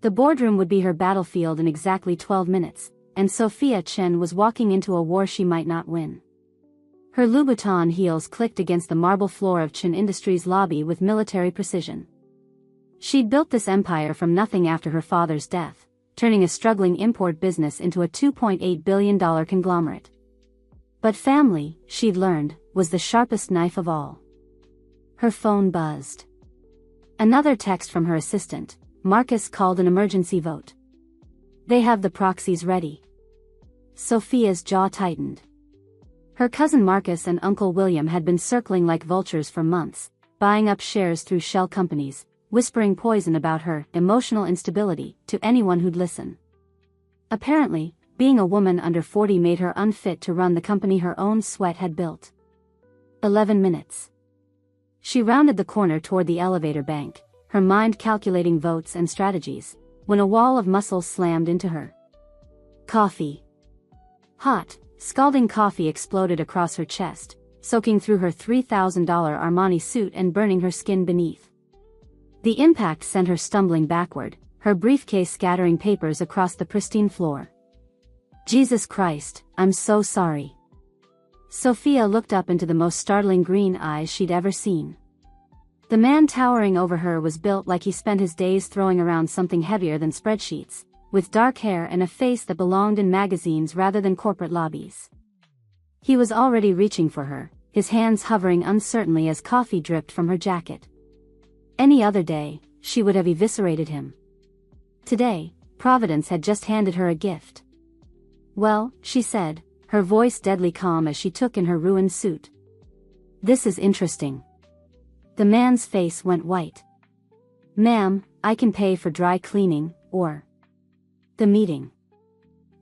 The boardroom would be her battlefield in exactly 12 minutes, and Sophia Chen was walking into a war she might not win. Her Louboutin heels clicked against the marble floor of Chen Industries' lobby with military precision. She'd built this empire from nothing after her father's death, turning a struggling import business into a $2.8 billion conglomerate. But family, she'd learned, was the sharpest knife of all. Her phone buzzed. Another text from her assistant. Marcus called an emergency vote. They have the proxies ready. Sophia's jaw tightened. Her cousin Marcus and Uncle William had been circling like vultures for months, buying up shares through shell companies, whispering poison about her emotional instability to anyone who'd listen. Apparently, being a woman under 40 made her unfit to run the company her own sweat had built. 11 minutes. She rounded the corner toward the elevator bank, her mind calculating votes and strategies, when a wall of muscle slammed into her. Coffee. Hot, scalding coffee exploded across her chest, soaking through her $3,000 Armani suit and burning her skin beneath. The impact sent her stumbling backward, her briefcase scattering papers across the pristine floor. Jesus Christ, I'm so sorry. Sophia looked up into the most startling green eyes she'd ever seen. The man towering over her was built like he spent his days throwing around something heavier than spreadsheets, with dark hair and a face that belonged in magazines rather than corporate lobbies. He was already reaching for her, his hands hovering uncertainly as coffee dripped from her jacket. Any other day, she would have eviscerated him. Today, Providence had just handed her a gift. Well, she said, her voice deadly calm as she took in her ruined suit. This is interesting. The man's face went white. Ma'am, I can pay for dry cleaning, or the meeting.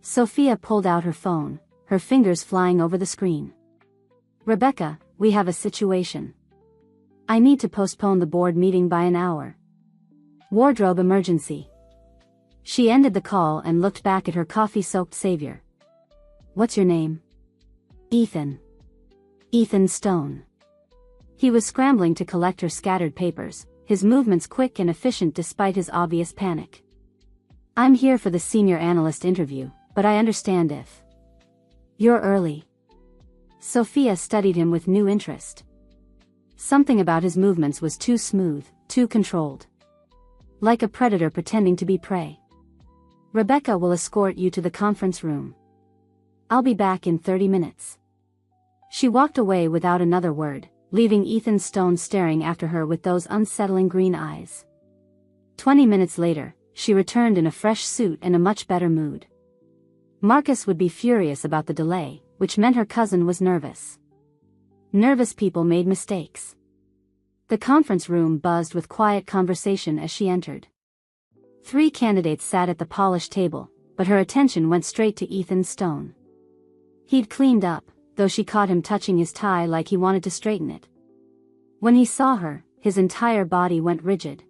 Sophia pulled out her phone, her fingers flying over the screen. Rebecca, we have a situation. I need to postpone the board meeting by an hour. Wardrobe emergency. She ended the call and looked back at her coffee-soaked savior. What's your name? Ethan. Ethan Stone. He was scrambling to collect her scattered papers, his movements quick and efficient despite his obvious panic. I'm here for the senior analyst interview, but I understand if you're early. Sophia studied him with new interest. Something about his movements was too smooth, too controlled. Like a predator pretending to be prey. Rebecca will escort you to the conference room. I'll be back in 30 minutes. She walked away without another word, leaving Ethan Stone staring after her with those unsettling green eyes. 20 minutes later, she returned in a fresh suit and a much better mood. Marcus would be furious about the delay, which meant her cousin was nervous. Nervous people made mistakes. The conference room buzzed with quiet conversation as she entered. 3 candidates sat at the polished table, but her attention went straight to Ethan Stone. He'd cleaned up, though she caught him touching his tie like he wanted to straighten it. When he saw her, his entire body went rigid.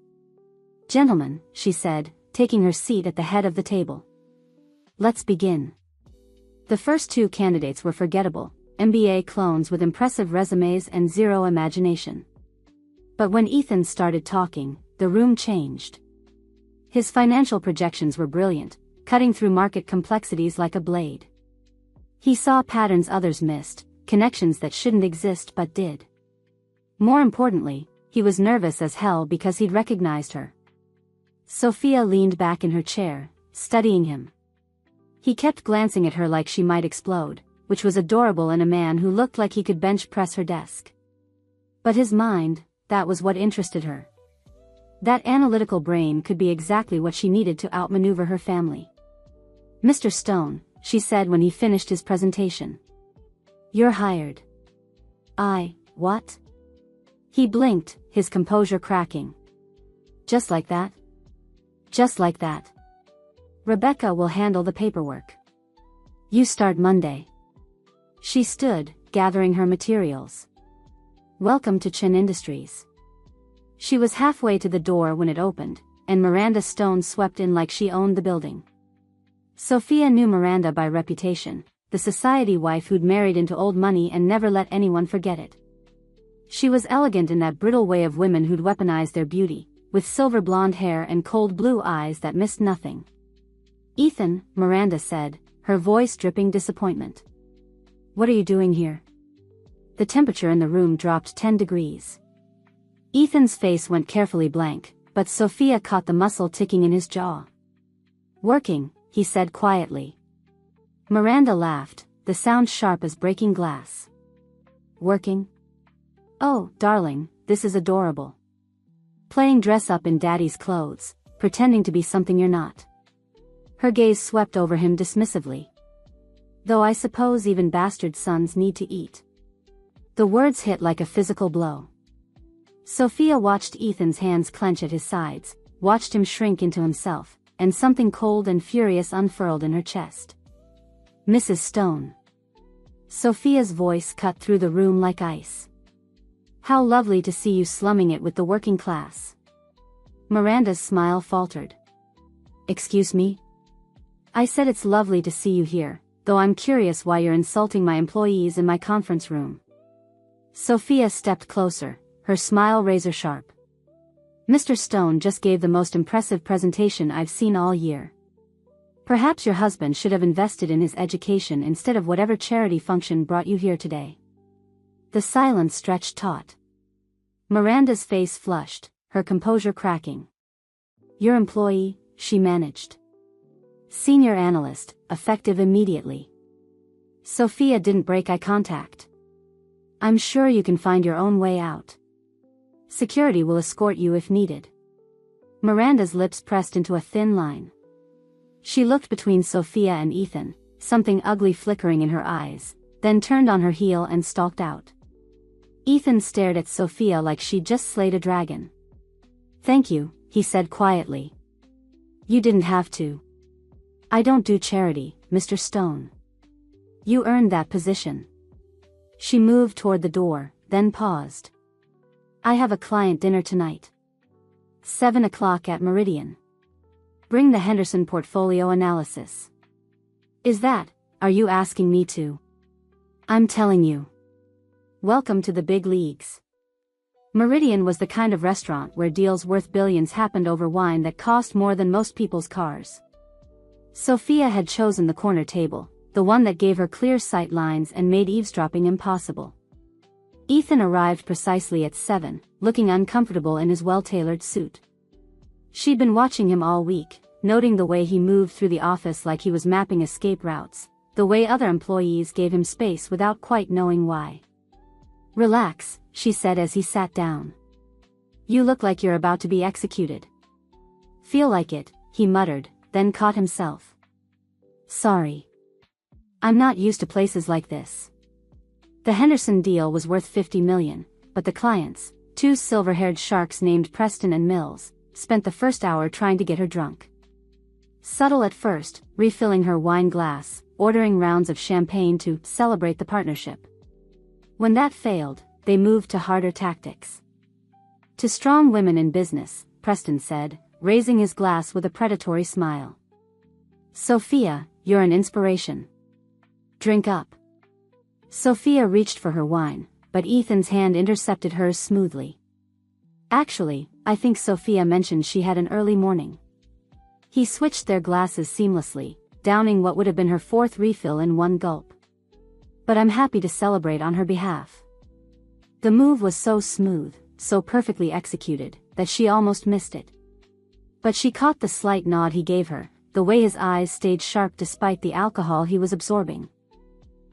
Gentlemen, she said, taking her seat at the head of the table. Let's begin. The first 2 candidates were forgettable, MBA clones with impressive resumes and zero imagination. But when Ethan started talking, the room changed. His financial projections were brilliant, cutting through market complexities like a blade. He saw patterns others missed, connections that shouldn't exist but did. More importantly, he was nervous as hell because he'd recognized her. Sophia leaned back in her chair, studying him. He kept glancing at her like she might explode, which was adorable in a man who looked like he could bench press her desk. But his mind, that was what interested her. That analytical brain could be exactly what she needed to outmaneuver her family. Mr. Stone, she said when he finished his presentation. You're hired. What? He blinked, his composure cracking. Just like that? Just like that. Rebecca will handle the paperwork. You start Monday. She stood, gathering her materials. Welcome to Chen Industries. She was halfway to the door when it opened, and Miranda Stone swept in like she owned the building. Sophia knew Miranda by reputation, the society wife who'd married into old money and never let anyone forget it. She was elegant in that brittle way of women who'd weaponized their beauty, with silver blonde hair and cold blue eyes that missed nothing. "Ethan," Miranda said, her voice dripping disappointment. "What are you doing here?" The temperature in the room dropped 10 degrees. Ethan's face went carefully blank, but Sophia caught the muscle ticking in his jaw. "Working," he said quietly. Miranda laughed, the sound sharp as breaking glass. "Working? Oh, darling, this is adorable. Playing dress up in daddy's clothes, pretending to be something you're not." Her gaze swept over him dismissively. "Though I suppose even bastard sons need to eat." The words hit like a physical blow. Sophia watched Ethan's hands clench at his sides, watched him shrink into himself, and something cold and furious unfurled in her chest. "Mrs. Stone." Sophia's voice cut through the room like ice. "How lovely to see you slumming it with the working class." Miranda's smile faltered. "Excuse me? I said it's lovely to see you here, though I'm curious why you're insulting my employees in my conference room." Sophia stepped closer, her smile razor-sharp. "Mr. Stone just gave the most impressive presentation I've seen all year. Perhaps your husband should have invested in his education instead of whatever charity function brought you here today." The silence stretched taut. Miranda's face flushed, her composure cracking. "Your employee," she managed. "Senior analyst, effective immediately." Sophia didn't break eye contact. "I'm sure you can find your own way out. Security will escort you if needed." Miranda's lips pressed into a thin line. She looked between Sophia and Ethan, something ugly flickering in her eyes, then turned on her heel and stalked out. Ethan stared at Sophia like she'd just slayed a dragon. "Thank you," he said quietly. "You didn't have to. I don't do charity, Mr. Stone. You earned that position." She moved toward the door, then paused. "I have a client dinner tonight. 7 o'clock at Meridian. Bring the Henderson portfolio analysis." Are you asking me to?" "I'm telling you. Welcome to the big leagues." Meridian was the kind of restaurant where deals worth billions happened over wine that cost more than most people's cars. Sophia had chosen the corner table, the one that gave her clear sight lines and made eavesdropping impossible. Ethan arrived precisely at 7, looking uncomfortable in his well-tailored suit. She'd been watching him all week, noting the way he moved through the office like he was mapping escape routes, the way other employees gave him space without quite knowing why. "Relax," she said as he sat down. "You look like you're about to be executed." "Feel like it," he muttered, then caught himself. "Sorry. I'm not used to places like this." The Henderson deal was worth $50 million, but the clients, two silver-haired sharks named Preston and Mills, spent the first hour trying to get her drunk. Subtle at first, refilling her wine glass, ordering rounds of champagne to celebrate the partnership. When that failed, they moved to harder tactics. "To strong women in business," Preston said, raising his glass with a predatory smile. "Sophia, you're an inspiration. Drink up." Sophia reached for her wine, but Ethan's hand intercepted hers smoothly. "Actually, I think Sophia mentioned she had an early morning." He switched their glasses seamlessly, downing what would have been her fourth refill in one gulp. "But I'm happy to celebrate on her behalf." The move was so smooth, so perfectly executed, that she almost missed it. But she caught the slight nod he gave her, the way his eyes stayed sharp despite the alcohol he was absorbing.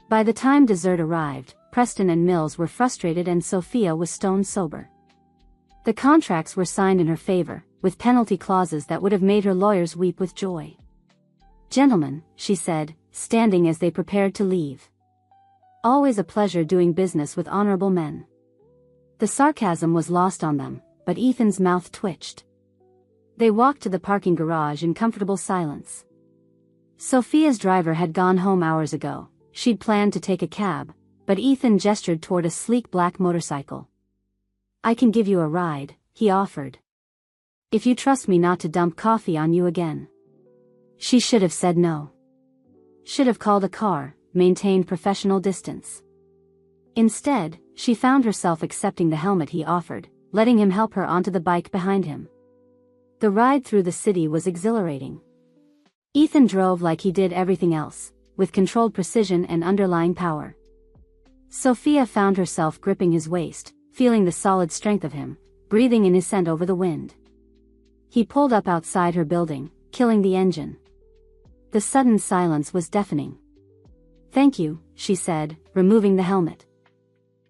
By the time dessert arrived, Preston and Mills were frustrated and Sophia was stone sober. The contracts were signed in her favor, with penalty clauses that would have made her lawyers weep with joy. "Gentlemen," she said, standing as they prepared to leave. "Always a pleasure doing business with honorable men." The sarcasm was lost on them, but Ethan's mouth twitched. They walked to the parking garage in comfortable silence. Sophia's driver had gone home hours ago. She'd planned to take a cab, but Ethan gestured toward a sleek black motorcycle. "I can give you a ride," he offered. "If you trust me not to dump coffee on you again." She should have said no. Should have called a car, maintained professional distance. Instead, she found herself accepting the helmet he offered, letting him help her onto the bike behind him. The ride through the city was exhilarating. Ethan drove like he did everything else, with controlled precision and underlying power. Sophia found herself gripping his waist, feeling the solid strength of him, breathing in his scent over the wind. He pulled up outside her building, killing the engine. The sudden silence was deafening. "Thank you," she said, removing the helmet.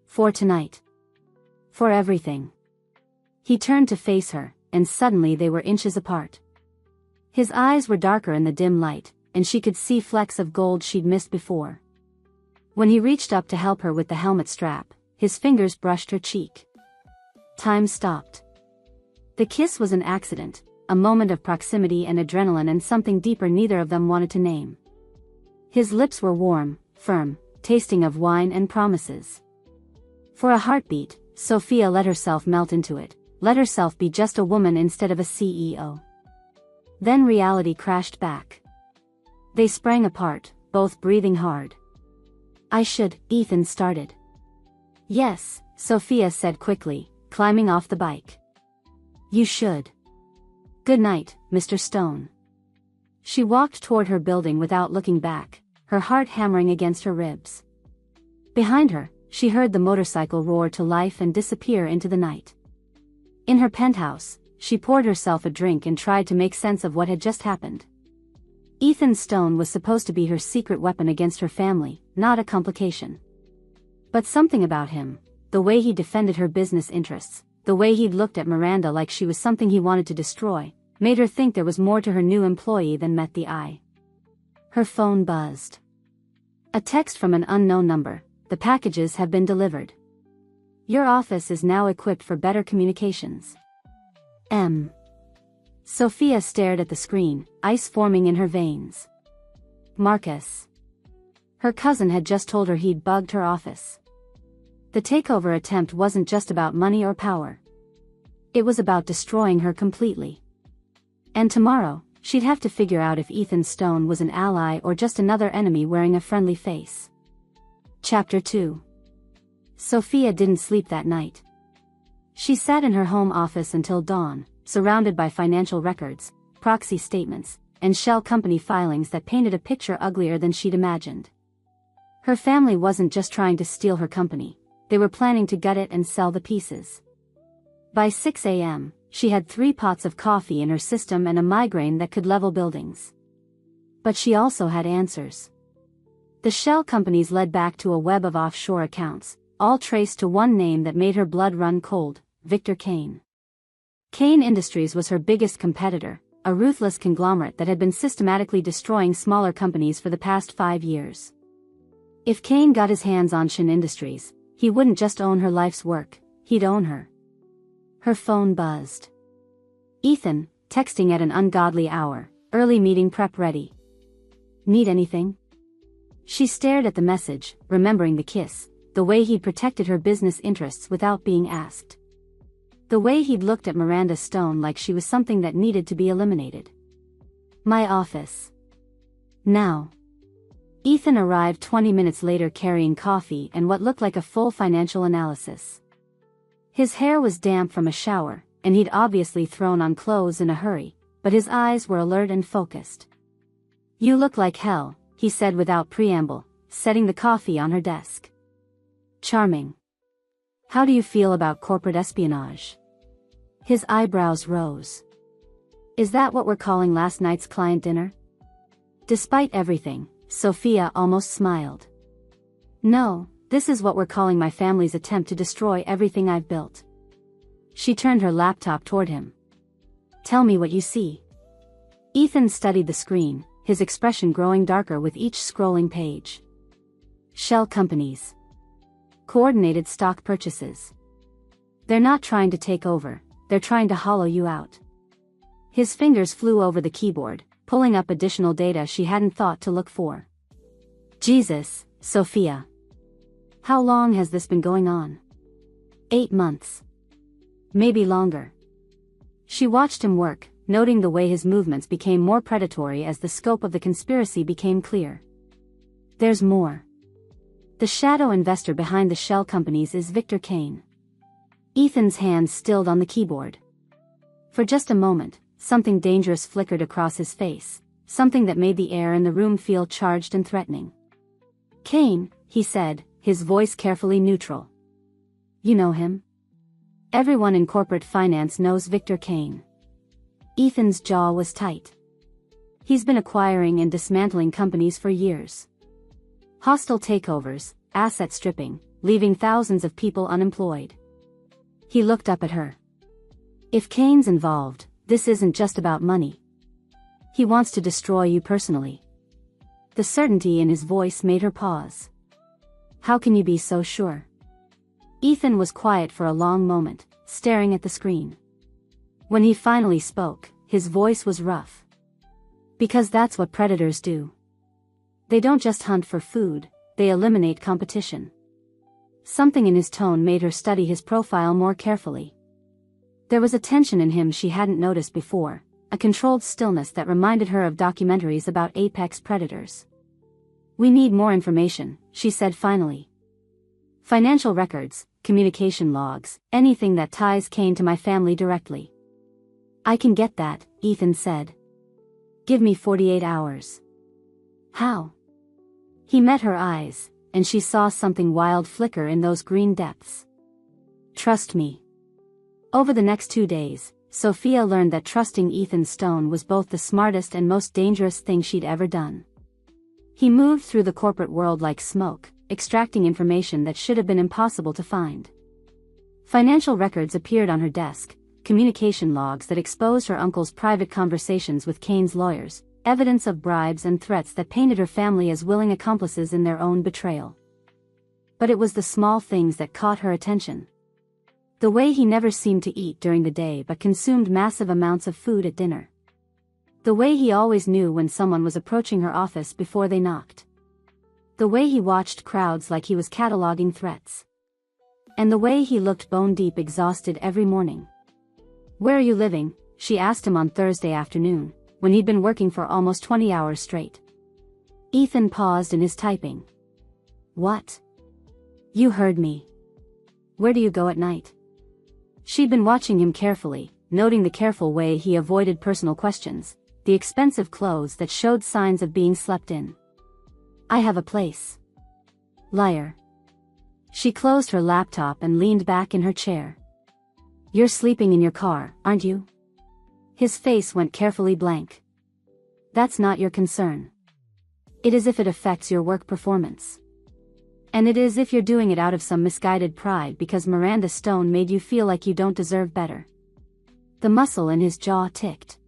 "For tonight. For everything." He turned to face her, and suddenly they were inches apart. His eyes were darker in the dim light, and she could see flecks of gold she'd missed before. When he reached up to help her with the helmet strap, his fingers brushed her cheek. Time stopped. The kiss was an accident, a moment of proximity and adrenaline and something deeper neither of them wanted to name. His lips were warm, firm, tasting of wine and promises. For a heartbeat, Sophia let herself melt into it, let herself be just a woman instead of a CEO. Then reality crashed back. They sprang apart, both breathing hard. Ethan started. "Yes," Sophia said quickly, climbing off the bike. "You should. Good night, Mr. Stone." She walked toward her building without looking back, her heart hammering against her ribs. Behind her, she heard the motorcycle roar to life and disappear into the night. In her penthouse, she poured herself a drink and tried to make sense of what had just happened. Ethan Stone was supposed to be her secret weapon against her family, not a complication. But something about him, the way he defended her business interests, the way he'd looked at Miranda like she was something he wanted to destroy, made her think there was more to her new employee than met the eye. Her phone buzzed. A text from an unknown number: "The packages have been delivered. Your office is now equipped for better communications. M." Sophia stared at the screen, ice forming in her veins. Marcus. Her cousin had just told her he'd bugged her office. The takeover attempt wasn't just about money or power. It was about destroying her completely. And tomorrow, she'd have to figure out if Ethan Stone was an ally or just another enemy wearing a friendly face. Chapter 2. Sophia didn't sleep that night. She sat in her home office until dawn, surrounded by financial records, proxy statements, and shell company filings that painted a picture uglier than she'd imagined. Her family wasn't just trying to steal her company, they were planning to gut it and sell the pieces. By 6 a.m., she had 3 pots of coffee in her system and a migraine that could level buildings. But she also had answers. The shell companies led back to a web of offshore accounts, all traced to one name that made her blood run cold: Victor Kane. Kane Industries was her biggest competitor, a ruthless conglomerate that had been systematically destroying smaller companies for the past 5 years. If Kane got his hands on Shin Industries, he wouldn't just own her life's work, he'd own her. Her phone buzzed. Ethan, texting at an ungodly hour: "Early meeting prep ready. Need anything?" She stared at the message, remembering the kiss, the way he'd protected her business interests without being asked. The way he'd looked at Miranda Stone like she was something that needed to be eliminated. "My office. Now." Ethan arrived 20 minutes later carrying coffee and what looked like a full financial analysis. His hair was damp from a shower, and he'd obviously thrown on clothes in a hurry, but his eyes were alert and focused. "You look like hell," he said without preamble, setting the coffee on her desk. "Charming. How do you feel about corporate espionage?" His eyebrows rose. "Is that what we're calling last night's client dinner?" Despite everything, Sophia almost smiled. "No, this is what we're calling my family's attempt to destroy everything I've built." She turned her laptop toward him. "Tell me what you see." Ethan studied the screen, his expression growing darker with each scrolling page. "Shell companies. Coordinated stock purchases. They're not trying to take over, they're trying to hollow you out." His fingers flew over the keyboard, pulling up additional data she hadn't thought to look for. "Jesus, Sophia. How long has this been going on?" 8 months. Maybe longer. She watched him work, noting the way his movements became more predatory as the scope of the conspiracy became clear. "There's more. The shadow investor behind the shell companies is Victor Kane." Ethan's hands stilled on the keyboard. For just a moment, something dangerous flickered across his face, something that made the air in the room feel charged and threatening. "Kane," he said, his voice carefully neutral. "You know him?" "Everyone in corporate finance knows Victor Kane." Ethan's jaw was tight. "He's been acquiring and dismantling companies for years. Hostile takeovers, asset stripping, leaving thousands of people unemployed." He looked up at her. "If Kane's involved, this isn't just about money. He wants to destroy you personally." The certainty in his voice made her pause. "How can you be so sure?" Ethan was quiet for a long moment, staring at the screen. When he finally spoke, his voice was rough. "Because that's what predators do. They don't just hunt for food, they eliminate competition." Something in his tone made her study his profile more carefully. There was a tension in him she hadn't noticed before, a controlled stillness that reminded her of documentaries about apex predators. "We need more information," she said finally. "Financial records, communication logs, anything that ties Kane to my family directly." "I can get that," Ethan said. "Give me 48 hours. "How?" He met her eyes, and she saw something wild flicker in those green depths. "Trust me." Over the next 2 days, Sophia learned that trusting Ethan Stone was both the smartest and most dangerous thing she'd ever done. He moved through the corporate world like smoke, extracting information that should have been impossible to find. Financial records appeared on her desk, communication logs that exposed her uncle's private conversations with Kane's lawyers, evidence of bribes and threats that painted her family as willing accomplices in their own betrayal. But it was the small things that caught her attention. The way he never seemed to eat during the day but consumed massive amounts of food at dinner. The way he always knew when someone was approaching her office before they knocked. The way he watched crowds like he was cataloging threats. And the way he looked bone-deep exhausted every morning. "Where are you living?" she asked him on Thursday afternoon, when he'd been working for almost 20 hours straight. Ethan paused in his typing. "What?" "You heard me. Where do you go at night?" She'd been watching him carefully, noting the careful way he avoided personal questions, the expensive clothes that showed signs of being slept in. "I have a place." "Liar." She closed her laptop and leaned back in her chair. "You're sleeping in your car, aren't you?" His face went carefully blank. "That's not your concern. It is if it affects your work performance. And it is if you're doing it out of some misguided pride because Miranda Stone made you feel like you don't deserve better." The muscle in his jaw ticked.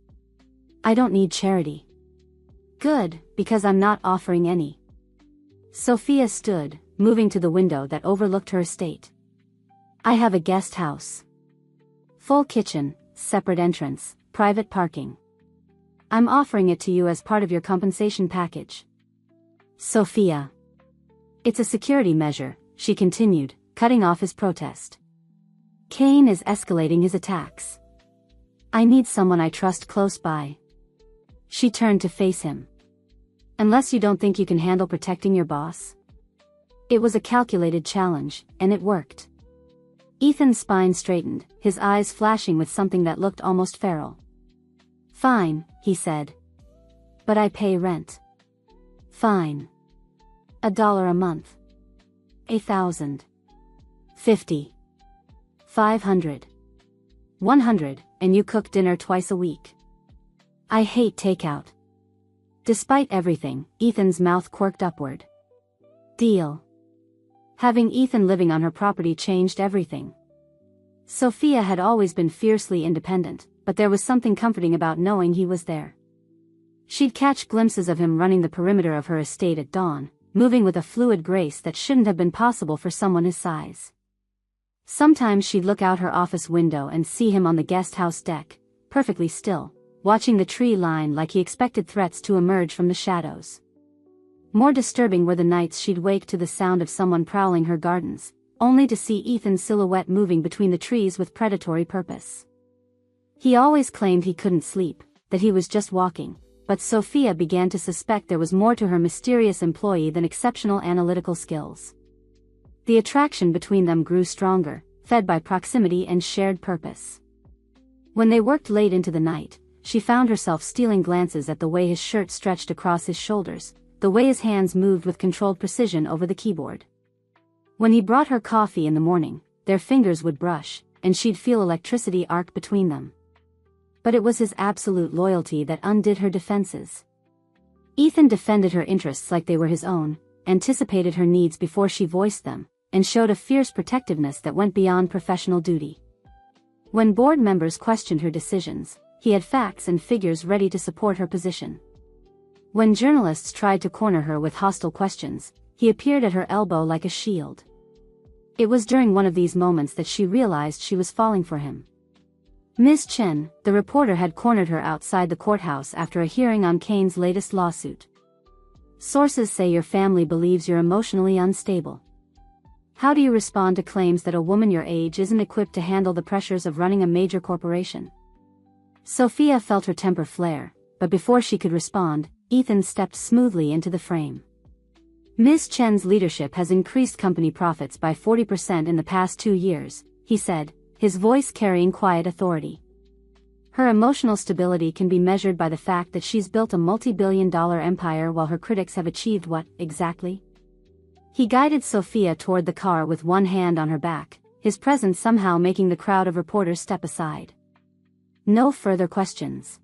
"I don't need charity." "Good, because I'm not offering any." Sophia stood, moving to the window that overlooked her estate. "I have a guest house. Full kitchen, separate entrance, private parking. I'm offering it to you as part of your compensation package." "Sophia." "It's a security measure," she continued, cutting off his protest. "Kane is escalating his attacks. I need someone I trust close by." She turned to face him. "Unless you don't think you can handle protecting your boss?" It was a calculated challenge, and it worked. Ethan's spine straightened, his eyes flashing with something that looked almost feral. "Fine," he said. "But I pay rent." "Fine. $1 a month. 1,000. 50. 500. 100, and you cook dinner twice a week." "I hate takeout." Despite everything, Ethan's mouth quirked upward. "Deal." Having Ethan living on her property changed everything. Sophia had always been fiercely independent, but there was something comforting about knowing he was there. She'd catch glimpses of him running the perimeter of her estate at dawn, moving with a fluid grace that shouldn't have been possible for someone his size. Sometimes she'd look out her office window and see him on the guest house deck, perfectly still, watching the tree line like he expected threats to emerge from the shadows. More disturbing were the nights she'd wake to the sound of someone prowling her gardens, only to see Ethan's silhouette moving between the trees with predatory purpose. He always claimed he couldn't sleep, that he was just walking, but Sophia began to suspect there was more to her mysterious employee than exceptional analytical skills. The attraction between them grew stronger, fed by proximity and shared purpose. When they worked late into the night, she found herself stealing glances at the way his shirt stretched across his shoulders, the way his hands moved with controlled precision over the keyboard. When he brought her coffee in the morning, their fingers would brush, and she'd feel electricity arc between them. But it was his absolute loyalty that undid her defenses. Ethan defended her interests like they were his own, anticipated her needs before she voiced them, and showed a fierce protectiveness that went beyond professional duty. When board members questioned her decisions, he had facts and figures ready to support her position. When journalists tried to corner her with hostile questions, he appeared at her elbow like a shield. It was during one of these moments that she realized she was falling for him. Ms. Chen, the reporter, had cornered her outside the courthouse after a hearing on Kane's latest lawsuit. Sources say your family believes you're emotionally unstable. How do you respond to claims that a woman your age isn't equipped to handle the pressures of running a major corporation? Sophia felt her temper flare, but before she could respond, Ethan stepped smoothly into the frame. Ms. Chen's leadership has increased company profits by 40% in the past 2 years, he said, his voice carrying quiet authority. Her emotional stability can be measured by the fact that she's built a multi-billion-dollar empire while her critics have achieved what, exactly? He guided Sophia toward the car with one hand on her back, his presence somehow making the crowd of reporters step aside. No further questions.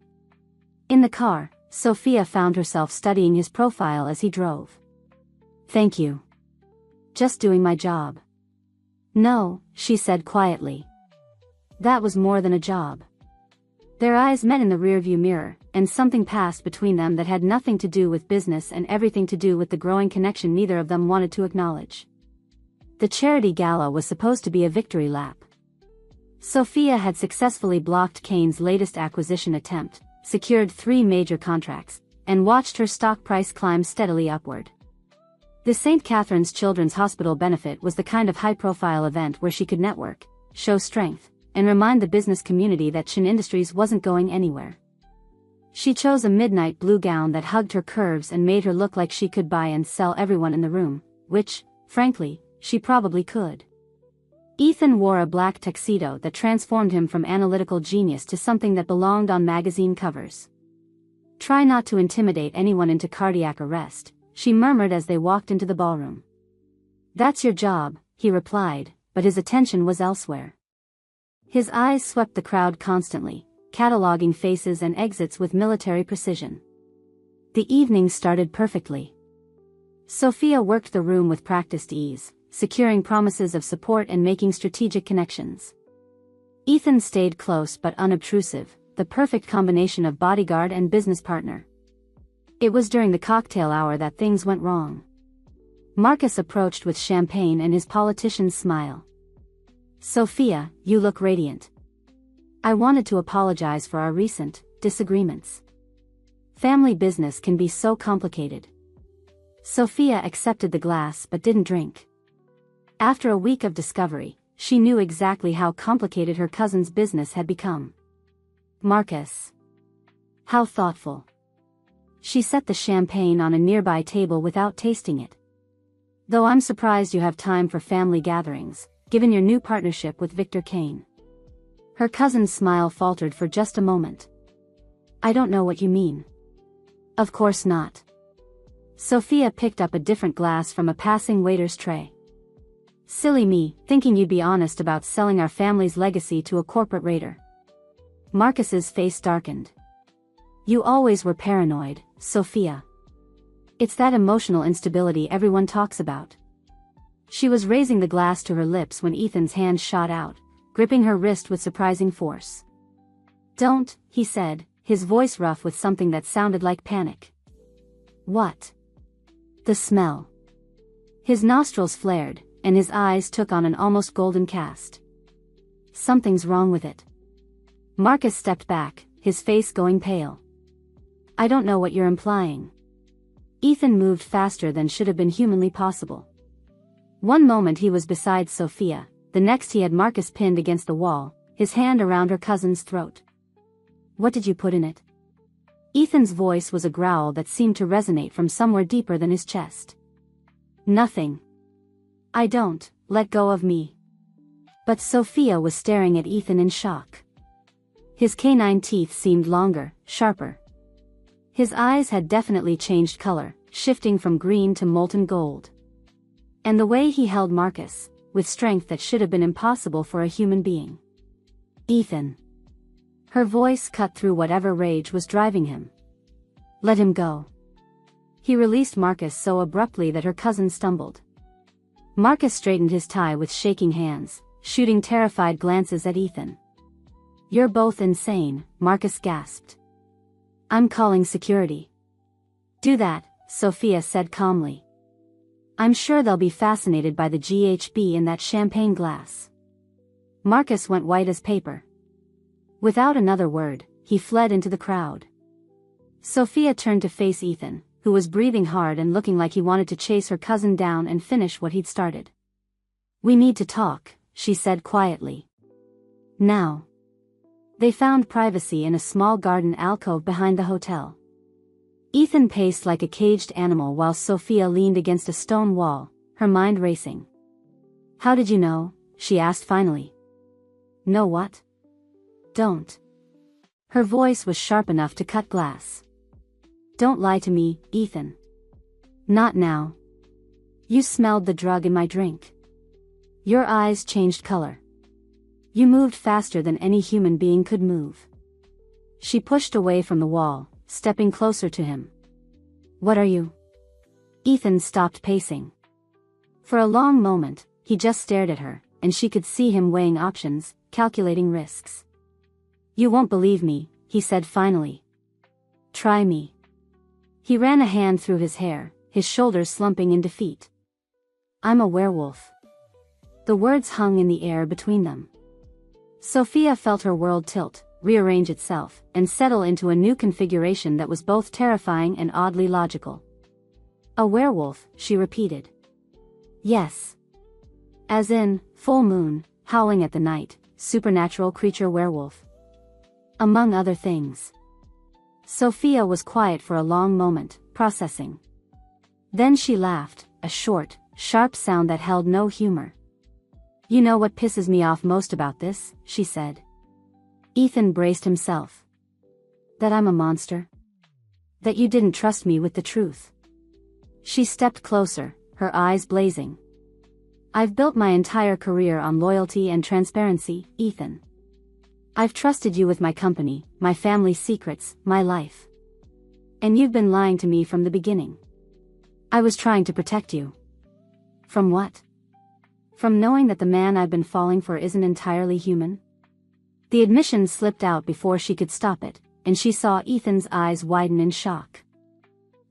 In the car, Sophia found herself studying his profile as he drove. Thank you. Just doing my job. No, she said quietly. That was more than a job. Their eyes met in the rearview mirror, and something passed between them that had nothing to do with business and everything to do with the growing connection neither of them wanted to acknowledge. The charity gala was supposed to be a victory lap. Sophia had successfully blocked Kane's latest acquisition attempt, secured 3 major contracts, and watched her stock price climb steadily upward. The St. Catherine's Children's Hospital benefit was the kind of high-profile event where she could network, show strength, and remind the business community that Chin Industries wasn't going anywhere. She chose a midnight blue gown that hugged her curves and made her look like she could buy and sell everyone in the room, which, frankly, she probably could. Ethan wore a black tuxedo that transformed him from analytical genius to something that belonged on magazine covers. Try not to intimidate anyone into cardiac arrest, she murmured as they walked into the ballroom. That's your job, he replied, but his attention was elsewhere. His eyes swept the crowd constantly, cataloging faces and exits with military precision. The evening started perfectly. Sophia worked the room with practiced ease, securing promises of support and making strategic connections. Ethan stayed close but unobtrusive, the perfect combination of bodyguard and business partner. It was during the cocktail hour that things went wrong. Marcus approached with champagne and his politician's smile. Sophia, you look radiant. I wanted to apologize for our recent disagreements. Family business can be so complicated. Sophia accepted the glass but didn't drink. After a week of discovery, she knew exactly how complicated her cousin's business had become. Marcus. How thoughtful. She set the champagne on a nearby table without tasting it. Though I'm surprised you have time for family gatherings, given your new partnership with Victor Kane. Her cousin's smile faltered for just a moment. I don't know what you mean. Of course not. Sophia picked up a different glass from a passing waiter's tray. Silly me, thinking you'd be honest about selling our family's legacy to a corporate raider. Marcus's face darkened. You always were paranoid, Sophia. It's that emotional instability everyone talks about. She was raising the glass to her lips when Ethan's hand shot out, gripping her wrist with surprising force. Don't, he said, his voice rough with something that sounded like panic. What? The smell. His nostrils flared, and his eyes took on an almost golden cast. Something's wrong with it. Marcus stepped back, his face going pale. I don't know what you're implying. Ethan moved faster than should have been humanly possible. One moment he was beside Sophia, the next he had Marcus pinned against the wall, his hand around her cousin's throat. What did you put in it? Ethan's voice was a growl that seemed to resonate from somewhere deeper than his chest. Nothing. I don't, let go of me. But Sophia was staring at Ethan in shock. His canine teeth seemed longer, sharper. His eyes had definitely changed color, shifting from green to molten gold. And the way he held Marcus, with strength that should have been impossible for a human being. Ethan. Her voice cut through whatever rage was driving him. Let him go. He released Marcus so abruptly that her cousin stumbled. Marcus straightened his tie with shaking hands, shooting terrified glances at Ethan. You're both insane, Marcus gasped. I'm calling security. Do that, Sophia said calmly. I'm sure they'll be fascinated by the GHB in that champagne glass. Marcus went white as paper. Without another word, he fled into the crowd. Sophia turned to face Ethan, who was breathing hard and looking like he wanted to chase her cousin down and finish what he'd started. We need to talk, she said quietly. Now. They found privacy in a small garden alcove behind the hotel. Ethan paced like a caged animal while Sophia leaned against a stone wall, her mind racing. How did you know? She asked finally. Know what? Don't. Her voice was sharp enough to cut glass. Don't lie to me, Ethan. Not now. You smelled the drug in my drink. Your eyes changed color. You moved faster than any human being could move. She pushed away from the wall, stepping closer to him. What are you? Ethan stopped pacing. For a long moment, he just stared at her, and she could see him weighing options, calculating risks. You won't believe me, he said finally. Try me. He ran a hand through his hair, his shoulders slumping in defeat. I'm a werewolf. The words hung in the air between them. Sophia felt her world tilt, rearrange itself, and settle into a new configuration that was both terrifying and oddly logical. A werewolf, she repeated. Yes. As in, full moon, howling at the night, supernatural creature werewolf. Among other things. Sophia was quiet for a long moment, processing. Then she laughed, a short, sharp sound that held no humor. You know what pisses me off most about this, she said. Ethan braced himself. That I'm a monster? That you didn't trust me with the truth? She stepped closer, her eyes blazing. I've built my entire career on loyalty and transparency, Ethan. I've trusted you with my company, my family's secrets, my life. And you've been lying to me from the beginning. I was trying to protect you. From what? From knowing that the man I've been falling for isn't entirely human? The admission slipped out before she could stop it, and she saw Ethan's eyes widen in shock.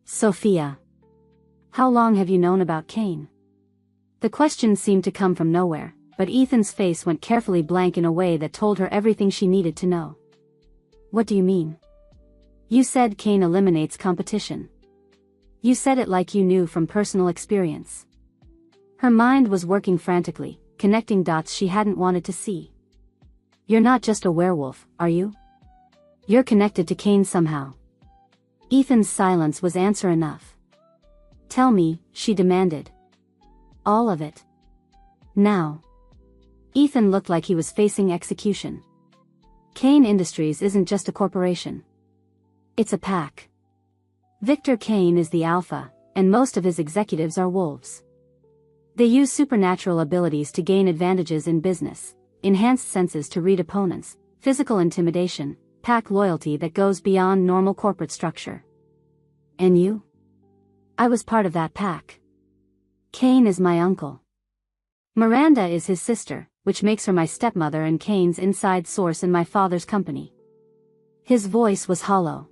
Sophia. How long have you known about Cain? The question seemed to come from nowhere, but Ethan's face went carefully blank in a way that told her everything she needed to know. What do you mean? You said Cain eliminates competition. You said it like you knew from personal experience. Her mind was working frantically, connecting dots she hadn't wanted to see. You're not just a werewolf, are you? You're connected to Cain somehow. Ethan's silence was answer enough. Tell me, she demanded. All of it. Now. Ethan looked like he was facing execution. Cain Industries isn't just a corporation. It's a pack. Victor Cain is the alpha, and most of his executives are wolves. They use supernatural abilities to gain advantages in business, enhanced senses to read opponents, physical intimidation, pack loyalty that goes beyond normal corporate structure. And you? I was part of that pack. Cain is my uncle. Miranda is his sister, which makes her my stepmother and Cain's inside source in my father's company. His voice was hollow.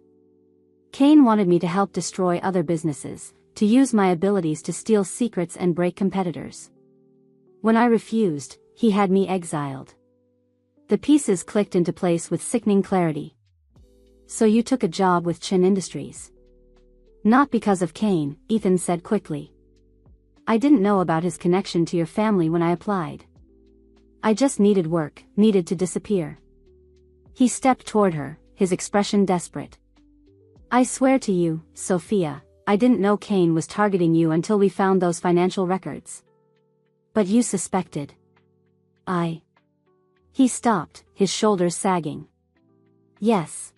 Cain wanted me to help destroy other businesses, to use my abilities to steal secrets and break competitors. When I refused, he had me exiled. The pieces clicked into place with sickening clarity. So you took a job with Chin Industries? Not because of Cain, Ethan said quickly. I didn't know about his connection to your family when I applied. I just needed work, needed to disappear. He stepped toward her, his expression desperate. I swear to you, Sophia, I didn't know Cain was targeting you until we found those financial records. But you suspected. He stopped, his shoulders sagging. Yes.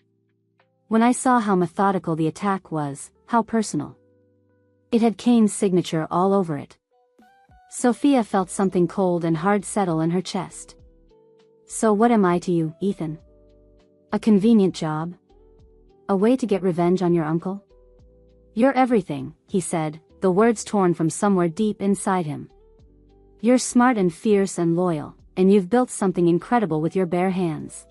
When I saw how methodical the attack was, how personal. It had Kane's signature all over it. Sophia felt something cold and hard settle in her chest. So what am I to you, Ethan? A convenient job? A way to get revenge on your uncle? You're everything, he said, the words torn from somewhere deep inside him. You're smart and fierce and loyal, and you've built something incredible with your bare hands.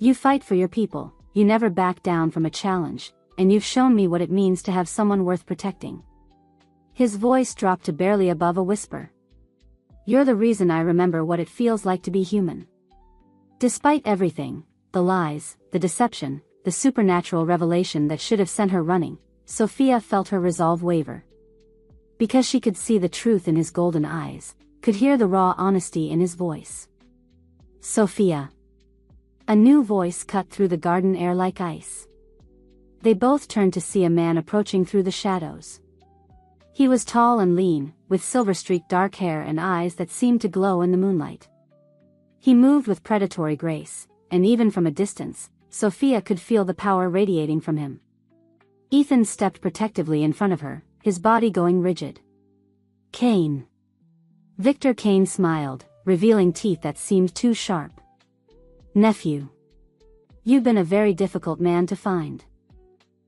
You fight for your people, you never back down from a challenge, and you've shown me what it means to have someone worth protecting. His voice dropped to barely above a whisper. You're the reason I remember what it feels like to be human. Despite everything, the lies, the deception, the supernatural revelation that should have sent her running, Sophia felt her resolve waver. Because she could see the truth in his golden eyes, could hear the raw honesty in his voice. Sophia. A new voice cut through the garden air like ice. They both turned to see a man approaching through the shadows. He was tall and lean, with silver-streaked dark hair and eyes that seemed to glow in the moonlight. He moved with predatory grace, and even from a distance, Sophia could feel the power radiating from him. Ethan stepped protectively in front of her, his body going rigid. Kane. Victor Kane smiled, revealing teeth that seemed too sharp. Nephew. You've been a very difficult man to find.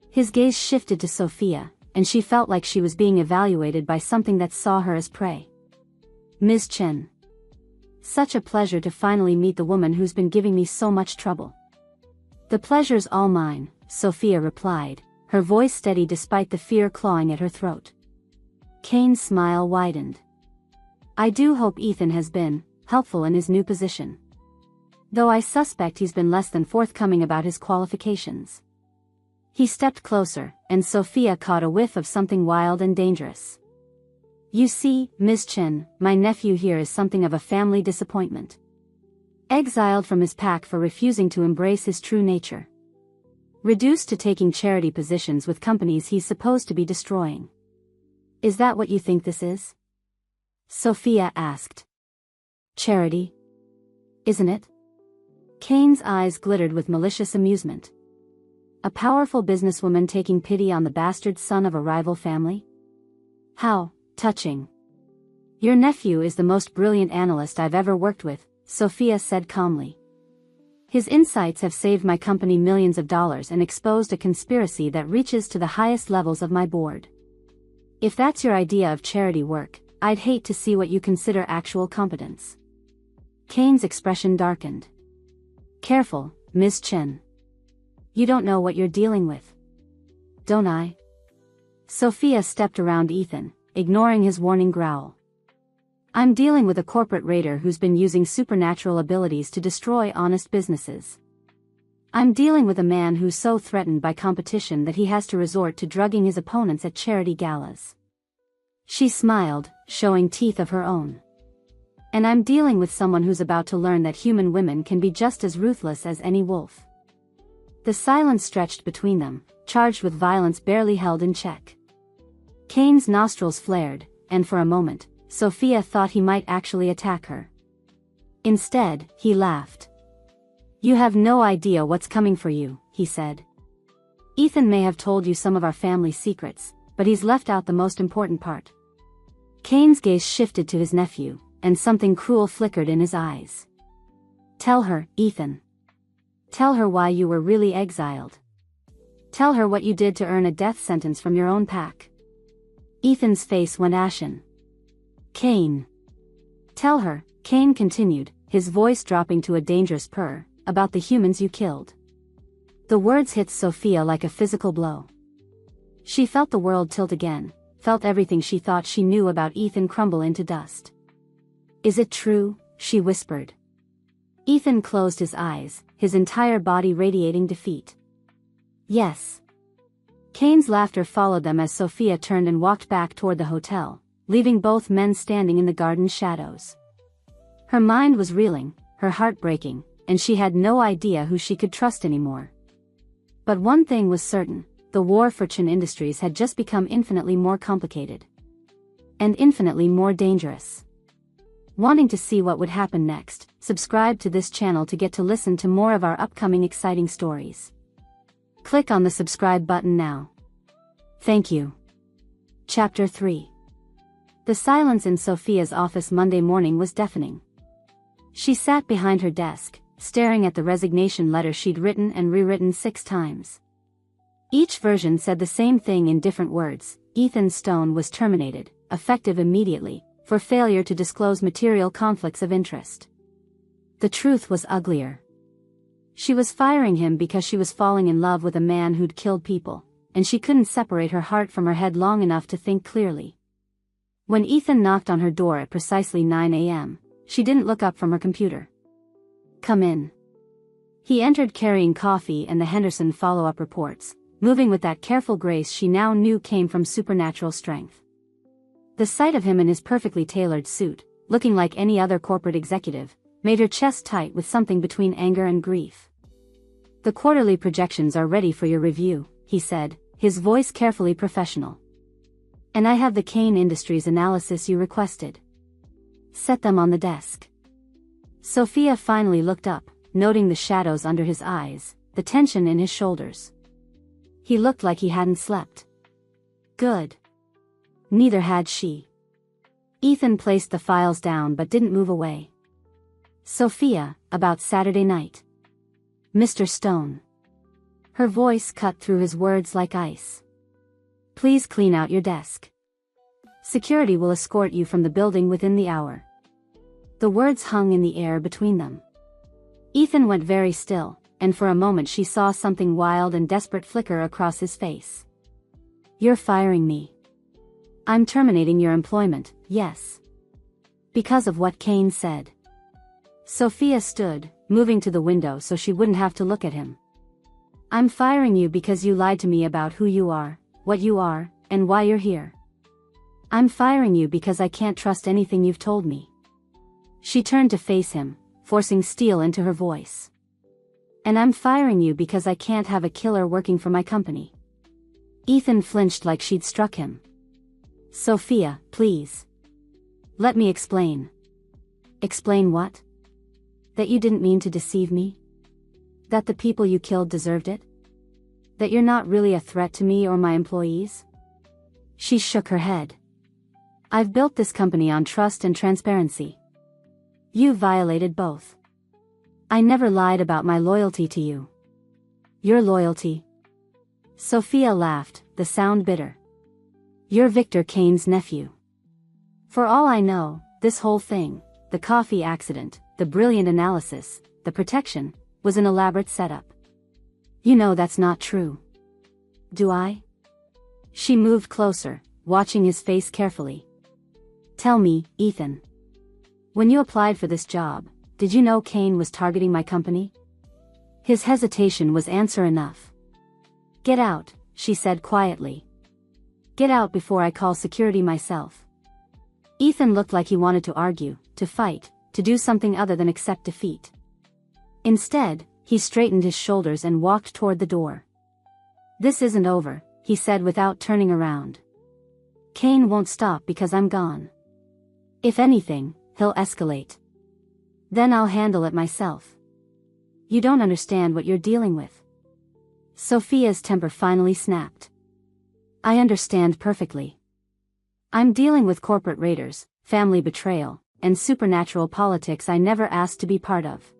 His gaze shifted to Sophia, and she felt like she was being evaluated by something that saw her as prey. Ms. Chen. Such a pleasure to finally meet the woman who's been giving me so much trouble. The pleasure's all mine, Sophia replied, her voice steady despite the fear clawing at her throat. Kane's smile widened. I do hope Ethan has been helpful in his new position. Though I suspect he's been less than forthcoming about his qualifications. He stepped closer, and Sophia caught a whiff of something wild and dangerous. You see, Ms. Chen, my nephew here is something of a family disappointment. Exiled from his pack for refusing to embrace his true nature. Reduced to taking charity positions with companies he's supposed to be destroying. Is that what you think this is? Sophia asked. Charity? Isn't it? Kane's eyes glittered with malicious amusement. A powerful businesswoman taking pity on the bastard son of a rival family? How touching. Your nephew is the most brilliant analyst I've ever worked with, Sophia said calmly. His insights have saved my company millions of dollars and exposed a conspiracy that reaches to the highest levels of my board. If that's your idea of charity work, I'd hate to see what you consider actual competence. Kane's expression darkened. Careful, Ms. Chen. You don't know what you're dealing with. Don't I? Sophia stepped around Ethan, ignoring his warning growl. I'm dealing with a corporate raider who's been using supernatural abilities to destroy honest businesses. I'm dealing with a man who's so threatened by competition that he has to resort to drugging his opponents at charity galas. She smiled, showing teeth of her own. And I'm dealing with someone who's about to learn that human women can be just as ruthless as any wolf. The silence stretched between them, charged with violence barely held in check. Kane's nostrils flared, and for a moment, Sophia thought he might actually attack her. Instead, he laughed. You have no idea what's coming for you, he said. Ethan may have told you some of our family secrets, but he's left out the most important part. Kane's gaze shifted to his nephew, and something cruel flickered in his eyes. Tell her, Ethan. Tell her why you were really exiled. Tell her what you did to earn a death sentence from your own pack. Ethan's face went ashen. Kane. Tell her, Kane continued, his voice dropping to a dangerous purr, about the humans you killed. The words hit Sophia like a physical blow. She felt the world tilt again, felt everything she thought she knew about Ethan crumble into dust. Is it true? She whispered. Ethan closed his eyes, his entire body radiating defeat. Yes. Kane's laughter followed them as Sophia turned and walked back toward the hotel, leaving both men standing in the garden's shadows. Her mind was reeling, her heart breaking, and she had no idea who she could trust anymore. But one thing was certain, the war for Chen Industries had just become infinitely more complicated. And infinitely more dangerous. Wanting to see what would happen next, subscribe to this channel to get to listen to more of our upcoming exciting stories. Click on the subscribe button now. Thank you. Chapter 3. The silence in Sophia's office Monday morning was deafening. She sat behind her desk, staring at the resignation letter she'd written and rewritten 6 times. Each version said the same thing in different words: Ethan Stone was terminated, effective immediately, for failure to disclose material conflicts of interest. The truth was uglier. She was firing him because she was falling in love with a man who'd killed people, and she couldn't separate her heart from her head long enough to think clearly. When Ethan knocked on her door at precisely 9 a.m., she didn't look up from her computer. "Come in." He entered carrying coffee and the Henderson follow-up reports, moving with that careful grace she now knew came from supernatural strength. The sight of him in his perfectly tailored suit, looking like any other corporate executive, made her chest tight with something between anger and grief. "The quarterly projections are ready for your review," he said, his voice carefully professional. "And I have the Kane Industries analysis you requested." "Set them on the desk." Sophia finally looked up, noting the shadows under his eyes, the tension in his shoulders. He looked like he hadn't slept. Good. Neither had she. Ethan placed the files down but didn't move away. "Sophia, about Saturday night." "Mr. Stone." Her voice cut through his words like ice. "Please clean out your desk. Security will escort you from the building within the hour." The words hung in the air between them. Ethan went very still, and for a moment she saw something wild and desperate flicker across his face. "You're firing me." "I'm terminating your employment, yes. Because of what Kane said." Sophia stood, moving to the window so she wouldn't have to look at him. "I'm firing you because you lied to me about who you are, what you are, and why you're here. I'm firing you because I can't trust anything you've told me." She turned to face him, forcing steel into her voice. "And I'm firing you because I can't have a killer working for my company." Ethan flinched like she'd struck him. "Sophia, please. Let me explain." "Explain what?" "That you didn't mean to deceive me? That the people you killed deserved it? That you're not really a threat to me or my employees?" She shook her head. "I've built this company on trust and transparency. You violated both. I never lied about my loyalty to you." "Your loyalty?" Sophia laughed, the sound bitter. "You're Victor Kane's nephew. For all I know, this whole thing, the coffee accident, the brilliant analysis, the protection, was an elaborate setup. You know that's not true." "Do I?" She moved closer, watching his face carefully. "Tell me, Ethan. When you applied for this job, did you know Kane was targeting my company?" His hesitation was answer enough. "Get out," she said quietly. "Get out before I call security myself." Ethan looked like he wanted to argue, to fight, to do something other than accept defeat. Instead, he straightened his shoulders and walked toward the door. "This isn't over," he said without turning around. "Kane won't stop because I'm gone. If anything, he'll escalate. Then I'll handle it myself. You don't understand what you're dealing with." Sophia's temper finally snapped. "I understand perfectly. I'm dealing with corporate raiders, family betrayal, and supernatural politics I never asked to be part of.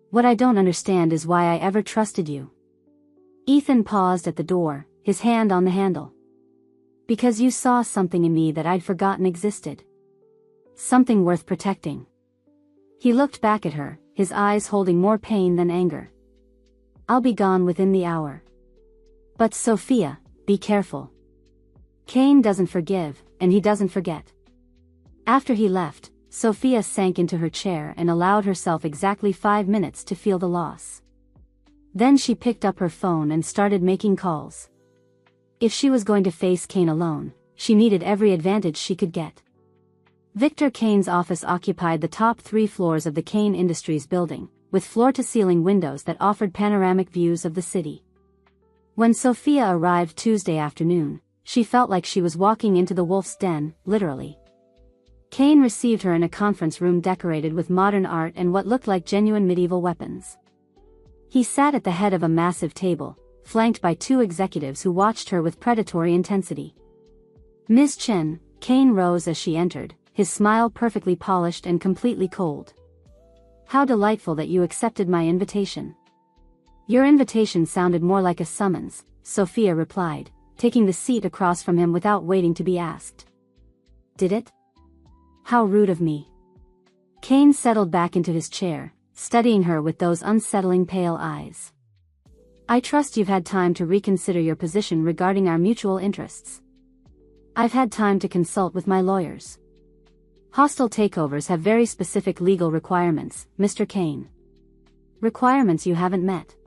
What I don't understand is why I ever trusted you." Ethan paused at the door, his hand on the handle. "Because you saw something in me that I'd forgotten existed. Something worth protecting." He looked back at her, his eyes holding more pain than anger. "I'll be gone within the hour. But Sophia, be careful. Kane doesn't forgive, and he doesn't forget." After he left, Sophia sank into her chair and allowed herself exactly 5 minutes to feel the loss. Then she picked up her phone and started making calls. If she was going to face Kane alone, she needed every advantage she could get. Victor Kane's office occupied the top 3 floors of the Kane Industries building, with floor-to-ceiling windows that offered panoramic views of the city. When Sophia arrived Tuesday afternoon, she felt like she was walking into the wolf's den, literally. Kane received her in a conference room decorated with modern art and what looked like genuine medieval weapons. He sat at the head of a massive table, flanked by two executives who watched her with predatory intensity. "Ms. Chen," Kane rose as she entered, his smile perfectly polished and completely cold. "How delightful that you accepted my invitation." "Your invitation sounded more like a summons," Sophia replied, taking the seat across from him without waiting to be asked. "Did it? How rude of me." Kane settled back into his chair, studying her with those unsettling pale eyes. "I trust you've had time to reconsider your position regarding our mutual interests." "I've had time to consult with my lawyers. Hostile takeovers have very specific legal requirements, Mr. Kane." "Requirements you haven't met."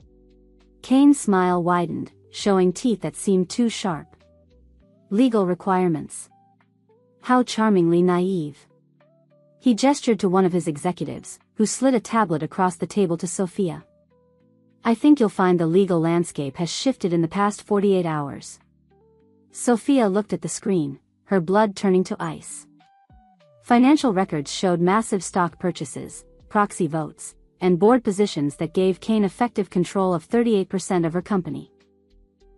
Kane's smile widened, showing teeth that seemed too sharp. "Legal requirements. How charmingly naive." He gestured to one of his executives, who slid a tablet across the table to Sophia. "I think you'll find the legal landscape has shifted in the past 48 hours. Sophia looked at the screen, her blood turning to ice. Financial records showed massive stock purchases, proxy votes, and board positions that gave Kane effective control of 38% of her company.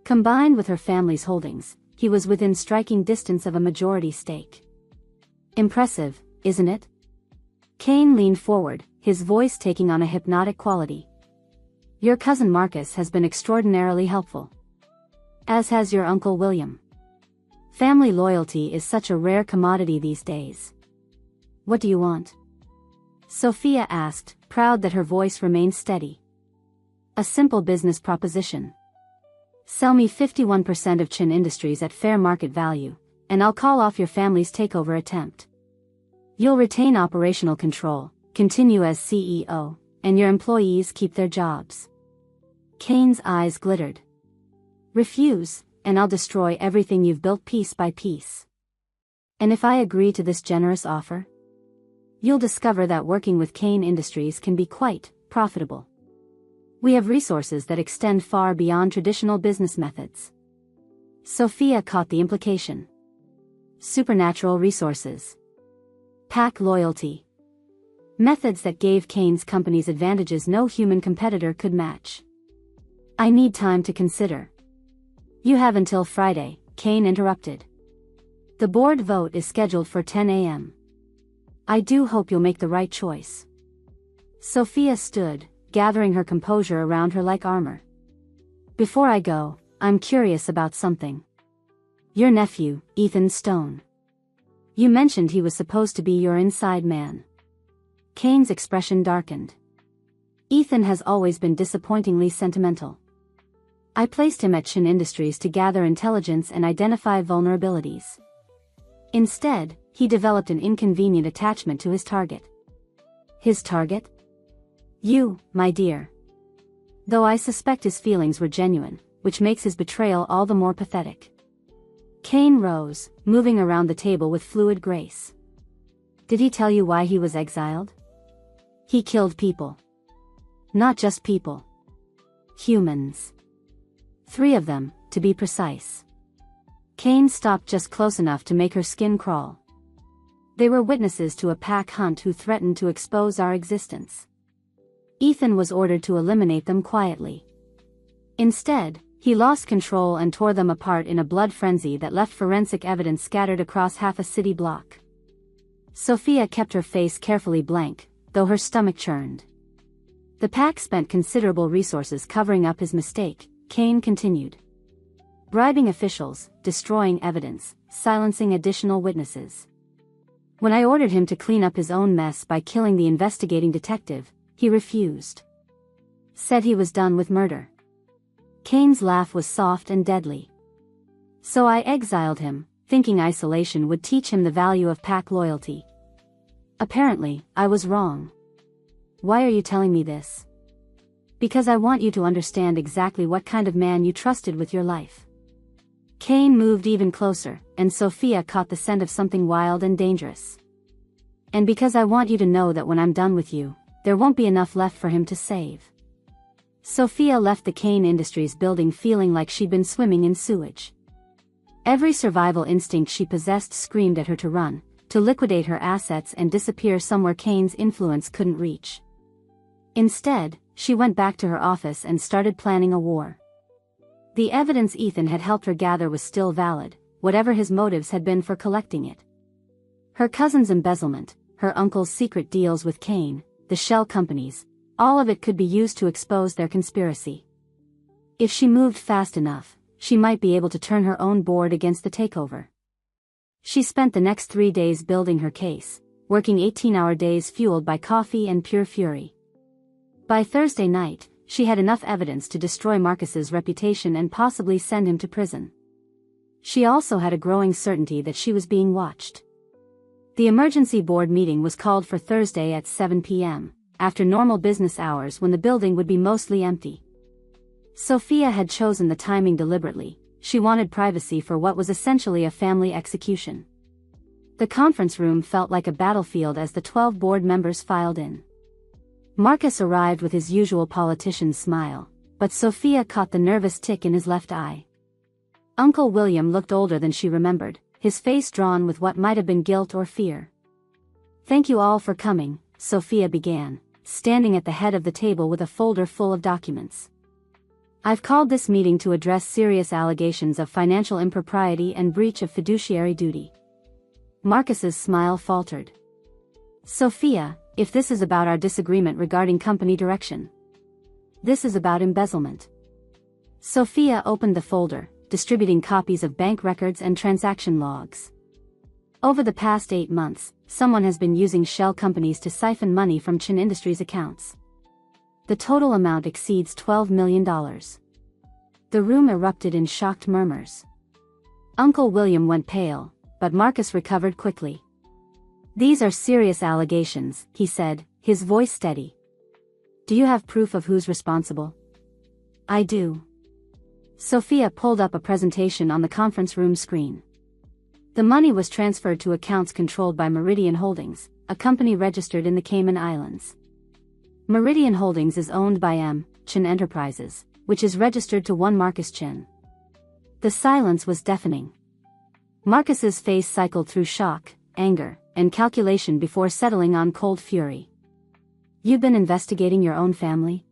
Combined with her family's holdings, he was within striking distance of a majority stake. "Impressive, isn't it?" Kane leaned forward, his voice taking on a hypnotic quality. "Your cousin Marcus has been extraordinarily helpful. As has your Uncle William. Family loyalty is such a rare commodity these days." "What do you want?" Sophia asked, proud that her voice remained steady. "A simple business proposition. Sell me 51% of Chen Industries at fair market value, and I'll call off your family's takeover attempt. You'll retain operational control, continue as CEO, and your employees keep their jobs." Kane's eyes glittered. "Refuse, and I'll destroy everything you've built piece by piece." "And if I agree to this generous offer?" "You'll discover that working with Kane Industries can be quite profitable. We have resources that extend far beyond traditional business methods." Sophia caught the implication. Supernatural resources. Pack loyalty. Methods that gave Kane's companies advantages no human competitor could match. "I need time to consider." "You have until Friday," Kane interrupted. "The board vote is scheduled for 10 a.m. I do hope you'll make the right choice." Sophia stood, gathering her composure around her like armor. "Before I go, I'm curious about something. Your nephew, Ethan Stone. You mentioned he was supposed to be your inside man." Kane's expression darkened. "Ethan has always been disappointingly sentimental. I placed him at Chen Industries to gather intelligence and identify vulnerabilities. Instead, he developed an inconvenient attachment to his target." "His target?" "You, my dear. Though I suspect his feelings were genuine, which makes his betrayal all the more pathetic." Kane rose, moving around the table with fluid grace. "Did he tell you why he was exiled?" "He killed people. Not just people. Humans. 3 of them, to be precise." Kane stopped just close enough to make her skin crawl. "They were witnesses to a pack hunt who threatened to expose our existence. Ethan was ordered to eliminate them quietly. Instead, he lost control and tore them apart in a blood frenzy that left forensic evidence scattered across half a city block." Sophia kept her face carefully blank, though her stomach churned. "The pack spent considerable resources covering up his mistake," Kane continued. "Bribing officials, destroying evidence, silencing additional witnesses. When I ordered him to clean up his own mess by killing the investigating detective, he refused. Said he was done with murder." Kane's laugh was soft and deadly. "So I exiled him, thinking isolation would teach him the value of pack loyalty. Apparently, I was wrong. Why are you telling me this?" "Because I want you to understand exactly what kind of man you trusted with your life." Kane moved even closer, and Sophia caught the scent of something wild and dangerous. "And because I want you to know that when I'm done with you, there won't be enough left for him to save." Sophia left the Kane Industries building feeling like she'd been swimming in sewage. Every survival instinct she possessed screamed at her to run, to liquidate her assets and disappear somewhere Kane's influence couldn't reach. Instead, she went back to her office and started planning a war. The evidence Ethan had helped her gather was still valid, whatever his motives had been for collecting it. Her cousin's embezzlement, her uncle's secret deals with Kane, the shell companies, all of it could be used to expose their conspiracy. If she moved fast enough, she might be able to turn her own board against the takeover. She spent the next 3 days building her case, working 18-hour days fueled by coffee and pure fury. By Thursday night, she had enough evidence to destroy Marcus's reputation and possibly send him to prison. She also had a growing certainty that she was being watched. The emergency board meeting was called for Thursday at 7 p.m., after normal business hours when the building would be mostly empty. Sophia had chosen the timing deliberately. She wanted privacy for what was essentially a family execution. The conference room felt like a battlefield as the 12 board members filed in. Marcus arrived with his usual politician's smile, but Sophia caught the nervous tick in his left eye. Uncle William looked older than she remembered, his face drawn with what might have been guilt or fear. "Thank you all for coming," Sophia began, standing at the head of the table with a folder full of documents. "I've called this meeting to address serious allegations of financial impropriety and breach of fiduciary duty." Marcus's smile faltered. "Sophia, if this is about our disagreement regarding company direction. This is about embezzlement." Sophia opened the folder, distributing copies of bank records and transaction logs. Over the past 8 months, someone has been using shell companies to siphon money from Chin Industries' accounts. The total amount exceeds $12 million. The room erupted in shocked murmurs. Uncle William went pale, but Marcus recovered quickly. "These are serious allegations," he said, his voice steady. "Do you have proof of who's responsible?" "I do." Sophia pulled up a presentation on the conference room screen. The money was transferred to accounts controlled by Meridian Holdings, a company registered in the Cayman Islands. Meridian Holdings is owned by Chin Enterprises, which is registered to one Marcus Chin. The silence was deafening. Marcus's face cycled through shock, anger, and calculation before settling on cold fury. "You've been investigating your own family?"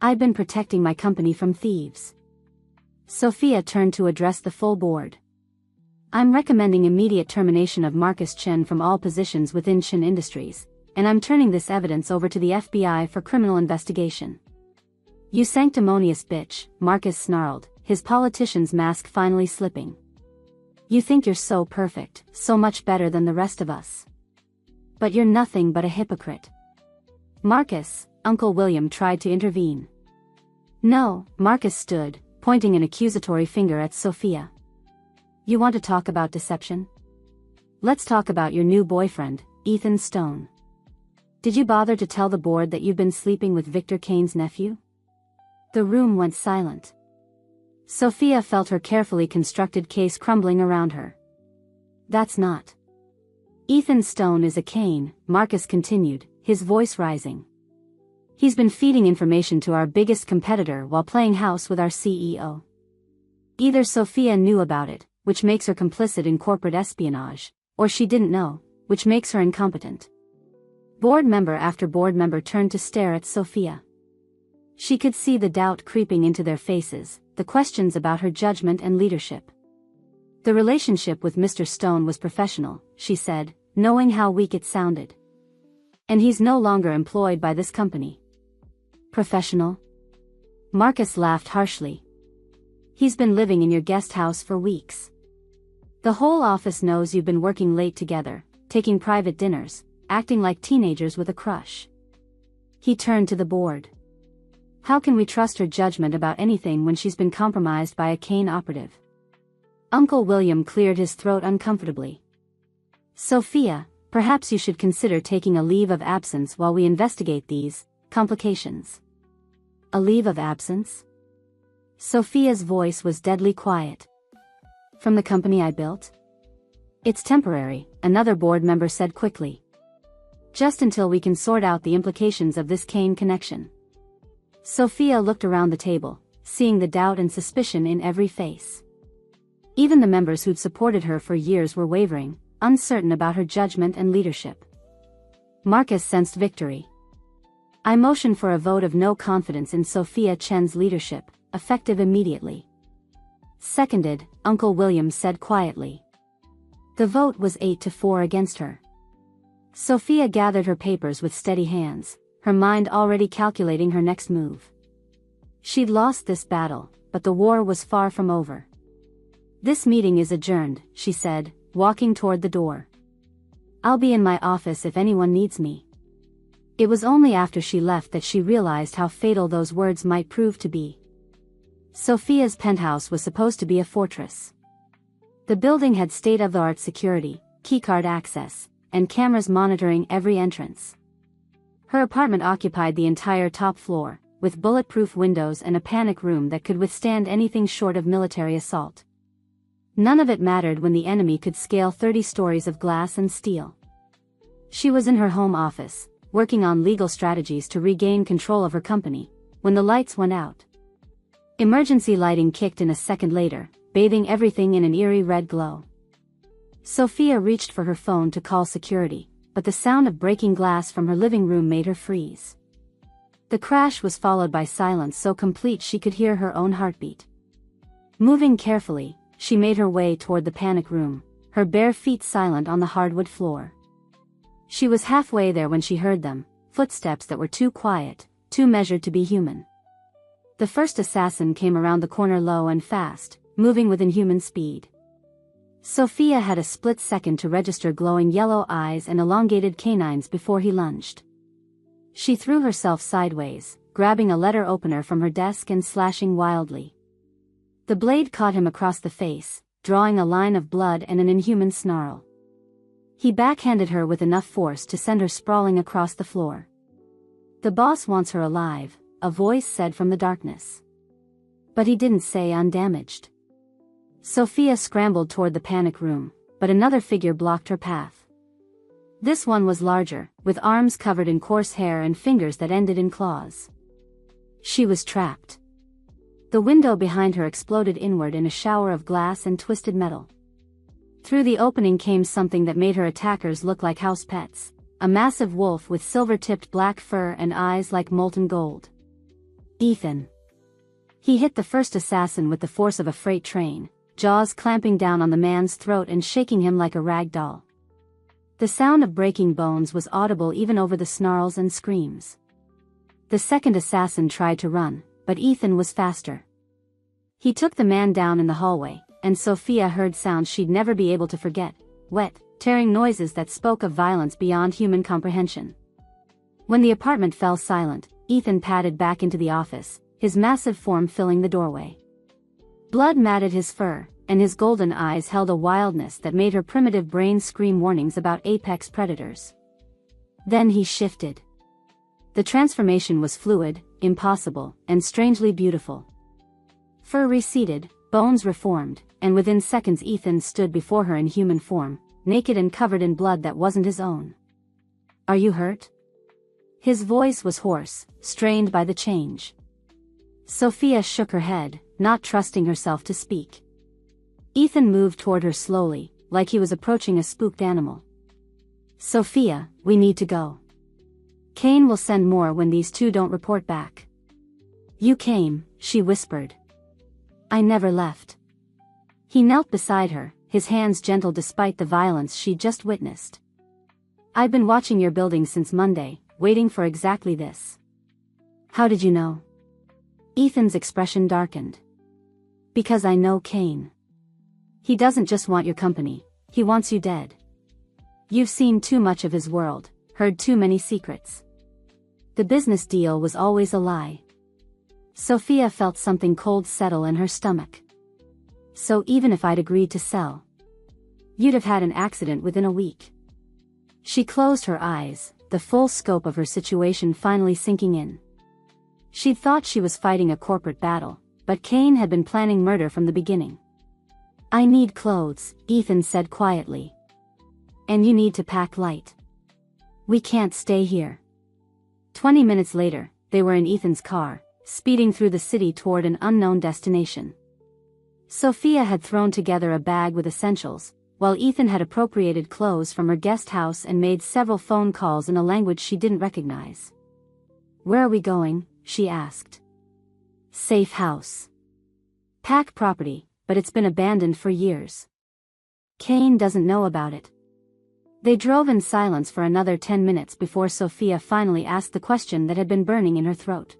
"I've been protecting my company from thieves." Sophia turned to address the full board. "I'm recommending immediate termination of Marcus Chen from all positions within Chin Industries, and I'm turning this evidence over to the FBI for criminal investigation." "You sanctimonious bitch," Marcus snarled, his politician's mask finally slipping. "You think you're so perfect, so much better than the rest of us. But you're nothing but a hypocrite." "Marcus," Uncle William tried to intervene. "No," Marcus stood, pointing an accusatory finger at Sophia. "You want to talk about deception? Let's talk about your new boyfriend, Ethan Stone. Did you bother to tell the board that you've been sleeping with Victor Kane's nephew?" The room went silent. Sophia felt her carefully constructed case crumbling around her. "That's not. Ethan Stone is a Kane," Marcus continued, his voice rising. "He's been feeding information to our biggest competitor while playing house with our CEO. Either Sophia knew about it, which makes her complicit in corporate espionage, or she didn't know, which makes her incompetent." Board member after board member turned to stare at Sophia. She could see the doubt creeping into their faces, the questions about her judgment and leadership. "The relationship with Mr. Stone was professional," she said, knowing how weak it sounded. "And he's no longer employed by this company." "Professional?" Marcus laughed harshly. "He's been living in your guest house for weeks. The whole office knows you've been working late together, taking private dinners, acting like teenagers with a crush." He turned to the board. "How can we trust her judgment about anything when she's been compromised by a Kane operative?" Uncle William cleared his throat uncomfortably. "Sophia, perhaps you should consider taking a leave of absence while we investigate these complications." "A leave of absence?" Sophia's voice was deadly quiet. "From the company I built?" "It's temporary," another board member said quickly. "Just until we can sort out the implications of this Kane connection." Sophia looked around the table, seeing the doubt and suspicion in every face. Even the members who'd supported her for years were wavering, uncertain about her judgment and leadership. Marcus sensed victory. "I motion for a vote of no confidence in Sophia Chen's leadership, effective immediately." "Seconded," Uncle William said quietly. The vote was 8-4 against her. Sophia gathered her papers with steady hands, her mind already calculating her next move. She'd lost this battle, but the war was far from over. "This meeting is adjourned," she said, walking toward the door. "I'll be in my office if anyone needs me." It was only after she left that she realized how fatal those words might prove to be. Sophia's penthouse was supposed to be a fortress. The building had state-of-the-art security, keycard access, and cameras monitoring every entrance. Her apartment occupied the entire top floor, with bulletproof windows and a panic room that could withstand anything short of military assault. None of it mattered when the enemy could scale 30 stories of glass and steel. She was in her home office, working on legal strategies to regain control of her company, when the lights went out. Emergency lighting kicked in a second later, bathing everything in an eerie red glow. Sophia reached for her phone to call security, but the sound of breaking glass from her living room made her freeze. The crash was followed by silence so complete she could hear her own heartbeat. Moving carefully, she made her way toward the panic room, her bare feet silent on the hardwood floor. She was halfway there when she heard them, footsteps that were too quiet, too measured to be human. The first assassin came around the corner low and fast, moving with inhuman speed. Sophia had a split second to register glowing yellow eyes and elongated canines before he lunged. She threw herself sideways, grabbing a letter opener from her desk and slashing wildly. The blade caught him across the face, drawing a line of blood and an inhuman snarl. He backhanded her with enough force to send her sprawling across the floor. "The boss wants her alive," a voice said from the darkness. But he didn't say undamaged. Sophia scrambled toward the panic room, but another figure blocked her path. This one was larger, with arms covered in coarse hair and fingers that ended in claws. She was trapped. The window behind her exploded inward in a shower of glass and twisted metal. Through the opening came something that made her attackers look like house pets, a massive wolf with silver-tipped black fur and eyes like molten gold. Ethan. He hit the first assassin with the force of a freight train, jaws clamping down on the man's throat and shaking him like a rag doll. The sound of breaking bones was audible even over the snarls and screams. The second assassin tried to run, but Ethan was faster. He took the man down in the hallway, and Sophia heard sounds she'd never be able to forget, wet, tearing noises that spoke of violence beyond human comprehension. When the apartment fell silent, Ethan padded back into the office, his massive form filling the doorway. Blood matted his fur, and his golden eyes held a wildness that made her primitive brain scream warnings about apex predators. Then he shifted. The transformation was fluid, impossible, and strangely beautiful. Fur receded, bones reformed, and within seconds Ethan stood before her in human form, naked and covered in blood that wasn't his own. "Are you hurt?" His voice was hoarse, strained by the change. Sophia shook her head, not trusting herself to speak. Ethan moved toward her slowly, like he was approaching a spooked animal. "Sophia, we need to go. Kane will send more when these two don't report back." "You came," she whispered. "I never left." He knelt beside her, his hands gentle despite the violence she'd just witnessed. "I've been watching your building since Monday, waiting for exactly this." "How did you know?" Ethan's expression darkened. "Because I know Kane. He doesn't just want your company, he wants you dead. You've seen too much of his world, heard too many secrets. The business deal was always a lie." Sophia felt something cold settle in her stomach. "So even if I'd agreed to sell, you'd have had an accident within a week." She closed her eyes, the full scope of her situation finally sinking in. She'd thought she was fighting a corporate battle, but Kane had been planning murder from the beginning. "I need clothes," Ethan said quietly. "And you need to pack light. We can't stay here." 20 minutes later, they were in Ethan's car, speeding through the city toward an unknown destination. Sophia had thrown together a bag with essentials, while Ethan had appropriated clothes from her guest house and made several phone calls in a language she didn't recognize. "Where are we going?" she asked. "Safe house. Pack property, but it's been abandoned for years. Kane doesn't know about it." They drove in silence for another 10 minutes before Sophia finally asked the question that had been burning in her throat.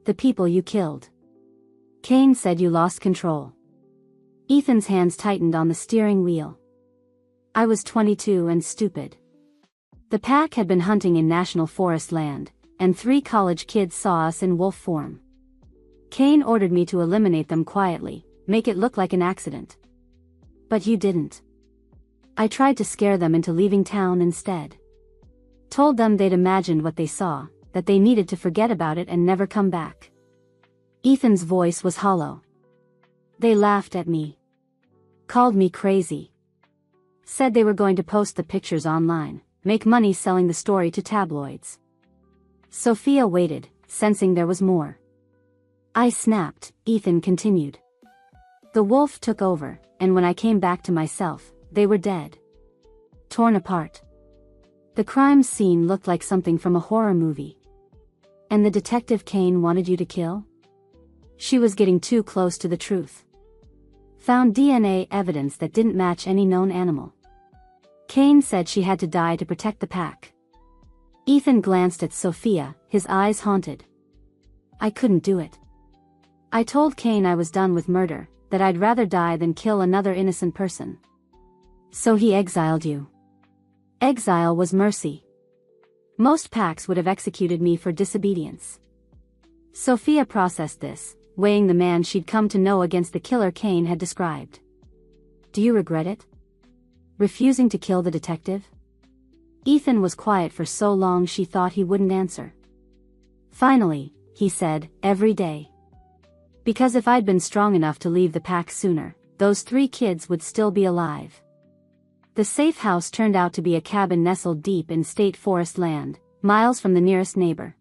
"The people you killed. Kane said you lost control." Ethan's hands tightened on the steering wheel. "I was 22 and stupid. The pack had been hunting in national forest land, and 3 college kids saw us in wolf form. Kane ordered me to eliminate them quietly, make it look like an accident. But you didn't. I tried to scare them into leaving town instead. Told them they'd imagined what they saw, that they needed to forget about it and never come back." Ethan's voice was hollow. "They laughed at me. Called me crazy. Said they were going to post the pictures online, make money selling the story to tabloids." Sophia waited, sensing there was more. "I snapped," Ethan continued. "The wolf took over, and when I came back to myself, they were dead. Torn apart. The crime scene looked like something from a horror movie. And the detective Kane wanted you to kill? She was getting too close to the truth. Found DNA evidence that didn't match any known animal. Kane said she had to die to protect the pack." Ethan glanced at Sophia, his eyes haunted. "I couldn't do it. I told Kane I was done with murder, that I'd rather die than kill another innocent person. So he exiled you." Exile was mercy. Most packs would have executed me for disobedience. Sophia processed this, weighing the man she'd come to know against the killer Kane had described. "Do you regret it? Refusing to kill the detective?" Ethan was quiet for so long she thought he wouldn't answer. Finally, he said, "Every day. Because if I'd been strong enough to leave the pack sooner, those 3 kids would still be alive." The safe house turned out to be a cabin nestled deep in state forest land, miles from the nearest neighbor.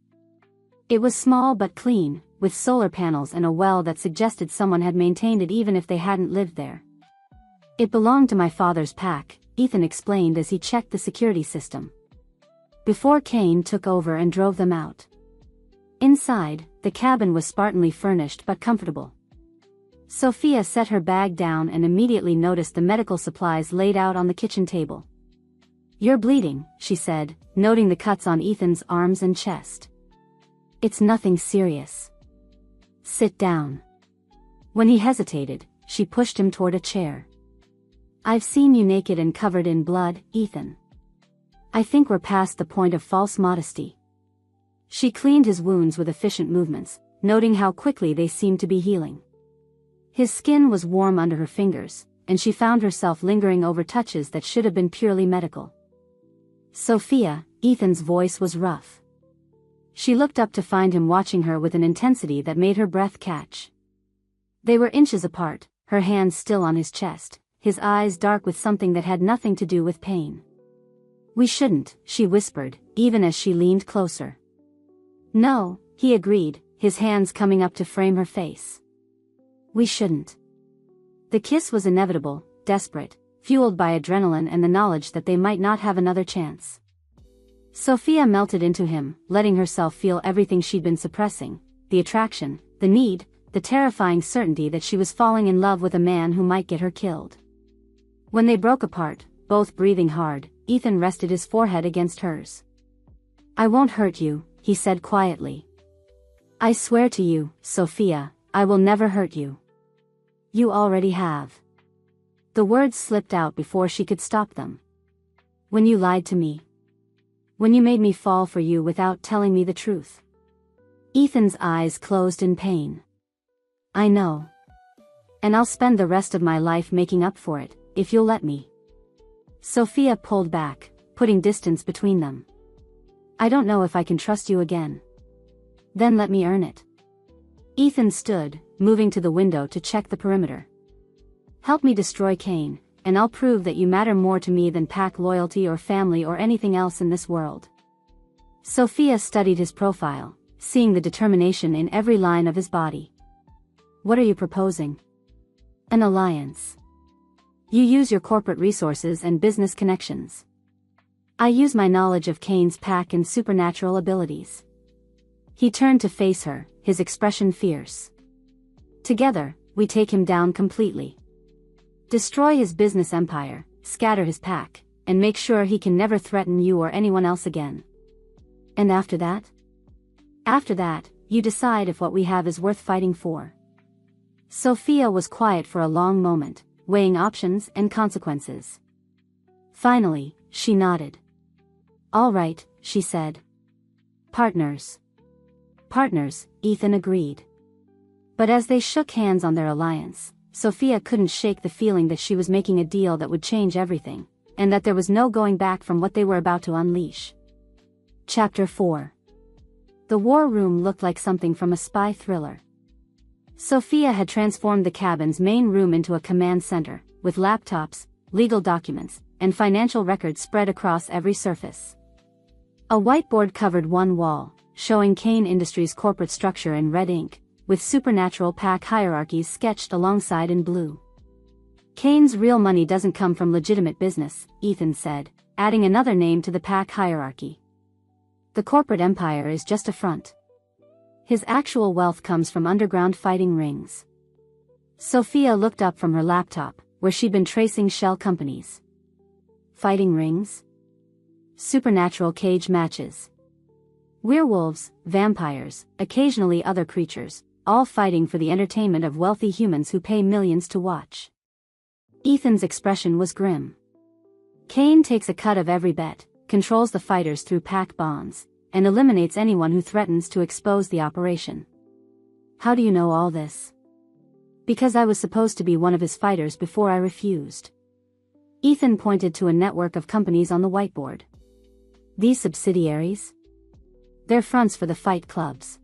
It was small but clean, with solar panels and a well that suggested someone had maintained it even if they hadn't lived there. "It belonged to my father's pack," Ethan explained as he checked the security system. "Before Kane took over and drove them out." Inside, the cabin was spartanly furnished but comfortable. Sophia set her bag down and immediately noticed the medical supplies laid out on the kitchen table. "You're bleeding," she said, noting the cuts on Ethan's arms and chest. "It's nothing serious. Sit down." When he hesitated, she pushed him toward a chair. "I've seen you naked and covered in blood, Ethan. I think we're past the point of false modesty." She cleaned his wounds with efficient movements, noting how quickly they seemed to be healing. His skin was warm under her fingers, and she found herself lingering over touches that should have been purely medical. "Sophia," Ethan's voice was rough. She looked up to find him watching her with an intensity that made her breath catch. They were inches apart, her hands still on his chest, his eyes dark with something that had nothing to do with pain. "We shouldn't," she whispered, even as she leaned closer. "No," he agreed, his hands coming up to frame her face. "We shouldn't." The kiss was inevitable, desperate, fueled by adrenaline and the knowledge that they might not have another chance. Sophia melted into him, letting herself feel everything she'd been suppressing, the attraction, the need, the terrifying certainty that she was falling in love with a man who might get her killed. When they broke apart, both breathing hard, Ethan rested his forehead against hers. "I won't hurt you," he said quietly. "I swear to you, Sophia, I will never hurt you. You already have." The words slipped out before she could stop them. "When you lied to me. When you made me fall for you without telling me the truth." Ethan's eyes closed in pain. "I know. And I'll spend the rest of my life making up for it, if you'll let me." Sophia pulled back, putting distance between them. "I don't know if I can trust you again." "Then let me earn it." Ethan stood, moving to the window to check the perimeter. "Help me destroy Kane, and I'll prove that you matter more to me than pack loyalty or family or anything else in this world." Sophia studied his profile, seeing the determination in every line of his body. "What are you proposing?" "An alliance. You use your corporate resources and business connections. I use my knowledge of Kane's pack and supernatural abilities. He turned to face her, his expression fierce. Together, we take him down completely. Destroy his business empire, scatter his pack, and make sure he can never threaten you or anyone else again. And after that? After that, you decide if what we have is worth fighting for. Sophia was quiet for a long moment, weighing options and consequences. Finally, she nodded. All right, she said. Partners. Partners, Ethan agreed. But as they shook hands on their alliance, Sophia couldn't shake the feeling that she was making a deal that would change everything, and that there was no going back from what they were about to unleash. Chapter 4. The war room looked like something from a spy thriller. Sophia had transformed the cabin's main room into a command center, with laptops, legal documents, and financial records spread across every surface. A whiteboard covered one wall, showing Kane Industries' corporate structure in red ink, with supernatural pack hierarchies sketched alongside in blue. Kane's real money doesn't come from legitimate business, Ethan said, adding another name to the pack hierarchy. The corporate empire is just a front. His actual wealth comes from underground fighting rings. Sophia looked up from her laptop, where she'd been tracing shell companies. Fighting rings? Supernatural cage matches. Werewolves, vampires, occasionally other creatures, all fighting for the entertainment of wealthy humans who pay millions to watch. Ethan's expression was grim. Kane takes a cut of every bet, controls the fighters through pack bonds, and eliminates anyone who threatens to expose the operation. How do you know all this? Because I was supposed to be one of his fighters before I refused. Ethan pointed to a network of companies on the whiteboard. These subsidiaries? They're fronts for the fight clubs.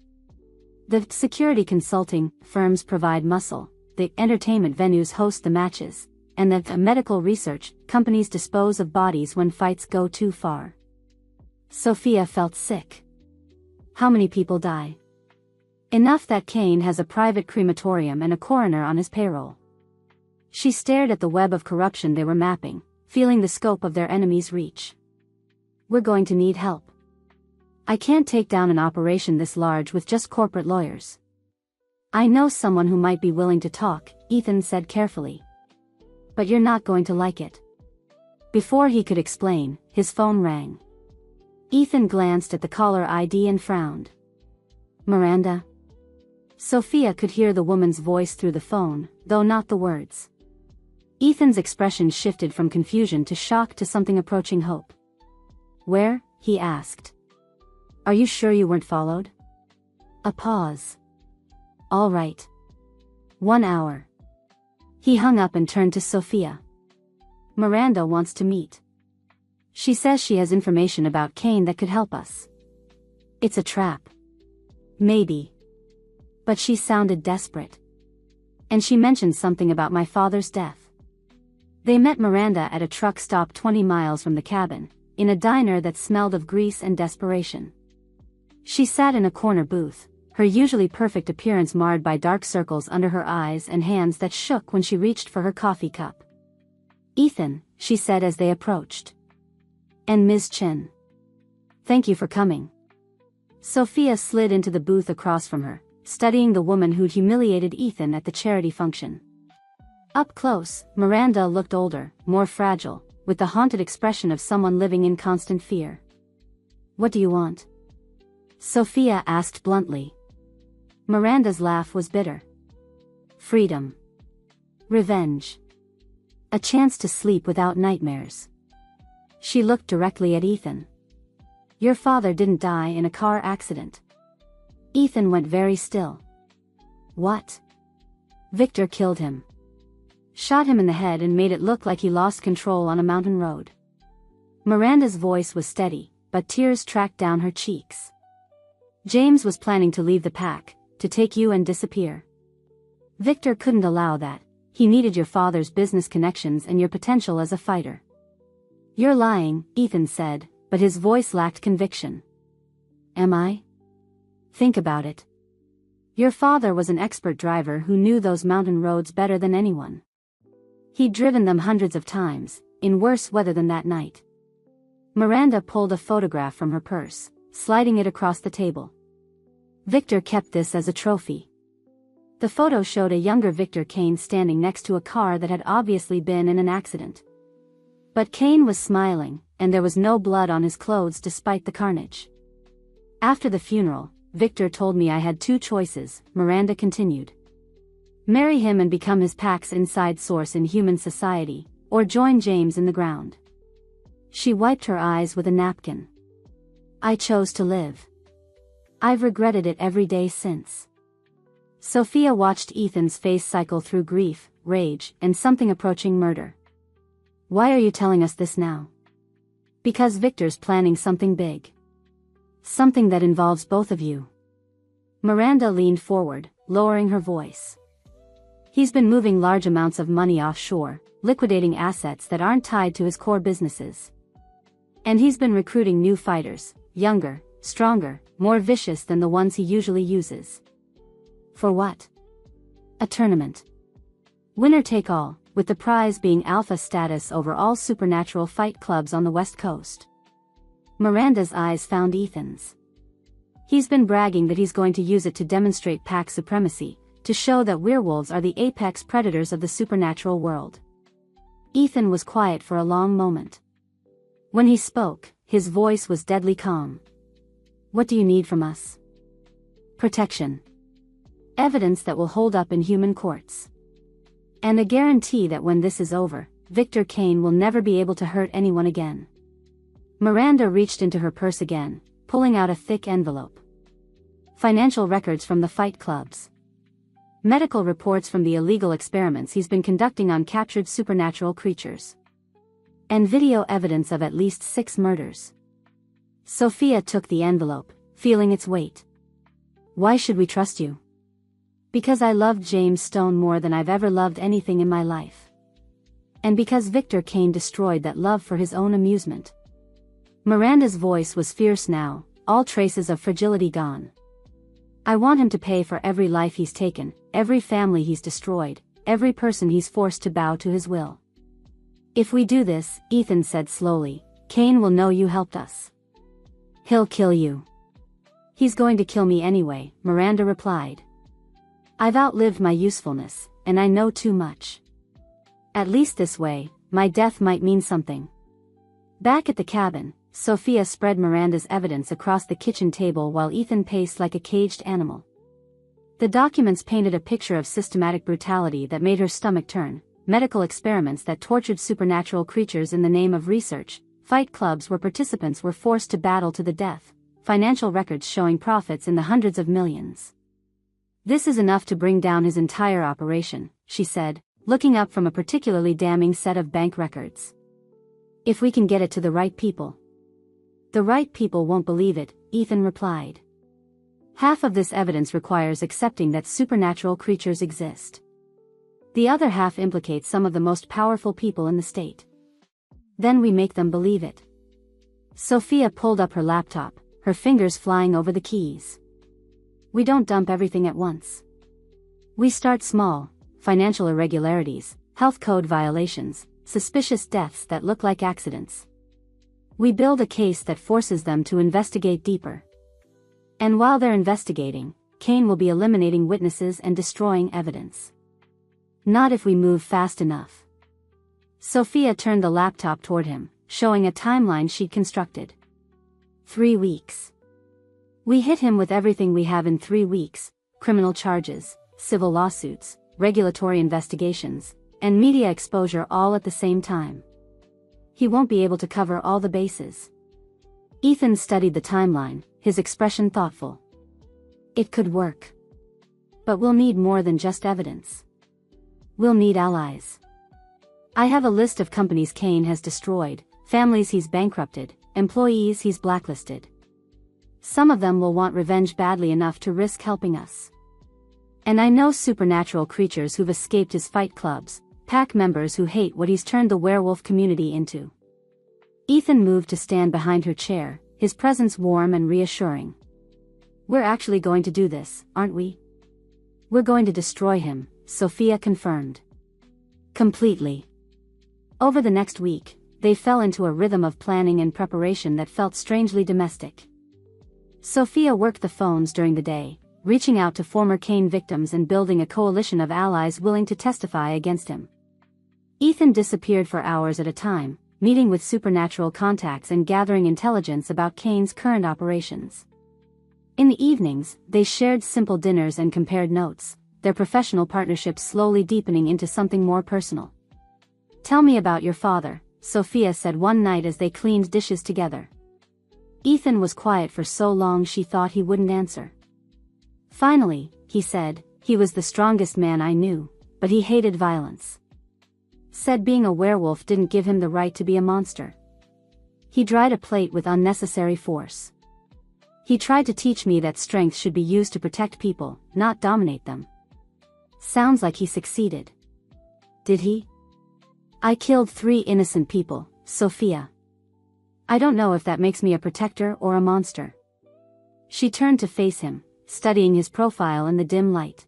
The security consulting firms provide muscle, the entertainment venues host the matches, and the medical research companies dispose of bodies when fights go too far. Sophia felt sick. How many people die? Enough that Kane has a private crematorium and a coroner on his payroll. She stared at the web of corruption they were mapping, feeling the scope of their enemy's reach. We're going to need help. I can't take down an operation this large with just corporate lawyers. I know someone who might be willing to talk, Ethan said carefully. But you're not going to like it. Before he could explain, his phone rang. Ethan glanced at the caller ID and frowned. Miranda? Sophia could hear the woman's voice through the phone, though not the words. Ethan's expression shifted from confusion to shock to something approaching hope. Where? He asked. Are you sure you weren't followed? A pause. All right. 1 hour. He hung up and turned to Sophia. Miranda wants to meet. She says she has information about Kane that could help us. It's a trap. Maybe. But she sounded desperate. And she mentioned something about my father's death. They met Miranda at a truck stop 20 miles from the cabin, in a diner that smelled of grease and desperation. She sat in a corner booth, her usually perfect appearance marred by dark circles under her eyes and hands that shook when she reached for her coffee cup. Ethan, she said as they approached. And Ms. Chen. Thank you for coming. Sophia slid into the booth across from her, studying the woman who'd humiliated Ethan at the charity function. Up close, Miranda looked older, more fragile, with the haunted expression of someone living in constant fear. What do you want? Sophia asked bluntly. Miranda's laugh was bitter. Freedom. Revenge. A chance to sleep without nightmares. She looked directly at Ethan. Your father didn't die in a car accident. Ethan went very still. What? Victor killed him. Shot him in the head and made it look like he lost control on a mountain road. Miranda's voice was steady, but tears tracked down her cheeks. James was planning to leave the pack, to take you and disappear. Victor couldn't allow that. He needed your father's business connections and your potential as a fighter. You're lying, Ethan said, but his voice lacked conviction. Am I? Think about it. Your father was an expert driver who knew those mountain roads better than anyone. He'd driven them hundreds of times, in worse weather than that night. Miranda pulled a photograph from her purse, sliding it across the table. Victor kept this as a trophy. The photo showed a younger Victor Kane standing next to a car that had obviously been in an accident. But Kane was smiling, and there was no blood on his clothes despite the carnage. After the funeral, Victor told me I had two choices, Miranda continued. Marry him and become his pack's inside source in human society, or join James in the ground. She wiped her eyes with a napkin. I chose to live. I've regretted it every day since. Sophia watched Ethan's face cycle through grief, rage, and something approaching murder. Why are you telling us this now? Because Victor's planning something big. Something that involves both of you. Miranda leaned forward, lowering her voice. He's been moving large amounts of money offshore, liquidating assets that aren't tied to his core businesses. And he's been recruiting new fighters, younger, stronger, more vicious than the ones he usually uses. For what? A tournament. Winner take all, with the prize being alpha status over all supernatural fight clubs on the West Coast. Miranda's eyes found Ethan's. He's been bragging that he's going to use it to demonstrate pack supremacy, to show that werewolves are the apex predators of the supernatural world. Ethan was quiet for a long moment. When he spoke, his voice was deadly calm. What do you need from us? Protection. Evidence that will hold up in human courts. And a guarantee that when this is over, Victor Kane will never be able to hurt anyone again. Miranda reached into her purse again, pulling out a thick envelope. Financial records from the fight clubs. Medical reports from the illegal experiments he's been conducting on captured supernatural creatures. And video evidence of at least 6 murders. Sophia took the envelope, feeling its weight. Why should we trust you? Because I loved James Stone more than I've ever loved anything in my life. And because Victor Kane destroyed that love for his own amusement. Miranda's voice was fierce now, all traces of fragility gone. I want him to pay for every life he's taken, every family he's destroyed, every person he's forced to bow to his will. If we do this, Ethan said slowly, Kane will know you helped us. He'll kill you. He's going to kill me anyway, Miranda replied. I've outlived my usefulness, and I know too much. At least this way, my death might mean something. Back at the cabin, Sophia spread Miranda's evidence across the kitchen table while Ethan paced like a caged animal. The documents painted a picture of systematic brutality that made her stomach turn, medical experiments that tortured supernatural creatures in the name of research, fight clubs where participants were forced to battle to the death, financial records showing profits in the hundreds of millions. This is enough to bring down his entire operation, she said, looking up from a particularly damning set of bank records. If we can get it to the right people. The right people won't believe it, Ethan replied. Half of this evidence requires accepting that supernatural creatures exist. The other half implicates some of the most powerful people in the state. Then we make them believe it. Sophia pulled up her laptop, her fingers flying over the keys. We don't dump everything at once. We start small, financial irregularities, health code violations, suspicious deaths that look like accidents. We build a case that forces them to investigate deeper. And while they're investigating, Kane will be eliminating witnesses and destroying evidence. Not if we move fast enough. Sophia turned the laptop toward him, showing a timeline she'd constructed. 3 weeks. We hit him with everything we have in 3 weeks, criminal charges, civil lawsuits, regulatory investigations, and media exposure all at the same time. He won't be able to cover all the bases. Ethan studied the timeline, his expression thoughtful. It could work. But we'll need more than just evidence. We'll need allies. I have a list of companies Kane has destroyed, families he's bankrupted, employees he's blacklisted. Some of them will want revenge badly enough to risk helping us. And I know supernatural creatures who've escaped his fight clubs, pack members who hate what he's turned the werewolf community into. Ethan moved to stand behind her chair, his presence warm and reassuring. We're actually going to do this, aren't we? We're going to destroy him, Sophia confirmed. Completely. Over the next week, they fell into a rhythm of planning and preparation that felt strangely domestic. Sophia worked the phones during the day, reaching out to former Kane victims and building a coalition of allies willing to testify against him. Ethan disappeared for hours at a time, meeting with supernatural contacts and gathering intelligence about Kane's current operations. In the evenings, they shared simple dinners and compared notes, their professional partnership slowly deepening into something more personal. "Tell me about your father," Sophia said one night as they cleaned dishes together. Ethan was quiet for so long she thought he wouldn't answer. Finally, he said, "He was the strongest man I knew, but he hated violence. Said being a werewolf didn't give him the right to be a monster. He dried a plate with unnecessary force. He tried to teach me that strength should be used to protect people, not dominate them." Sounds like he succeeded. Did he? "I killed 3 innocent people, Sophia. I don't know if that makes me a protector or a monster." She turned to face him, studying his profile in the dim light.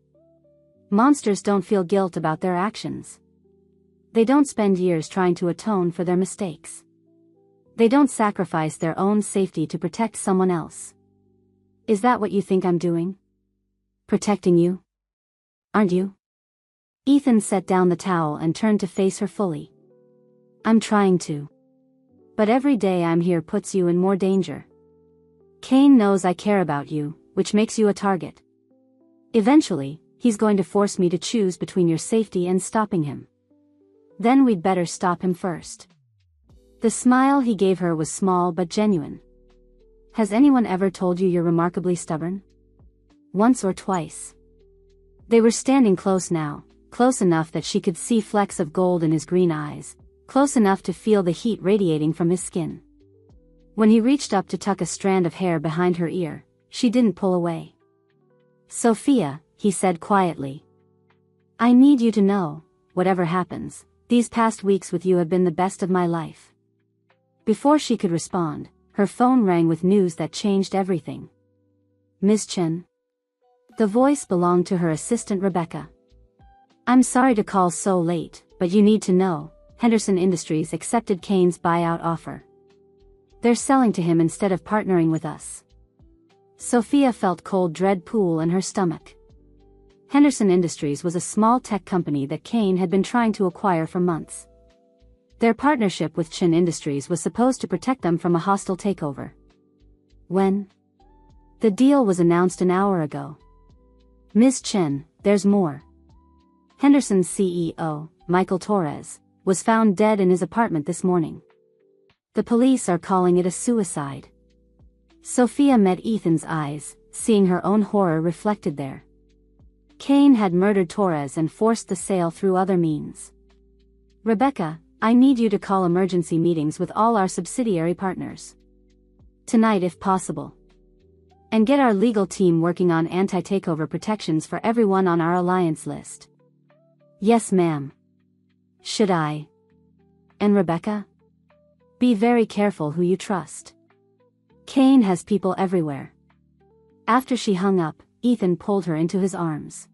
"Monsters don't feel guilt about their actions. They don't spend years trying to atone for their mistakes. They don't sacrifice their own safety to protect someone else. Is that what you think I'm doing? Protecting you? Aren't you?" Ethan set down the towel and turned to face her fully. "I'm trying to. But every day I'm here puts you in more danger. Kane knows I care about you, which makes you a target. Eventually, he's going to force me to choose between your safety and stopping him. Then we'd better stop him first." The smile he gave her was small but genuine. "Has anyone ever told you you're remarkably stubborn?" "Once or twice." They were standing close now, close enough that she could see flecks of gold in his green eyes, close enough to feel the heat radiating from his skin. When he reached up to tuck a strand of hair behind her ear, she didn't pull away. "Sophia," he said quietly. "I need you to know, whatever happens, these past weeks with you have been the best of my life." Before she could respond, her phone rang with news that changed everything. "Ms. Chen?" The voice belonged to her assistant Rebecca. "I'm sorry to call so late, but you need to know, Henderson Industries accepted Kane's buyout offer. They're selling to him instead of partnering with us." Sophia felt cold dread pool in her stomach. Henderson Industries was a small tech company that Kane had been trying to acquire for months. Their partnership with Chen Industries was supposed to protect them from a hostile takeover. When? The deal was announced an hour ago. "Ms. Chen, there's more. Henderson's CEO, Michael Torres, was found dead in his apartment this morning. The police are calling it a suicide." Sophia met Ethan's eyes, seeing her own horror reflected there. Kane had murdered Torres and forced the sale through other means. "Rebecca, I need you to call emergency meetings with all our subsidiary partners. Tonight if possible. And get our legal team working on anti-takeover protections for everyone on our alliance list." "Yes, ma'am." "Should I?" "And Rebecca? Be very careful who you trust. Kane has people everywhere." After she hung up, Ethan pulled her into his arms.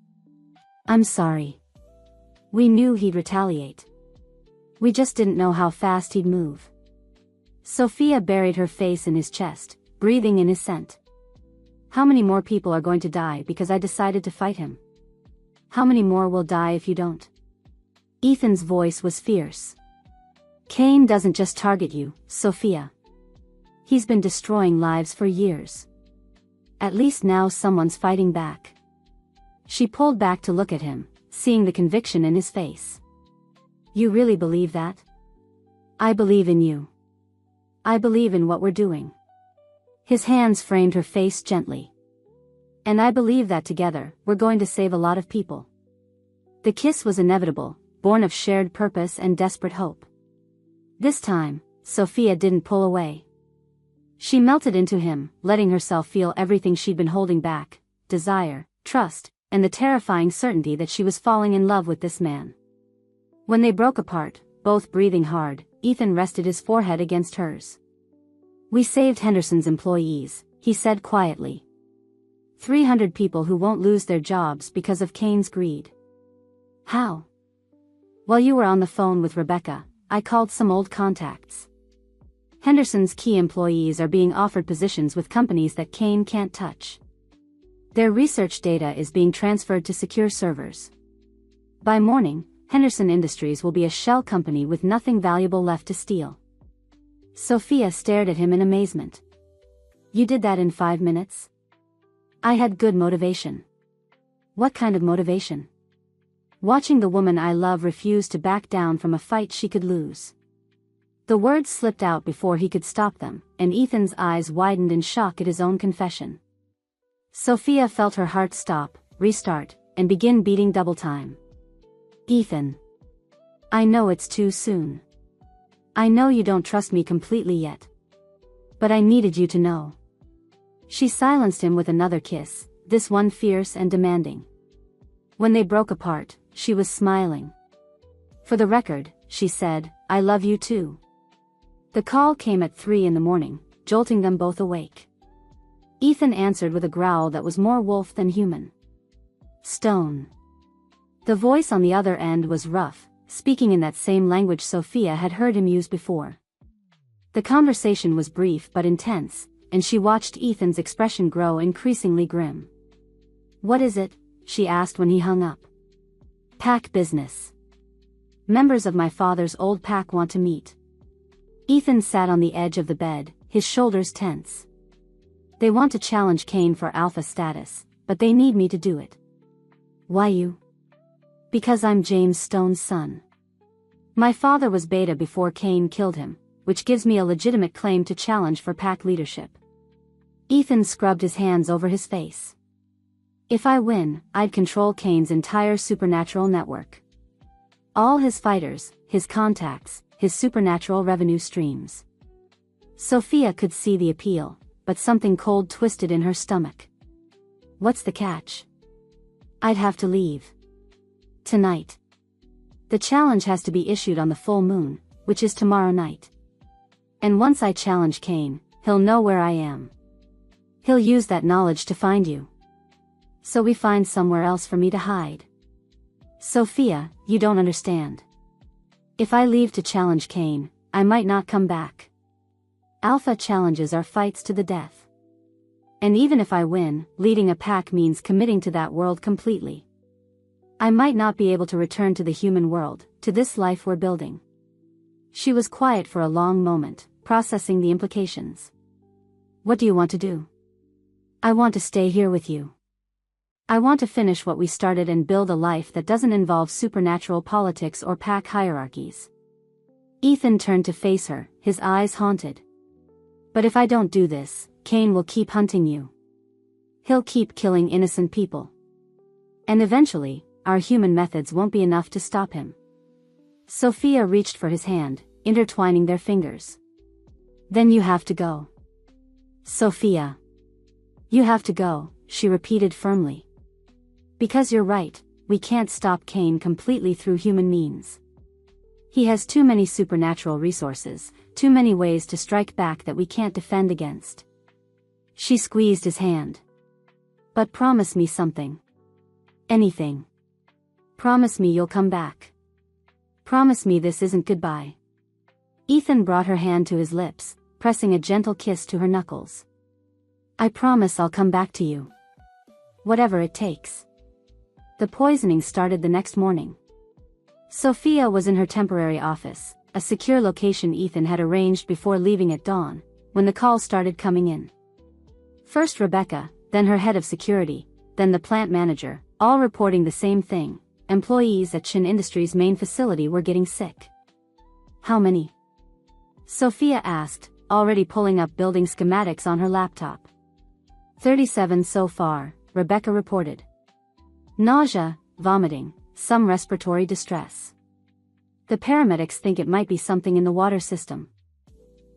"I'm sorry. We knew he'd retaliate. We just didn't know how fast he'd move." Sophia buried her face in his chest, breathing in his scent. "How many more people are going to die because I decided to fight him? How many more will die if you don't?" Ethan's voice was fierce. "Kane doesn't just target you, Sophia. He's been destroying lives for years. At least now someone's fighting back." She pulled back to look at him, seeing the conviction in his face. "You really believe that?" "I believe in you. I believe in what we're doing." His hands framed her face gently. "And I believe that together, we're going to save a lot of people." The kiss was inevitable, born of shared purpose and desperate hope. This time, Sophia didn't pull away. She melted into him, letting herself feel everything she'd been holding back: desire, trust, and the terrifying certainty that she was falling in love with this man. When they broke apart, both breathing hard, Ethan rested his forehead against hers. "We saved Henderson's employees," he said quietly. 300 people who won't lose their jobs because of Kane's greed." "How?" While you were on the phone with Rebecca, I called some old contacts. Henderson's key employees are being offered positions with companies that Kane can't touch. Their research data is being transferred to secure servers. By morning, Henderson Industries will be a shell company with nothing valuable left to steal. Sophia stared at him in amazement. You did that in 5 minutes? I had good motivation. What kind of motivation? Watching the woman I love refuse to back down from a fight she could lose. The words slipped out before he could stop them, and Ethan's eyes widened in shock at his own confession. Sophia felt her heart stop, restart, and begin beating double time. Ethan. I know it's too soon. I know you don't trust me completely yet. But I needed you to know. She silenced him with another kiss, this one fierce and demanding. When they broke apart, she was smiling. For the record, she said, I love you too. The call came at 3 a.m, jolting them both awake. Ethan answered with a growl that was more wolf than human. Stone. The voice on the other end was rough, speaking in that same language Sophia had heard him use before. The conversation was brief but intense, and she watched Ethan's expression grow increasingly grim. What is it? She asked when he hung up. Pack business. Members of my father's old pack want to meet. Ethan sat on the edge of the bed, his shoulders tense. They want to challenge Kane for Alpha status, but they need me to do it. Why you? Because I'm James Stone's son. My father was Beta before Kane killed him, which gives me a legitimate claim to challenge for pack leadership. Ethan scrubbed his hands over his face. If I win, I'd control Kane's entire supernatural network. All his fighters, his contacts, his supernatural revenue streams. Sophia could see the appeal, but something cold twisted in her stomach. What's the catch? I'd have to leave. Tonight. The challenge has to be issued on the full moon, which is tomorrow night. And once I challenge Kane, he'll know where I am. He'll use that knowledge to find you. So we find somewhere else for me to hide. Sophia, you don't understand. If I leave to challenge Kane, I might not come back. Alpha challenges are fights to the death. And even if I win, leading a pack means committing to that world completely. I might not be able to return to the human world, to this life we're building. She was quiet for a long moment, processing the implications. What do you want to do? I want to stay here with you. I want to finish what we started and build a life that doesn't involve supernatural politics or pack hierarchies. Ethan turned to face her, his eyes haunted. But if I don't do this, Kane will keep hunting you. He'll keep killing innocent people. And eventually, our human methods won't be enough to stop him. Sophia reached for his hand, intertwining their fingers. Then you have to go. Sophia. You have to go, she repeated firmly. Because you're right, we can't stop Kane completely through human means. He has too many supernatural resources, too many ways to strike back that we can't defend against. She squeezed his hand. But promise me something. Anything. Promise me you'll come back. Promise me this isn't goodbye. Ethan brought her hand to his lips, pressing a gentle kiss to her knuckles. I promise I'll come back to you. Whatever it takes. The poisoning started the next morning. Sophia was in her temporary office, a secure location Ethan had arranged before leaving at dawn, when the calls started coming in. First Rebecca, then her head of security, then the plant manager, all reporting the same thing. Employees at Chin Industries' main facility were getting sick. How many? Sophia asked, already pulling up building schematics on her laptop. 37 so far, Rebecca reported. Nausea, vomiting, some respiratory distress. The paramedics think it might be something in the water system.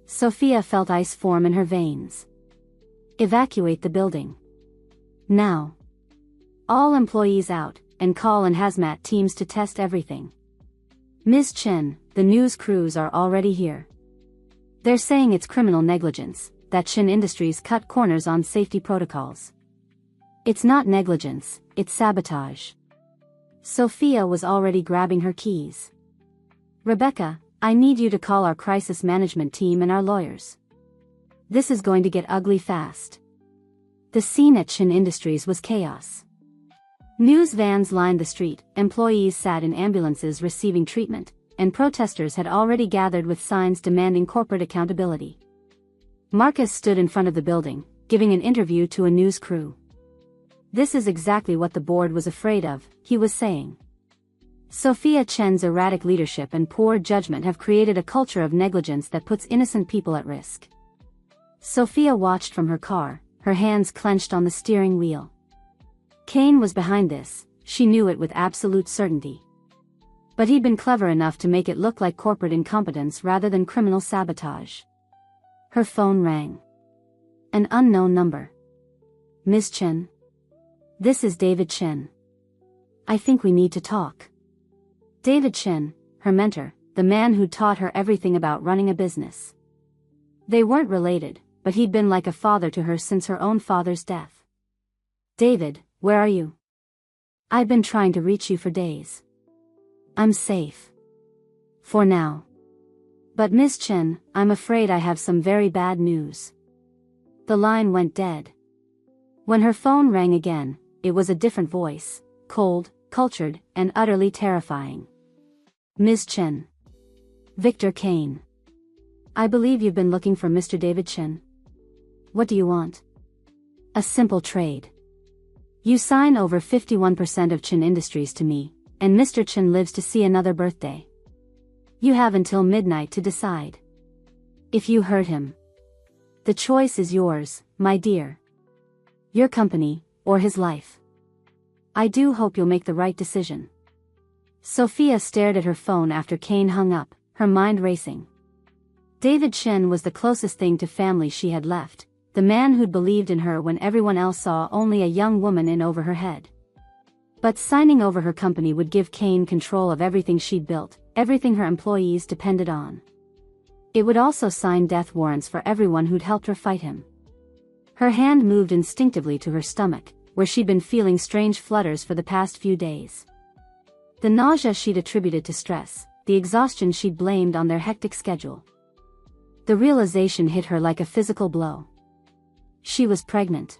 Sophia felt ice form in her veins. Evacuate the building. Now. All employees out, and call in hazmat teams to test everything. Ms. Chen, the news crews are already here. They're saying it's criminal negligence, that Chin Industries cut corners on safety protocols. It's not negligence, it's sabotage. Sophia was already grabbing her keys. Rebecca, I need you to call our crisis management team and our lawyers. This is going to get ugly fast. The scene at Chin Industries was chaos. News vans lined the street, employees sat in ambulances receiving treatment, and protesters had already gathered with signs demanding corporate accountability. Marcus stood in front of the building, giving an interview to a news crew. This is exactly what the board was afraid of, he was saying. Sophia Chen's erratic leadership and poor judgment have created a culture of negligence that puts innocent people at risk. Sophia watched from her car, her hands clenched on the steering wheel. Kane was behind this, she knew it with absolute certainty. But he'd been clever enough to make it look like corporate incompetence rather than criminal sabotage. Her phone rang. An unknown number. Ms. Chen. This is David Chen. I think we need to talk. David Chen, her mentor, the man who taught her everything about running a business. They weren't related, but he'd been like a father to her since her own father's death. David, where are you? I've been trying to reach you for days. I'm safe. For now. But Ms. Chen, I'm afraid I have some very bad news. The line went dead. When her phone rang again, it was a different voice, cold, cultured, and utterly terrifying. Ms. Chen. Victor Kane. I believe you've been looking for Mr. David Chen. What do you want? A simple trade. You sign over 51% of Chin Industries to me, and Mr. Chen lives to see another birthday. You have until midnight to decide. If you hurt him, the choice is yours, my dear. Your company, or his life. I do hope you'll make the right decision. Sophia stared at her phone after Kane hung up, her mind racing. David Chen was the closest thing to family she had left, the man who'd believed in her when everyone else saw only a young woman in over her head. But signing over her company would give Kane control of everything she'd built, everything her employees depended on. It would also sign death warrants for everyone who'd helped her fight him. Her hand moved instinctively to her stomach, where she'd been feeling strange flutters for the past few days. The nausea she'd attributed to stress, the exhaustion she'd blamed on their hectic schedule. The realization hit her like a physical blow. She was pregnant.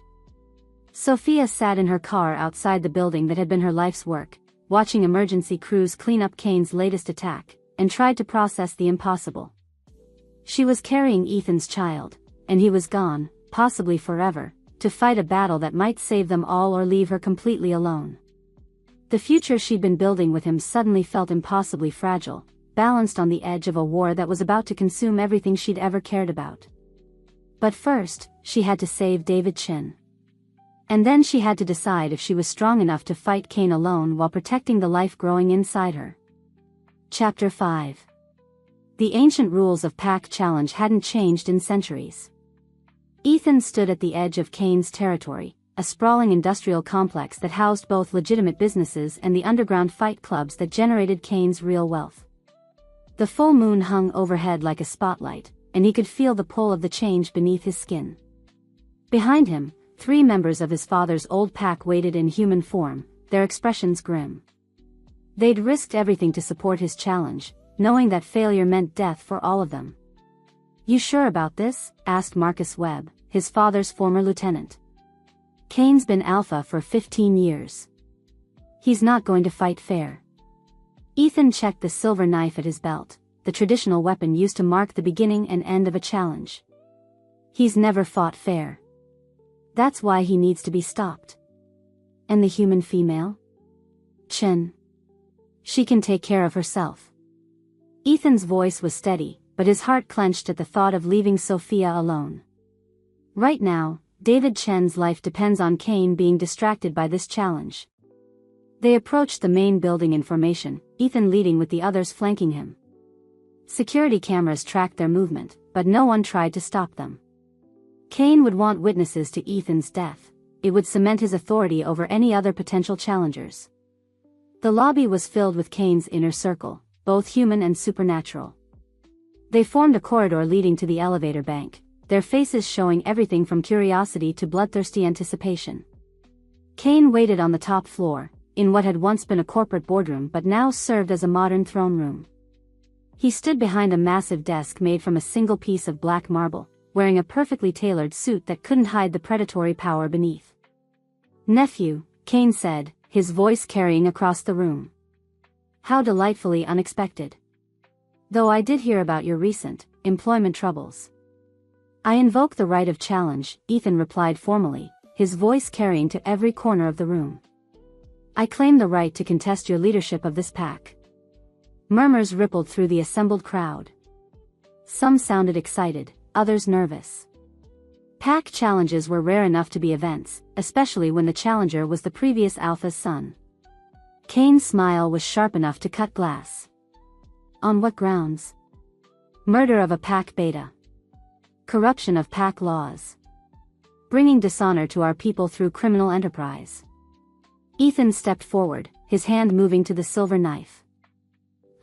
Sophia sat in her car outside the building that had been her life's work, watching emergency crews clean up Kane's latest attack, and tried to process the impossible. She was carrying Ethan's child, and he was gone, possibly forever, to fight a battle that might save them all or leave her completely alone. The future she'd been building with him suddenly felt impossibly fragile, balanced on the edge of a war that was about to consume everything she'd ever cared about. But first, she had to save David Chen. And then she had to decide if she was strong enough to fight Kane alone while protecting the life growing inside her. Chapter 5. The ancient rules of pack challenge hadn't changed in centuries. Ethan stood at the edge of Kane's territory, a sprawling industrial complex that housed both legitimate businesses and the underground fight clubs that generated Kane's real wealth. The full moon hung overhead like a spotlight, and he could feel the pull of the change beneath his skin. Behind him, 3 members of his father's old pack waited in human form, their expressions grim. They'd risked everything to support his challenge, knowing that failure meant death for all of them. "You sure about this?" asked Marcus Webb, his father's former lieutenant. "Kane's been Alpha for 15 years. He's not going to fight fair." Ethan checked the silver knife at his belt, the traditional weapon used to mark the beginning and end of a challenge. "He's never fought fair. That's why he needs to be stopped." "And the human female?" "Chen. She can take care of herself." Ethan's voice was steady, but his heart clenched at the thought of leaving Sophia alone. Right now, David Chen's life depends on Kane being distracted by this challenge. They approached the main building in formation, Ethan leading with the others flanking him. Security cameras tracked their movement, but no one tried to stop them. Kane would want witnesses to Ethan's death. It would cement his authority over any other potential challengers. The lobby was filled with Kane's inner circle, both human and supernatural. They formed a corridor leading to the elevator bank, their faces showing everything from curiosity to bloodthirsty anticipation. Kane waited on the top floor, in what had once been a corporate boardroom but now served as a modern throne room. He stood behind a massive desk made from a single piece of black marble, wearing a perfectly tailored suit that couldn't hide the predatory power beneath. "Nephew," Kane said, his voice carrying across the room. "How delightfully unexpected. Though I did hear about your recent employment troubles." "I invoke the right of challenge," Ethan replied formally, his voice carrying to every corner of the room. "I claim the right to contest your leadership of this pack." Murmurs rippled through the assembled crowd. Some sounded excited, others nervous. Pack challenges were rare enough to be events, especially when the challenger was the previous Alpha's son. Kane's smile was sharp enough to cut glass. "On what grounds?" "Murder of a Pack Beta. Corruption of Pack laws. Bringing dishonor to our people through criminal enterprise." Ethan stepped forward, his hand moving to the silver knife.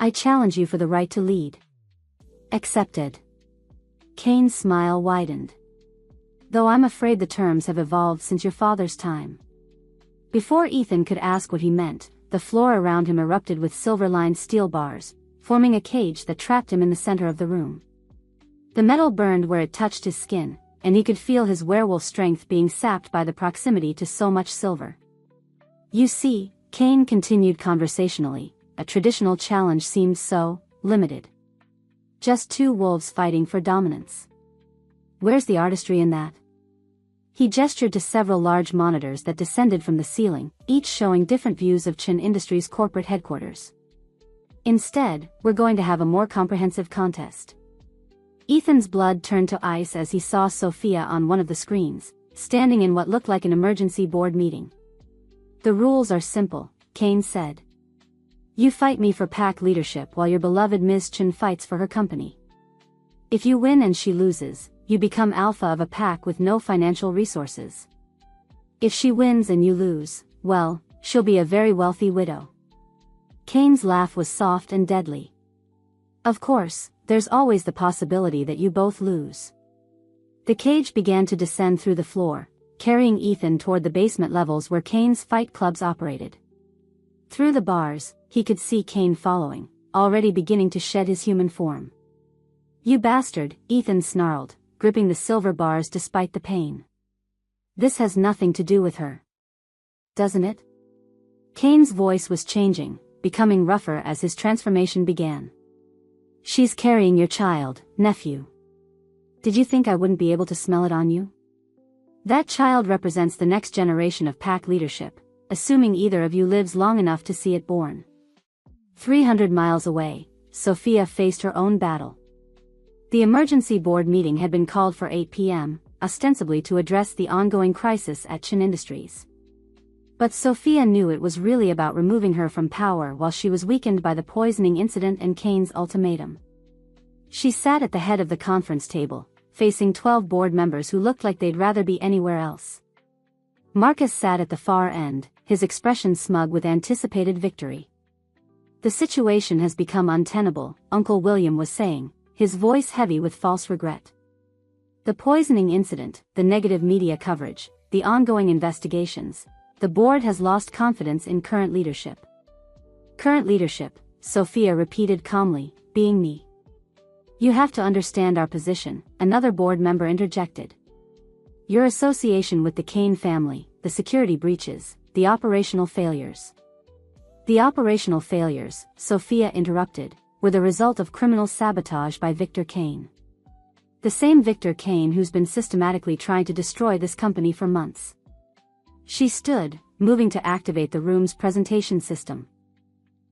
"I challenge you for the right to lead." "Accepted." Kane's smile widened. "Though I'm afraid the terms have evolved since your father's time." Before Ethan could ask what he meant, the floor around him erupted with silver-lined steel bars, forming a cage that trapped him in the center of the room. The metal burned where it touched his skin, and he could feel his werewolf strength being sapped by the proximity to so much silver. "You see," Kane continued conversationally, "a traditional challenge seems so limited. Just two wolves fighting for dominance. Where's the artistry in that?" He gestured to several large monitors that descended from the ceiling, each showing different views of Chin Industries' corporate headquarters. "Instead, we're going to have a more comprehensive contest." Ethan's blood turned to ice as he saw Sophia on one of the screens, standing in what looked like an emergency board meeting. "The rules are simple," Kane said. "You fight me for pack leadership while your beloved Ms. Chen fights for her company. If you win and she loses, you become alpha of a pack with no financial resources. If she wins and you lose, well, she'll be a very wealthy widow." Kane's laugh was soft and deadly. "Of course, there's always the possibility that you both lose." The cage began to descend through the floor, carrying Ethan toward the basement levels where Kane's fight clubs operated. Through the bars, he could see Kane following, already beginning to shed his human form. "You bastard," Ethan snarled, gripping the silver bars despite the pain. "This has nothing to do with her. Doesn't it?" Kane's voice was changing, becoming rougher as his transformation began. "She's carrying your child, nephew. Did you think I wouldn't be able to smell it on you? That child represents the next generation of pack leadership, assuming either of you lives long enough to see it born." 300 miles away, Sophia faced her own battle. The emergency board meeting had been called for 8 p.m., ostensibly to address the ongoing crisis at Chin Industries. But Sophia knew it was really about removing her from power while she was weakened by the poisoning incident and Kane's ultimatum. She sat at the head of the conference table, facing 12 board members who looked like they'd rather be anywhere else. Marcus sat at the far end, his expression smug with anticipated victory. "The situation has become untenable," Uncle William was saying, his voice heavy with false regret. "The poisoning incident, the negative media coverage, the ongoing investigations. The board has lost confidence in current leadership." "Current leadership," Sophia repeated calmly, "being me." "You have to understand our position," another board member interjected. "Your association with the Kane family, the security breaches, the operational failures." "The operational failures," Sophia interrupted, "were the result of criminal sabotage by Victor Kane. The same Victor Kane who's been systematically trying to destroy this company for months." She stood, moving to activate the room's presentation system.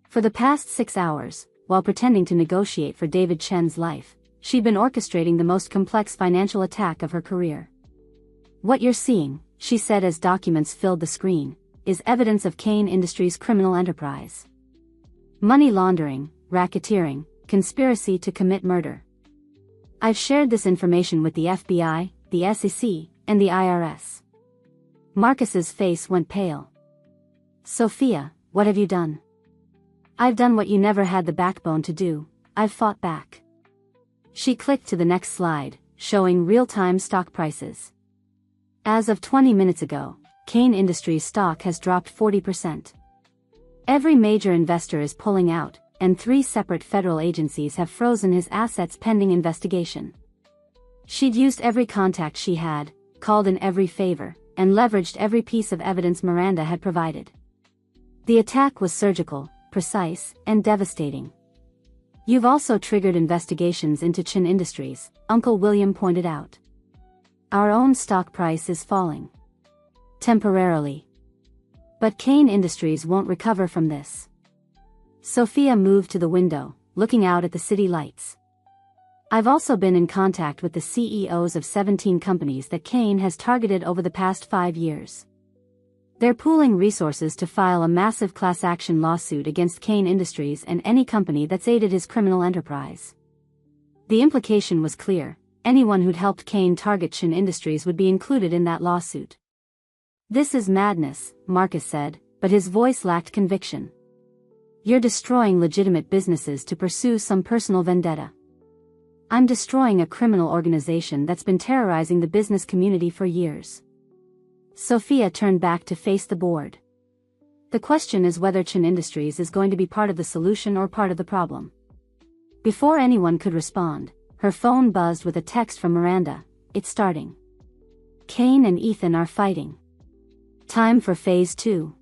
For the past 6 hours, while pretending to negotiate for David Chen's life, she'd been orchestrating the most complex financial attack of her career. "What you're seeing," she said as documents filled the screen, "is evidence of Kane Industries' criminal enterprise. Money laundering, racketeering, conspiracy to commit murder. I've shared this information with the FBI, the SEC, and the IRS." Marcus's face went pale. "Sophia, what have you done?" "I've done what you never had the backbone to do, I've fought back." She clicked to the next slide, showing real-time stock prices. As of 20 minutes ago, Kane Industries stock has dropped 40%. Every major investor is pulling out, and 3 separate federal agencies have frozen his assets pending investigation. She'd used every contact she had, called in every favor, and leveraged every piece of evidence Miranda had provided. The attack was surgical, precise, and devastating. "You've also triggered investigations into Chin Industries," Uncle William pointed out. "Our own stock price is falling. Temporarily. But Kane Industries won't recover from this." Sophia moved to the window, looking out at the city lights. "I've also been in contact with the CEOs of 17 companies that Kane has targeted over the past 5 years. They're pooling resources to file a massive class action lawsuit against Kane Industries and any company that's aided his criminal enterprise." The implication was clear: anyone who'd helped Kane target Chin Industries would be included in that lawsuit. "This is madness," Marcus said, but his voice lacked conviction. "You're destroying legitimate businesses to pursue some personal vendetta. I'm destroying a criminal organization that's been terrorizing the business community for years." Sophia turned back to face the board. "The question is whether Chin Industries is going to be part of the solution or part of the problem." Before anyone could respond, her phone buzzed with a text from Miranda. "It's starting. Kane and Ethan are fighting. Time for phase 2.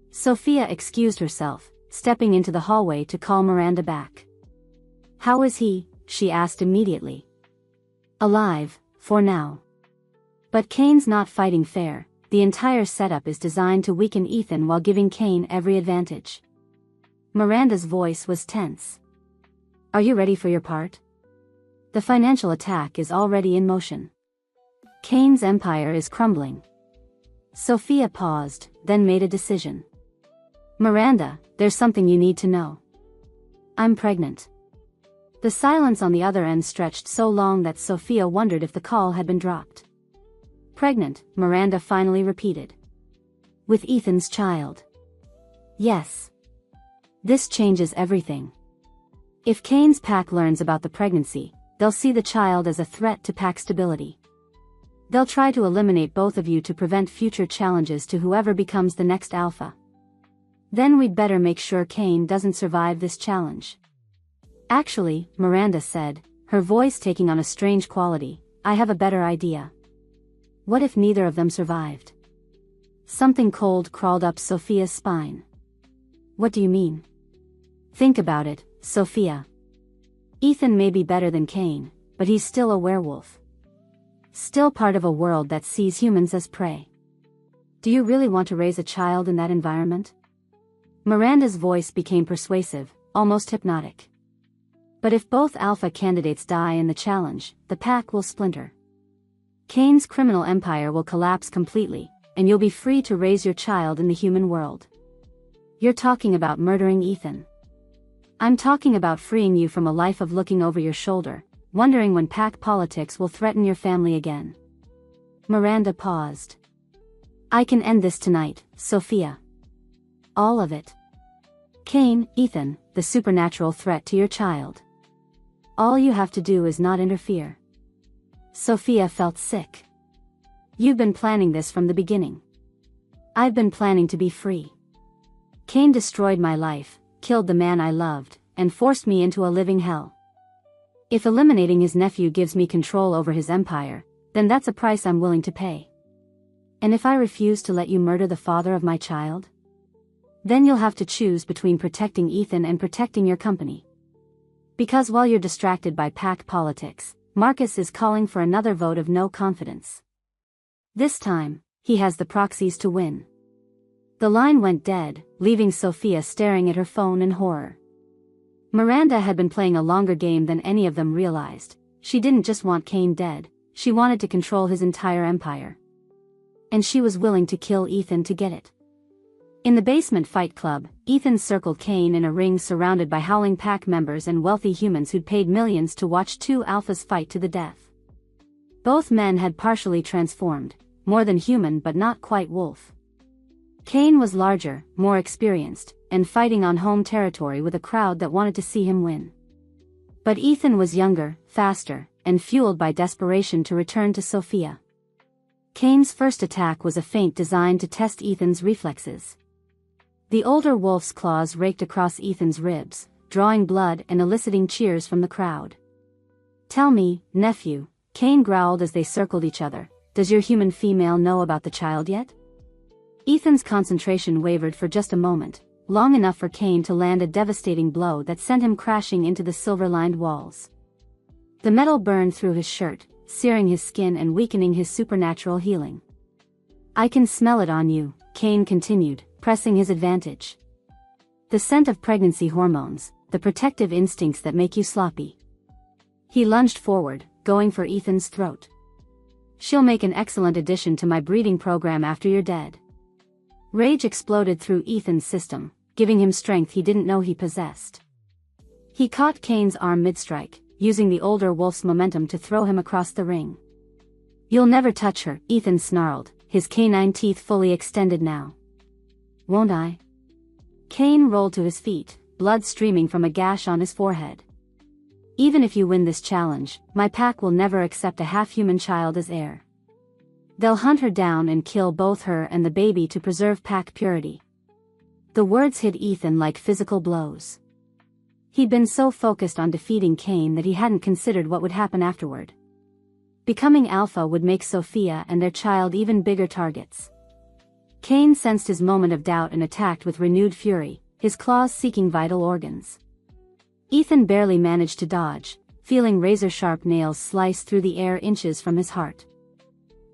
Sophia excused herself, stepping into the hallway to call Miranda back. "How is he?" she asked immediately. "Alive, for now. But Kane's not fighting fair. The entire setup is designed to weaken Ethan while giving Kane every advantage." Miranda's voice was tense. "Are you ready for your part? The financial attack is already in motion. Kane's empire is crumbling." Sophia paused, then made a decision. "Miranda, there's something you need to know. I'm pregnant." The silence on the other end stretched so long that Sophia wondered if the call had been dropped. "Pregnant," Miranda finally repeated. "With Ethan's child." "Yes. This changes everything. If Kane's pack learns about the pregnancy, they'll see the child as a threat to pack stability. They'll try to eliminate both of you to prevent future challenges to whoever becomes the next Alpha. Then we'd better make sure Kane doesn't survive this challenge." "Actually," Miranda said, her voice taking on a strange quality, "I have a better idea. What if neither of them survived?" Something cold crawled up Sophia's spine. "What do you mean?" "Think about it, Sophia. Ethan may be better than Kane, but he's still a werewolf. Still part of a world that sees humans as prey. Do you really want to raise a child in that environment?" Miranda's voice became persuasive, almost hypnotic. "But if both Alpha candidates die in the challenge, the pack will splinter. Kane's criminal empire will collapse completely, and you'll be free to raise your child in the human world. You're talking about murdering Ethan. I'm talking about freeing you from a life of looking over your shoulder, wondering when pack politics will threaten your family again." Miranda paused. "I can end this tonight, Sophia. All of it. Kane, Ethan, the supernatural threat to your child. All you have to do is not interfere." Sophia felt sick. "You've been planning this from the beginning. I've been planning to be free. Kane destroyed my life, killed the man I loved, and forced me into a living hell. If eliminating his nephew gives me control over his empire, then that's a price I'm willing to pay. And if I refuse to let you murder the father of my child? Then you'll have to choose between protecting Ethan and protecting your company. Because while you're distracted by pack politics, Marcus is calling for another vote of no confidence. This time, he has the proxies to win." The line went dead, leaving Sophia staring at her phone in horror. Miranda had been playing a longer game than any of them realized. She didn't just want Kane dead, she wanted to control his entire empire. And she was willing to kill Ethan to get it. In the basement fight club, Ethan circled Kane in a ring surrounded by howling pack members and wealthy humans who'd paid millions to watch 2 alphas fight to the death. Both men had partially transformed, more than human but not quite wolf. Kane was larger, more experienced, and fighting on home territory with a crowd that wanted to see him win. But Ethan was younger, faster, and fueled by desperation to return to Sophia. Kane's first attack was a feint designed to test Ethan's reflexes. The older wolf's claws raked across Ethan's ribs, drawing blood and eliciting cheers from the crowd. "Tell me, nephew," Cain growled as they circled each other, "does your human female know about the child yet?" Ethan's concentration wavered for just a moment, long enough for Cain to land a devastating blow that sent him crashing into the silver-lined walls. The metal burned through his shirt, searing his skin and weakening his supernatural healing. "I can smell it on you," Cain continued, pressing his advantage. "The scent of pregnancy hormones, the protective instincts that make you sloppy." He lunged forward, going for Ethan's throat. "She'll make an excellent addition to my breeding program after you're dead." Rage exploded through Ethan's system, giving him strength he didn't know he possessed. He caught Cain's arm mid-strike, using the older wolf's momentum to throw him across the ring. "You'll never touch her," Ethan snarled, his canine teeth fully extended now. "Won't I?" Cain rolled to his feet, blood streaming from a gash on his forehead. "Even if you win this challenge, my pack will never accept a half-human child as heir. They'll hunt her down and kill both her and the baby to preserve pack purity." The words hit Ethan like physical blows. He'd been so focused on defeating Cain that he hadn't considered what would happen afterward. Becoming Alpha would make Sophia and their child even bigger targets. Cain sensed his moment of doubt and attacked with renewed fury, his claws seeking vital organs. Ethan barely managed to dodge, feeling razor-sharp nails slice through the air inches from his heart.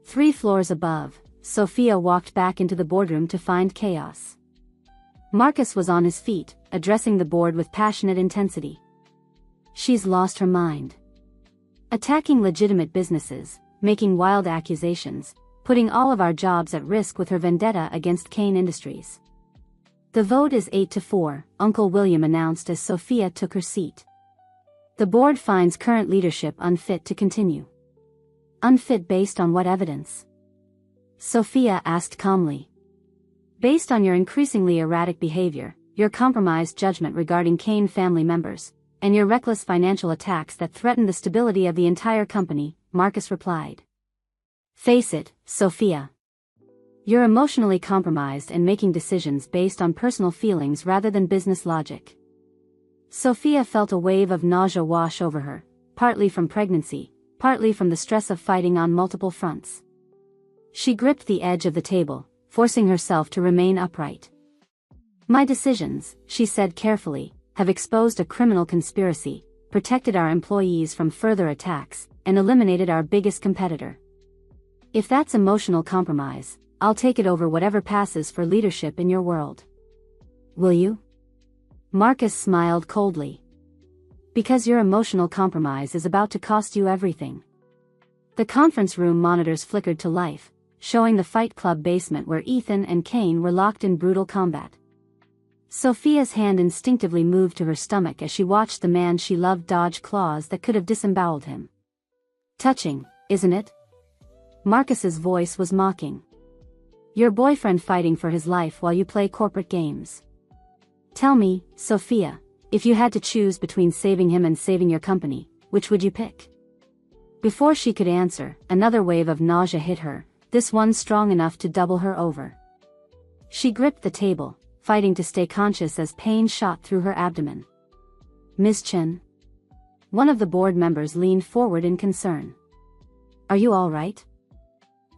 3 floors above, Sophia walked back into the boardroom to find chaos. Marcus was on his feet, addressing the board with passionate intensity. "She's lost her mind. Attacking legitimate businesses, making wild accusations, putting all of our jobs at risk with her vendetta against Cain Industries." "The vote is 8-4, Uncle William announced as Sophia took her seat. "The board finds current leadership unfit to continue." "Unfit based on what evidence?" Sophia asked calmly. "Based on your increasingly erratic behavior, your compromised judgment regarding Cain family members, and your reckless financial attacks that threaten the stability of the entire company," Marcus replied. "Face it, Sophia. You're emotionally compromised and making decisions based on personal feelings rather than business logic." Sophia felt a wave of nausea wash over her, partly from pregnancy, partly from the stress of fighting on multiple fronts. She gripped the edge of the table, forcing herself to remain upright. "My decisions," she said carefully, "have exposed a criminal conspiracy, protected our employees from further attacks, and eliminated our biggest competitor. If that's emotional compromise, I'll take it over whatever passes for leadership in your world." "Will you?" Marcus smiled coldly. "Because your emotional compromise is about to cost you everything." The conference room monitors flickered to life, showing the Fight Club basement where Ethan and Cain were locked in brutal combat. Sophia's hand instinctively moved to her stomach as she watched the man she loved dodge claws that could have disemboweled him. "Touching, isn't it?" Marcus's voice was mocking. "Your boyfriend fighting for his life while you play corporate games. Tell me, Sophia, if you had to choose between saving him and saving your company, which would you pick?" Before she could answer, another wave of nausea hit her, this one strong enough to double her over. She gripped the table, fighting to stay conscious as pain shot through her abdomen. "Ms. Chen?" One of the board members leaned forward in concern. "Are you all right?"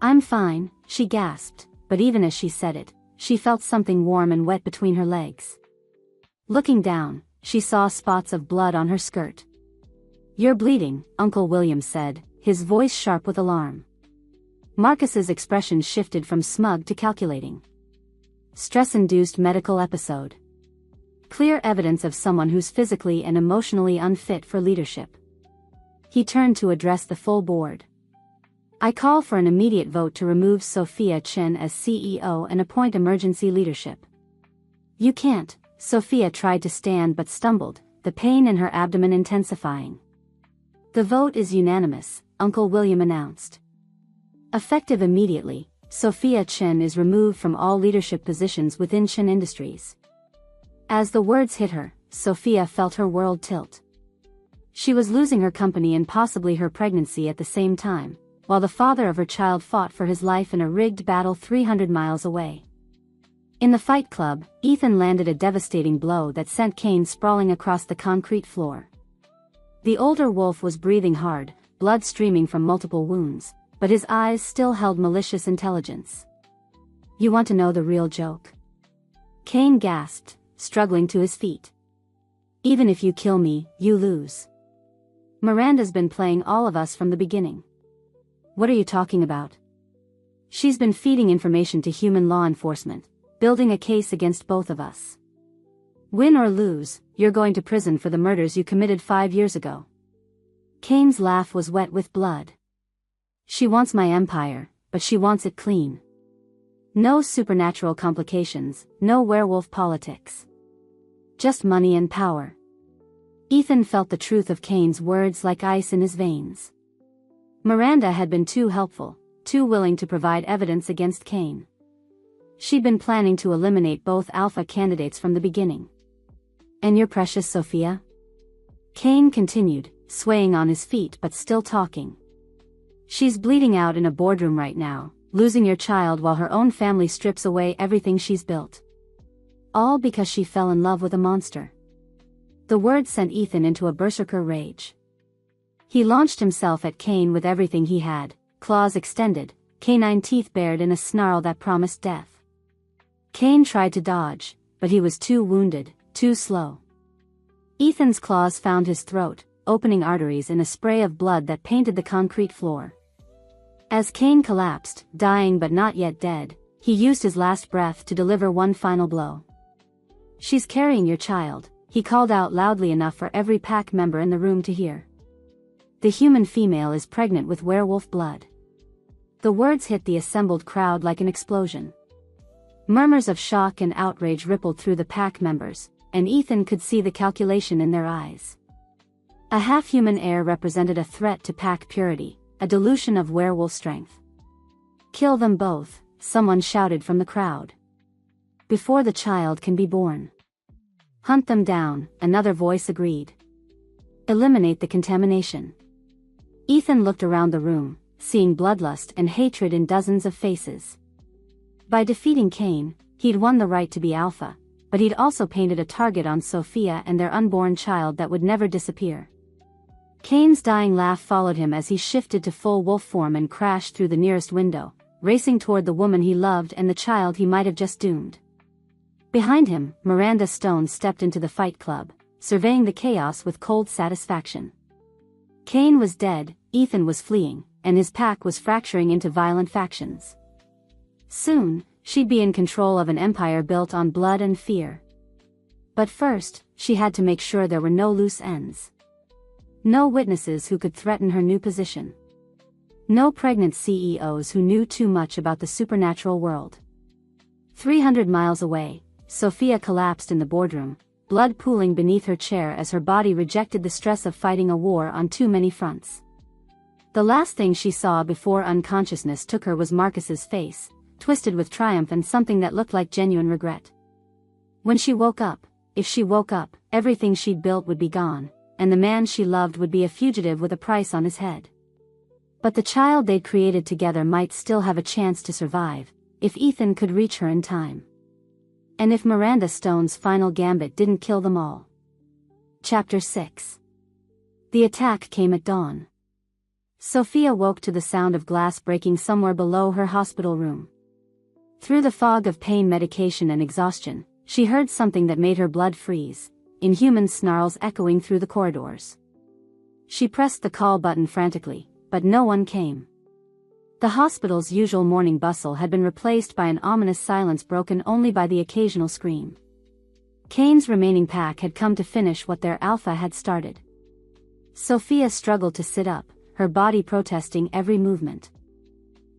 "I'm fine," she gasped, but even as she said it, she felt something warm and wet between her legs. Looking down, she saw spots of blood on her skirt. "You're bleeding," Uncle William said, his voice sharp with alarm. Marcus's expression shifted from smug to calculating. Stress-induced medical episode. Clear evidence of someone who's physically and emotionally unfit for leadership. He turned to address the full board. "I call for an immediate vote to remove Sophia Chen as CEO and appoint emergency leadership." "You can't," Sophia tried to stand but stumbled, the pain in her abdomen intensifying. "The vote is unanimous," Uncle William announced. Effective immediately, Sophia Chen is removed from all leadership positions within Chen Industries. As the words hit her, Sophia felt her world tilt. She was losing her company and possibly her pregnancy at the same time, while the father of her child fought for his life in a rigged battle 300 miles away. In the Fight Club, Ethan landed a devastating blow that sent Kane sprawling across the concrete floor. The older wolf was breathing hard, blood streaming from multiple wounds, but his eyes still held malicious intelligence. "You want to know the real joke?" Kane gasped, struggling to his feet. "Even if you kill me, you lose. Miranda's been playing all of us from the beginning." "What are you talking about?" "She's been feeding information to human law enforcement, building a case against both of us. Win or lose, you're going to prison for the murders you committed 5 years ago." Kane's laugh was wet with blood. "She wants my empire, but she wants it clean. No supernatural complications, no werewolf politics. Just money and power." Ethan felt the truth of Kane's words like ice in his veins. Miranda had been too helpful, too willing to provide evidence against Kane. She'd been planning to eliminate both Alpha candidates from the beginning. "And your precious Sophia?" Kane continued, swaying on his feet but still talking. "She's bleeding out in a boardroom right now, losing your child while her own family strips away everything she's built. All because she fell in love with a monster." The words sent Ethan into a berserker rage. He launched himself at Kane with everything he had, claws extended, canine teeth bared in a snarl that promised death. Kane tried to dodge, but he was too wounded, too slow. Ethan's claws found his throat, opening arteries in a spray of blood that painted the concrete floor. As Kane collapsed, dying but not yet dead, he used his last breath to deliver one final blow. "She's carrying your child," he called out loudly enough for every pack member in the room to hear. "The human female is pregnant with werewolf blood." The words hit the assembled crowd like an explosion. Murmurs of shock and outrage rippled through the pack members, and Ethan could see the calculation in their eyes. A half-human heir represented a threat to pack purity, a dilution of werewolf strength. "Kill them both," someone shouted from the crowd. "Before the child can be born." "Hunt them down," another voice agreed. "Eliminate the contamination." Ethan looked around the room, seeing bloodlust and hatred in dozens of faces. By defeating Kane, he'd won the right to be Alpha, but he'd also painted a target on Sophia and their unborn child that would never disappear. Kane's dying laugh followed him as he shifted to full wolf form and crashed through the nearest window, racing toward the woman he loved and the child he might have just doomed. Behind him, Miranda Stone stepped into the Fight Club, surveying the chaos with cold satisfaction. Kane was dead, Ethan was fleeing, and his pack was fracturing into violent factions. Soon, she'd be in control of an empire built on blood and fear. But first, she had to make sure there were no loose ends. No witnesses who could threaten her new position. No pregnant CEOs who knew too much about the supernatural world. 300 miles away, Sophia collapsed in the boardroom, blood pooling beneath her chair as her body rejected the stress of fighting a war on too many fronts. The last thing she saw before unconsciousness took her was Marcus's face, twisted with triumph and something that looked like genuine regret. When she woke up, if she woke up, everything she'd built would be gone, and the man she loved would be a fugitive with a price on his head. But the child they'd created together might still have a chance to survive, if Ethan could reach her in time. And if Miranda Stone's final gambit didn't kill them all. Chapter 6. The attack came at dawn. Sophia woke to the sound of glass breaking somewhere below her hospital room. Through the fog of pain medication and exhaustion, she heard something that made her blood freeze, inhuman snarls echoing through the corridors. She pressed the call button frantically, but no one came. The hospital's usual morning bustle had been replaced by an ominous silence broken only by the occasional scream. Kane's remaining pack had come to finish what their Alpha had started. Sophia struggled to sit up, her body protesting every movement.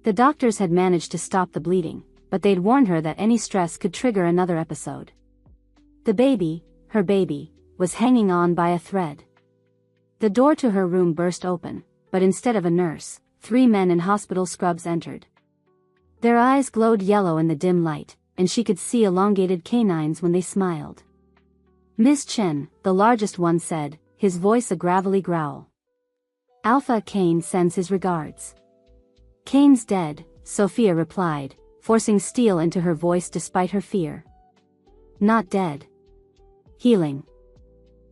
The doctors had managed to stop the bleeding, but they'd warned her that any stress could trigger another episode. The baby, her baby, was hanging on by a thread. The door to her room burst open, but instead of a nurse, 3 men in hospital scrubs entered. Their eyes glowed yellow in the dim light, and she could see elongated canines when they smiled. "Ms. Chen," the largest one said, his voice a gravelly growl. "Alpha Kane sends his regards." "Kane's dead," Sophia replied, forcing steel into her voice despite her fear. Not dead. Healing.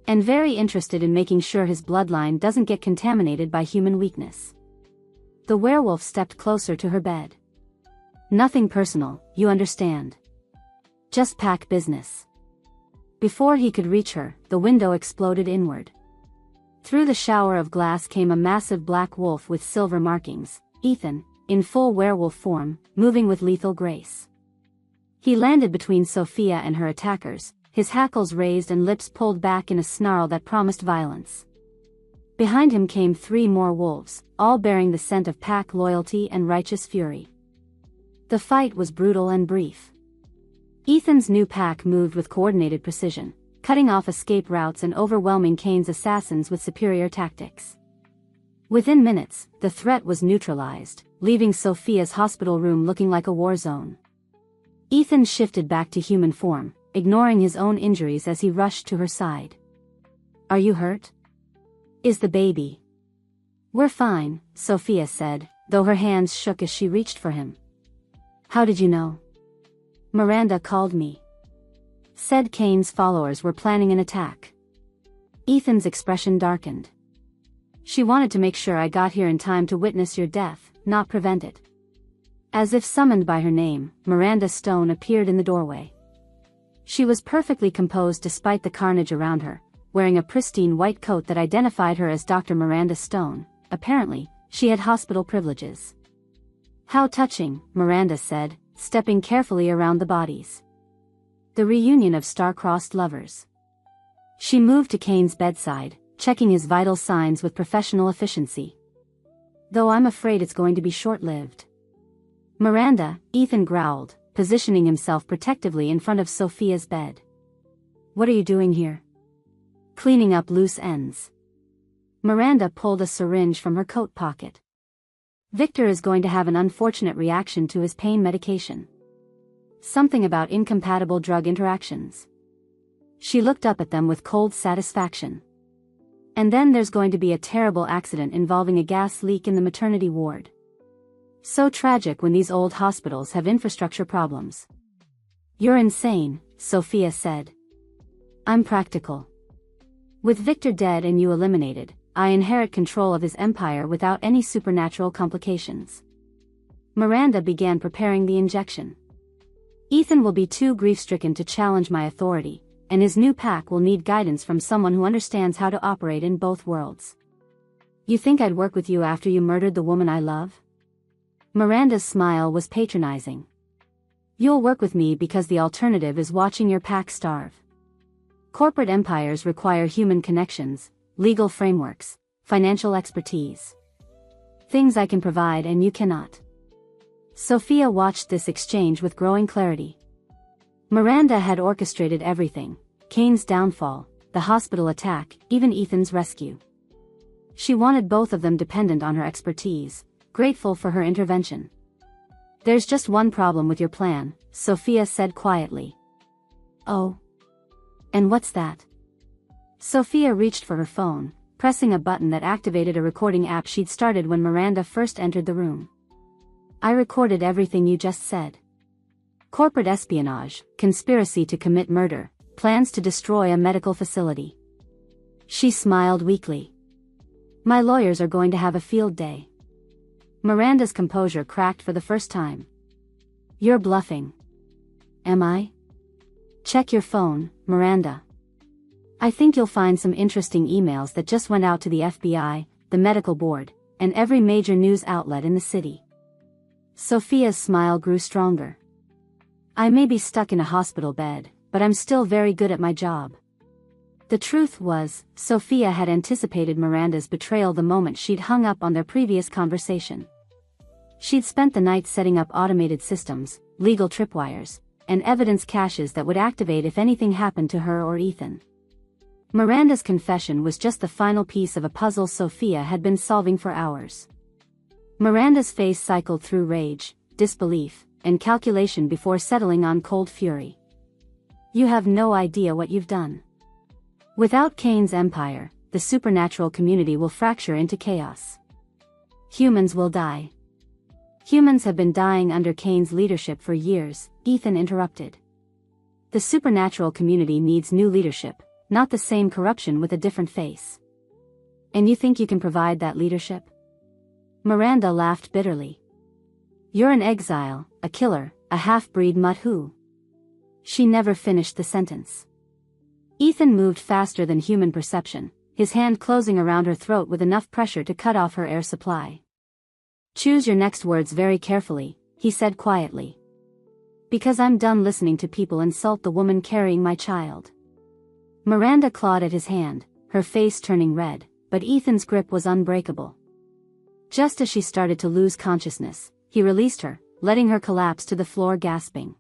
And very interested in making sure his bloodline doesn't get contaminated by human weakness. The werewolf stepped closer to her bed. Nothing personal, you understand. Just pack business. Before he could reach her, the window exploded inward. Through the shower of glass came a massive black wolf with silver markings, Ethan, in full werewolf form, moving with lethal grace. He landed between Sophia and her attackers, his hackles raised and lips pulled back in a snarl that promised violence. Behind him came 3 more wolves, all bearing the scent of pack loyalty and righteous fury. The fight was brutal and brief. Ethan's new pack moved with coordinated precision, cutting off escape routes and overwhelming Kane's assassins with superior tactics. Within minutes, the threat was neutralized, leaving Sophia's hospital room looking like a war zone. Ethan shifted back to human form, ignoring his own injuries as he rushed to her side. "Are you hurt? Is the baby?" "We're fine," Sophia said, though her hands shook as she reached for him. "How did you know?" "Miranda called me. Said Kane's followers were planning an attack." Ethan's expression darkened. "She wanted to make sure I got here in time to witness your death, not prevent it." As if summoned by her name, Miranda Stone appeared in the doorway. She was perfectly composed despite the carnage around her, wearing a pristine white coat that identified her as Dr. Miranda Stone. Apparently, she had hospital privileges. "How touching," Miranda said, stepping carefully around the bodies. The reunion of star-crossed lovers. She moved to Kane's bedside, checking his vital signs with professional efficiency. "Though I'm afraid it's going to be short-lived." "Miranda," Ethan growled, positioning himself protectively in front of Sophia's bed. "What are you doing here?" "Cleaning up loose ends." Miranda pulled a syringe from her coat pocket. "Victor is going to have an unfortunate reaction to his pain medication. Something about incompatible drug interactions." She looked up at them with cold satisfaction. "And then there's going to be a terrible accident involving a gas leak in the maternity ward. So tragic when these old hospitals have infrastructure problems." "You're insane," Sophia said. "I'm practical. With Victor dead and you eliminated, I inherit control of his empire without any supernatural complications." Miranda began preparing the injection. "Ethan will be too grief-stricken to challenge my authority, and his new pack will need guidance from someone who understands how to operate in both worlds." "You think I'd work with you after you murdered the woman I love?" Miranda's smile was patronizing. "You'll work with me because the alternative is watching your pack starve. Corporate empires require human connections, legal frameworks, financial expertise. Things I can provide and you cannot." Sophia watched this exchange with growing clarity. Miranda had orchestrated everything: Kane's downfall, the hospital attack, even Ethan's rescue. She wanted both of them dependent on her expertise, grateful for her intervention. "There's just one problem with your plan," Sophia said quietly. "Oh? And what's that?" Sophia reached for her phone, pressing a button that activated a recording app she'd started when Miranda first entered the room. "I recorded everything you just said. Corporate espionage, conspiracy to commit murder, plans to destroy a medical facility." She smiled weakly. "My lawyers are going to have a field day." Miranda's composure cracked for the first time. "You're bluffing." "Am I?" "Check your phone, Miranda. I think you'll find some interesting emails that just went out to the FBI, the medical board, and every major news outlet in the city." Sophia's smile grew stronger. "I may be stuck in a hospital bed, but I'm still very good at my job." The truth was, Sophia had anticipated Miranda's betrayal the moment she'd hung up on their previous conversation. She'd spent the night setting up automated systems, legal tripwires, and evidence caches that would activate if anything happened to her or Ethan. Miranda's confession was just the final piece of a puzzle Sophia had been solving for hours. Miranda's face cycled through rage, disbelief, and calculation before settling on cold fury. "You have no idea what you've done. Without Kane's empire, the supernatural community will fracture into chaos. Humans will die. Humans have been dying under Kane's leadership for years, Ethan interrupted. The supernatural community needs new leadership, not the same corruption with a different face. And you think you can provide that leadership? Miranda laughed bitterly. You're an exile, a killer, a half-breed mutt who. She never finished the sentence. Ethan moved faster than human perception, his hand closing around her throat with enough pressure to cut off her air supply. Choose your next words very carefully, he said quietly. Because I'm done listening to people insult the woman carrying my child. Miranda clawed at his hand, her face turning red, but Ethan's grip was unbreakable. Just as she started to lose consciousness, he released her, letting her collapse to the floor gasping.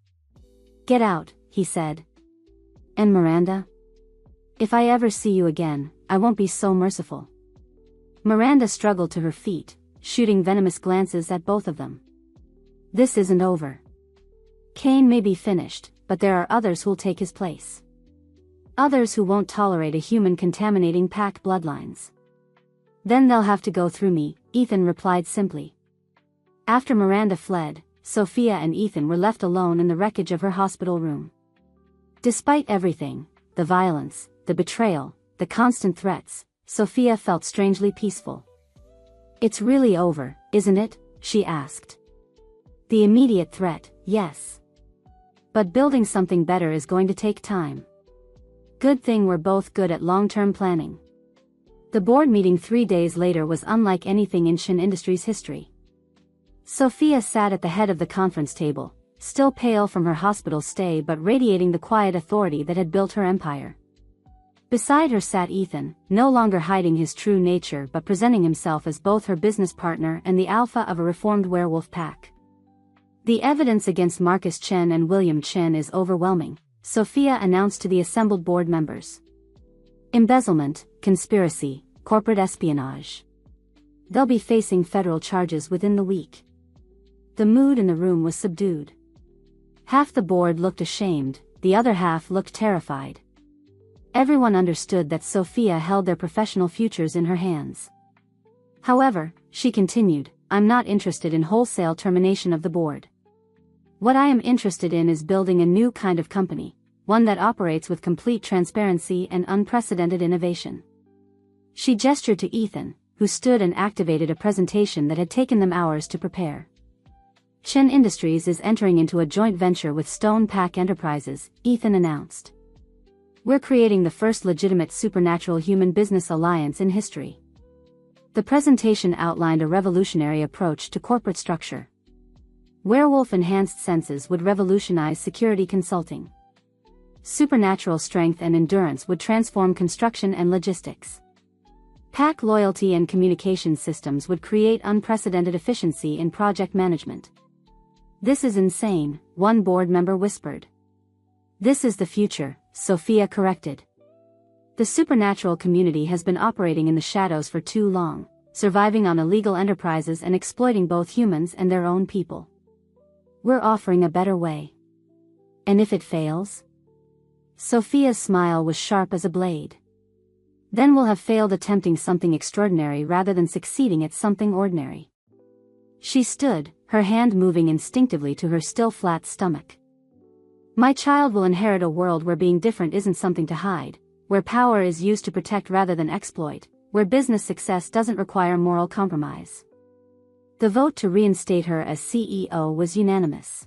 Get out, he said. And Miranda? If I ever see you again, I won't be so merciful. Miranda struggled to her feet, shooting venomous glances at both of them. This isn't over. Kane may be finished, but there are others who'll take his place. Others who won't tolerate a human contaminating pack bloodlines. Then they'll have to go through me, Ethan replied simply. After Miranda fled, Sophia and Ethan were left alone in the wreckage of her hospital room. Despite everything, the violence, the betrayal, the constant threats, Sophia felt strangely peaceful. It's really over, isn't it? She asked. The immediate threat, yes. But building something better is going to take time. Good thing we're both good at long-term planning. The board meeting 3 days later was unlike anything in Shin Industries' history. Sophia sat at the head of the conference table, still pale from her hospital stay but radiating the quiet authority that had built her empire. Beside her sat Ethan, no longer hiding his true nature but presenting himself as both her business partner and the alpha of a reformed werewolf pack. The evidence against Marcus Chen and William Chen is overwhelming, Sophia announced to the assembled board members. Embezzlement, conspiracy, corporate espionage. They'll be facing federal charges within the week. The mood in the room was subdued. Half the board looked ashamed, the other half looked terrified. Everyone understood that Sophia held their professional futures in her hands. However, she continued, I'm not interested in wholesale termination of the board. What I am interested in is building a new kind of company, one that operates with complete transparency and unprecedented innovation. She gestured to Ethan, who stood and activated a presentation that had taken them hours to prepare. Shin Industries is entering into a joint venture with Stone Pack Enterprises, Ethan announced. We're creating the first legitimate supernatural human business alliance in history. The presentation outlined a revolutionary approach to corporate structure. Werewolf-enhanced senses would revolutionize security consulting. Supernatural strength and endurance would transform construction and logistics. Pack loyalty and communication systems would create unprecedented efficiency in project management. This is insane, one board member whispered. This is the future, Sophia corrected. The supernatural community has been operating in the shadows for too long, surviving on illegal enterprises and exploiting both humans and their own people. We're offering a better way. And if it fails? Sophia's smile was sharp as a blade. Then we'll have failed attempting something extraordinary rather than succeeding at something ordinary. She stood, her hand moving instinctively to her still flat stomach. My child will inherit a world where being different isn't something to hide, where power is used to protect rather than exploit, where business success doesn't require moral compromise. The vote to reinstate her as CEO was unanimous.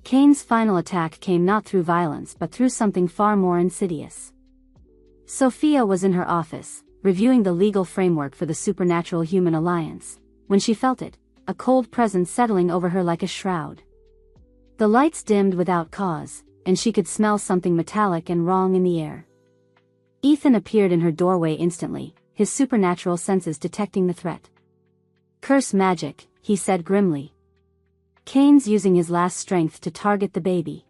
Kane's final attack came not through violence but through something far more insidious. Sophia was in her office, reviewing the legal framework for the supernatural human alliance, when she felt it, a cold presence settling over her like a shroud. The lights dimmed without cause, and she could smell something metallic and wrong in the air. Ethan appeared in her doorway instantly, his supernatural senses detecting the threat. Curse magic, he said grimly. Kane's using his last strength to target the baby.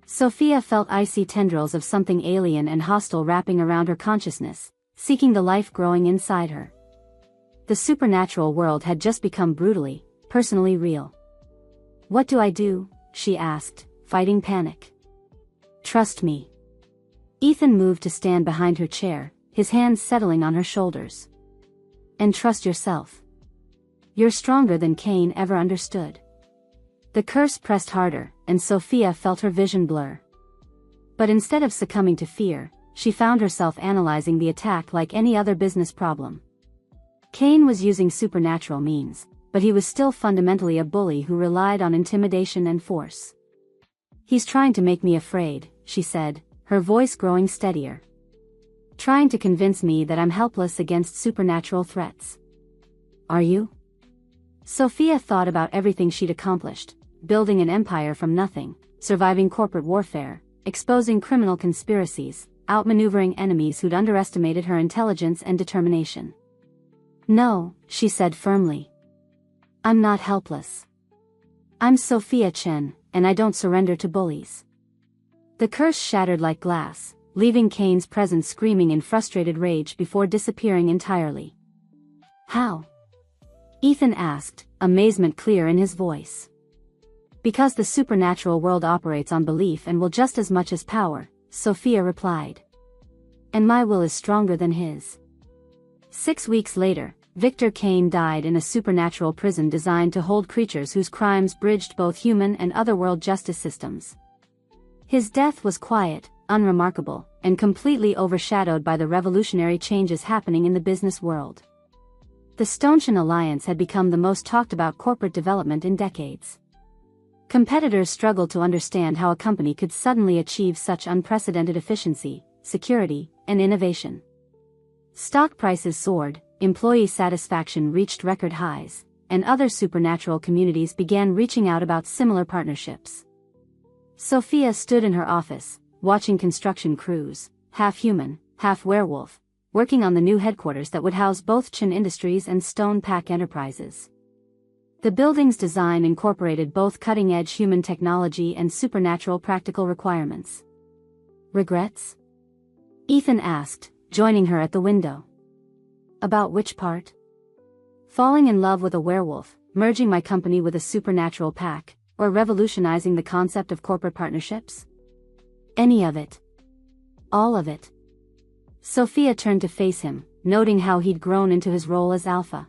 Sophia felt icy tendrils of something alien and hostile wrapping around her consciousness, seeking the life growing inside her. The supernatural world had just become brutally, personally real. What do I do? She asked, fighting panic. Trust me. Ethan moved to stand behind her chair, his hands settling on her shoulders. And trust yourself. You're stronger than Cain ever understood. The curse pressed harder, and Sophia felt her vision blur. But instead of succumbing to fear, she found herself analyzing the attack like any other business problem. Cain was using supernatural means, but he was still fundamentally a bully who relied on intimidation and force. He's trying to make me afraid, she said, her voice growing steadier. Trying to convince me that I'm helpless against supernatural threats. Are you? Sophia thought about everything she'd accomplished, building an empire from nothing, surviving corporate warfare, exposing criminal conspiracies, outmaneuvering enemies who'd underestimated her intelligence and determination. No, she said firmly. I'm not helpless. I'm Sophia Chen, and I don't surrender to bullies. The curse shattered like glass, leaving Cain's presence screaming in frustrated rage before disappearing entirely. How? Ethan asked, amazement clear in his voice. Because the supernatural world operates on belief and will just as much as power, Sophia replied. And my will is stronger than his. 6 weeks later, Victor Cain died in a supernatural prison designed to hold creatures whose crimes bridged both human and otherworld justice systems. His death was quiet, unremarkable, and completely overshadowed by the revolutionary changes happening in the business world. The Stonechen Alliance had become the most talked about corporate development in decades. Competitors struggled to understand how a company could suddenly achieve such unprecedented efficiency, security, and innovation. Stock prices soared, employee satisfaction reached record highs, and other supernatural communities began reaching out about similar partnerships. Sophia stood in her office, watching construction crews, half human, half werewolf, working on the new headquarters that would house both Chen Industries and Stone Pack Enterprises. The building's design incorporated both cutting-edge human technology and supernatural practical requirements. Regrets? Ethan asked, joining her at the window. About which part? Falling in love with a werewolf, merging my company with a supernatural pack, or revolutionizing the concept of corporate partnerships? Any of it. All of it. Sophia turned to face him, noting how he'd grown into his role as Alpha.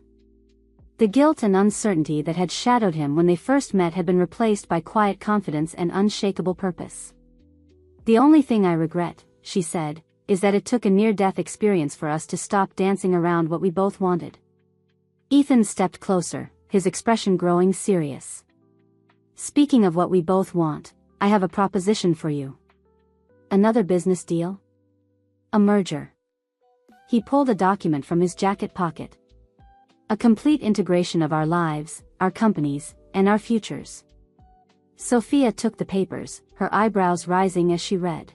The guilt and uncertainty that had shadowed him when they first met had been replaced by quiet confidence and unshakable purpose. The only thing I regret, she said, is that it took a near-death experience for us to stop dancing around what we both wanted. Ethan stepped closer, his expression growing serious. Speaking of what we both want, I have a proposition for you. Another business deal? A merger. He pulled a document from his jacket pocket. A complete integration of our lives, our companies, and our futures. Sophia took the papers, her eyebrows rising as she read.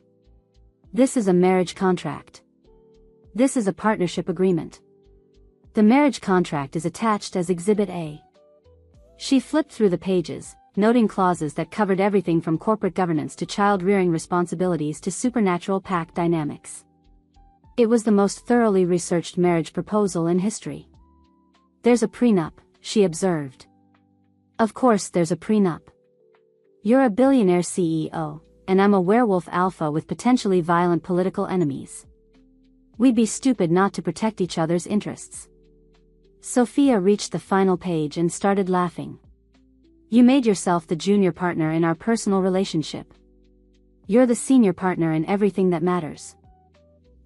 This is a marriage contract. This is a partnership agreement. The marriage contract is attached as Exhibit A. She flipped through the pages, noting clauses that covered everything from corporate governance to child-rearing responsibilities to supernatural pack dynamics. It was the most thoroughly researched marriage proposal in history. There's a prenup, she observed. Of course there's a prenup. You're a billionaire CEO, and I'm a werewolf alpha with potentially violent political enemies. We'd be stupid not to protect each other's interests. Sophia reached the final page and started laughing. You made yourself the junior partner in our personal relationship. You're the senior partner in everything that matters.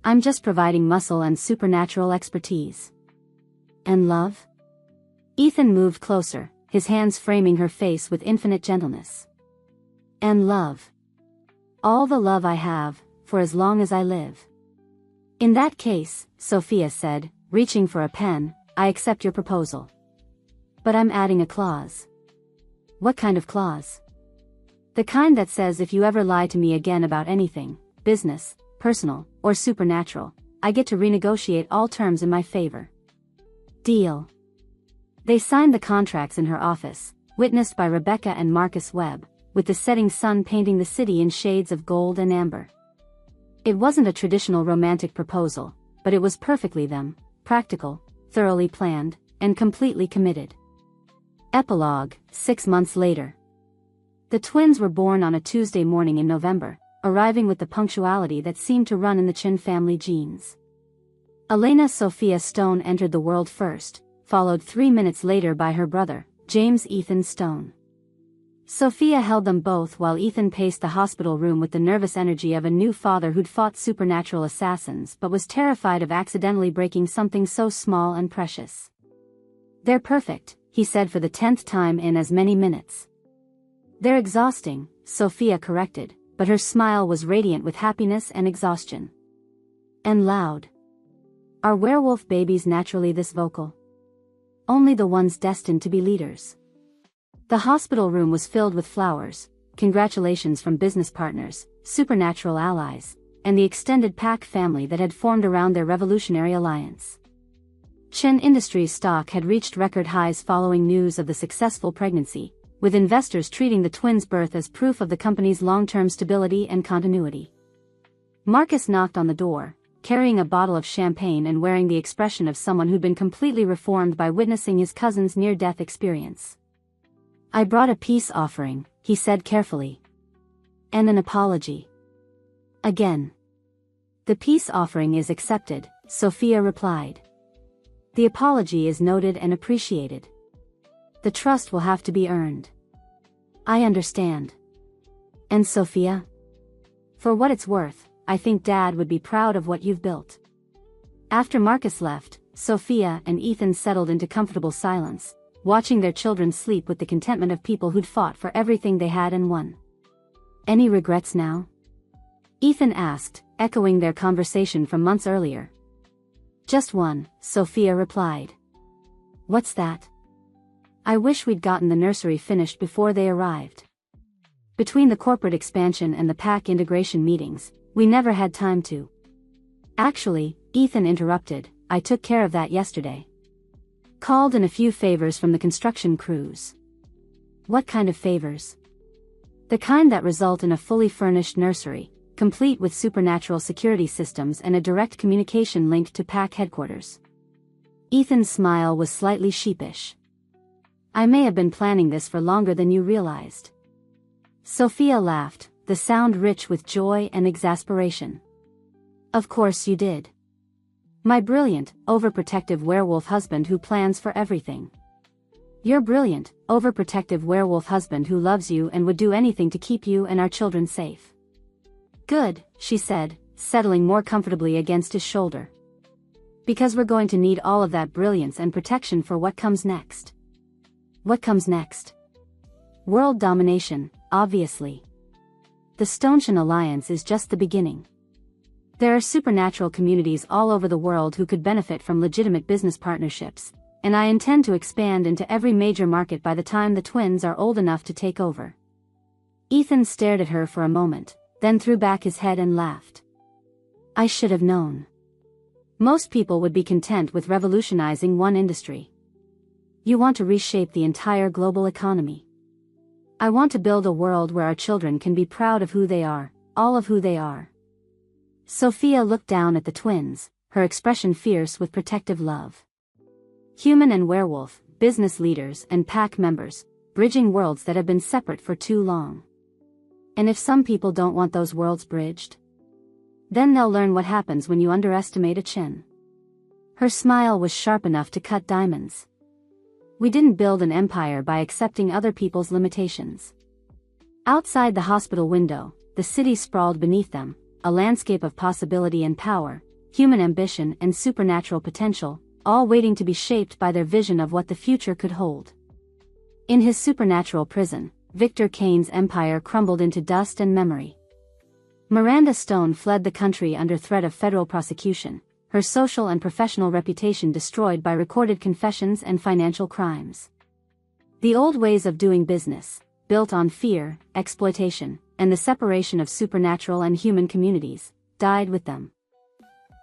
I'm just providing muscle and supernatural expertise. And love? Ethan moved closer, his hands framing her face with infinite gentleness. And love. All the love I have, for as long as I live. In that case, Sophia said, reaching for a pen, I accept your proposal. But I'm adding a clause. What kind of clause? The kind that says if you ever lie to me again about anything, business, personal, or supernatural, I get to renegotiate all terms in my favor. Deal. They signed the contracts in her office, witnessed by Rebecca and Marcus Webb, with the setting sun painting the city in shades of gold and amber. It wasn't a traditional romantic proposal, but it was perfectly them, practical, thoroughly planned, and completely committed. Epilogue, 6 months later. The twins were born on a Tuesday morning in November, arriving with the punctuality that seemed to run in the Chen family genes. Elena Sophia Stone entered the world first, followed 3 minutes later by her brother, James Ethan Stone. Sophia held them both while Ethan paced the hospital room with the nervous energy of a new father who'd fought supernatural assassins but was terrified of accidentally breaking something so small and precious. "They're perfect," he said for the 10th time in as many minutes. "They're exhausting," Sophia corrected, but her smile was radiant with happiness and exhaustion. "And loud. Are werewolf babies naturally this vocal?" "Only the ones destined to be leaders." The hospital room was filled with flowers, congratulations from business partners, supernatural allies, and the extended Pack family that had formed around their revolutionary alliance. Chen Industries stock had reached record highs following news of the successful pregnancy, with investors treating the twins' birth as proof of the company's long-term stability and continuity. Marcus knocked on the door, carrying a bottle of champagne and wearing the expression of someone who'd been completely reformed by witnessing his cousin's near-death experience. "I brought a peace offering," he said carefully. "And an apology." "Again." "The peace offering is accepted," Sophia replied. "The apology is noted and appreciated. The trust will have to be earned." "I understand." "And Sophia? For what it's worth, I think Dad would be proud of what you've built." After Marcus left, Sophia and Ethan settled into comfortable silence, watching their children sleep with the contentment of people who'd fought for everything they had and won. "Any regrets now?" Ethan asked, echoing their conversation from months earlier. "Just one," Sophia replied. "What's that?" "I wish we'd gotten the nursery finished before they arrived. Between the corporate expansion and the Pack integration meetings, we never had time to." "Actually," Ethan interrupted, "I took care of that yesterday. Called in a few favors from the construction crews." "What kind of favors?" "The kind that result in a fully furnished nursery, complete with supernatural security systems and a direct communication link to Pack headquarters." Ethan's smile was slightly sheepish. "I may have been planning this for longer than you realized." Sophia laughed, the sound rich with joy and exasperation. "Of course you did. My brilliant, overprotective werewolf husband who plans for everything. Your brilliant, overprotective werewolf husband who loves you and would do anything to keep you and our children safe." "Good," she said, settling more comfortably against his shoulder. "Because we're going to need all of that brilliance and protection for what comes next." "What comes next?" "World domination, obviously. The Stoneshan Alliance is just the beginning. There are supernatural communities all over the world who could benefit from legitimate business partnerships, and I intend to expand into every major market by the time the twins are old enough to take over." Ethan stared at her for a moment, then threw back his head and laughed. "I should have known. Most people would be content with revolutionizing one industry. You want to reshape the entire global economy. I want to build a world where our children can be proud of who they are, all of who they are." Sophia looked down at the twins, her expression fierce with protective love. Human and werewolf, business leaders and Pack members, bridging worlds that have been separate for too long. And if some people don't want those worlds bridged? Then they'll learn what happens when you underestimate a Chen. Her smile was sharp enough to cut diamonds. "We didn't build an empire by accepting other people's limitations." Outside the hospital window, the city sprawled beneath them, a landscape of possibility and power, human ambition and supernatural potential, all waiting to be shaped by their vision of what the future could hold. In his supernatural prison, Victor Kane's empire crumbled into dust and memory. Miranda Stone fled the country under threat of federal prosecution, her social and professional reputation destroyed by recorded confessions and financial crimes. The old ways of doing business, built on fear, exploitation, and the separation of supernatural and human communities, died with them.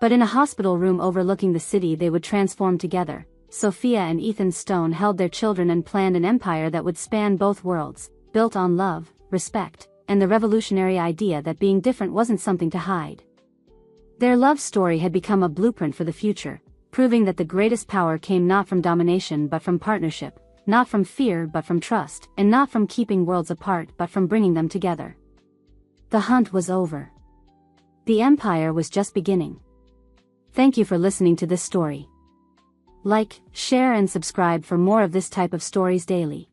But in a hospital room overlooking the city they would transform together. Sophia and Ethan Stone held their children and planned an empire that would span both worlds, built on love, respect, and the revolutionary idea that being different wasn't something to hide. Their love story had become a blueprint for the future, proving that the greatest power came not from domination but from partnership, not from fear but from trust, and not from keeping worlds apart but from bringing them together. The hunt was over. The empire was just beginning. Thank you for listening to this story. Like, share and subscribe for more of this type of stories daily.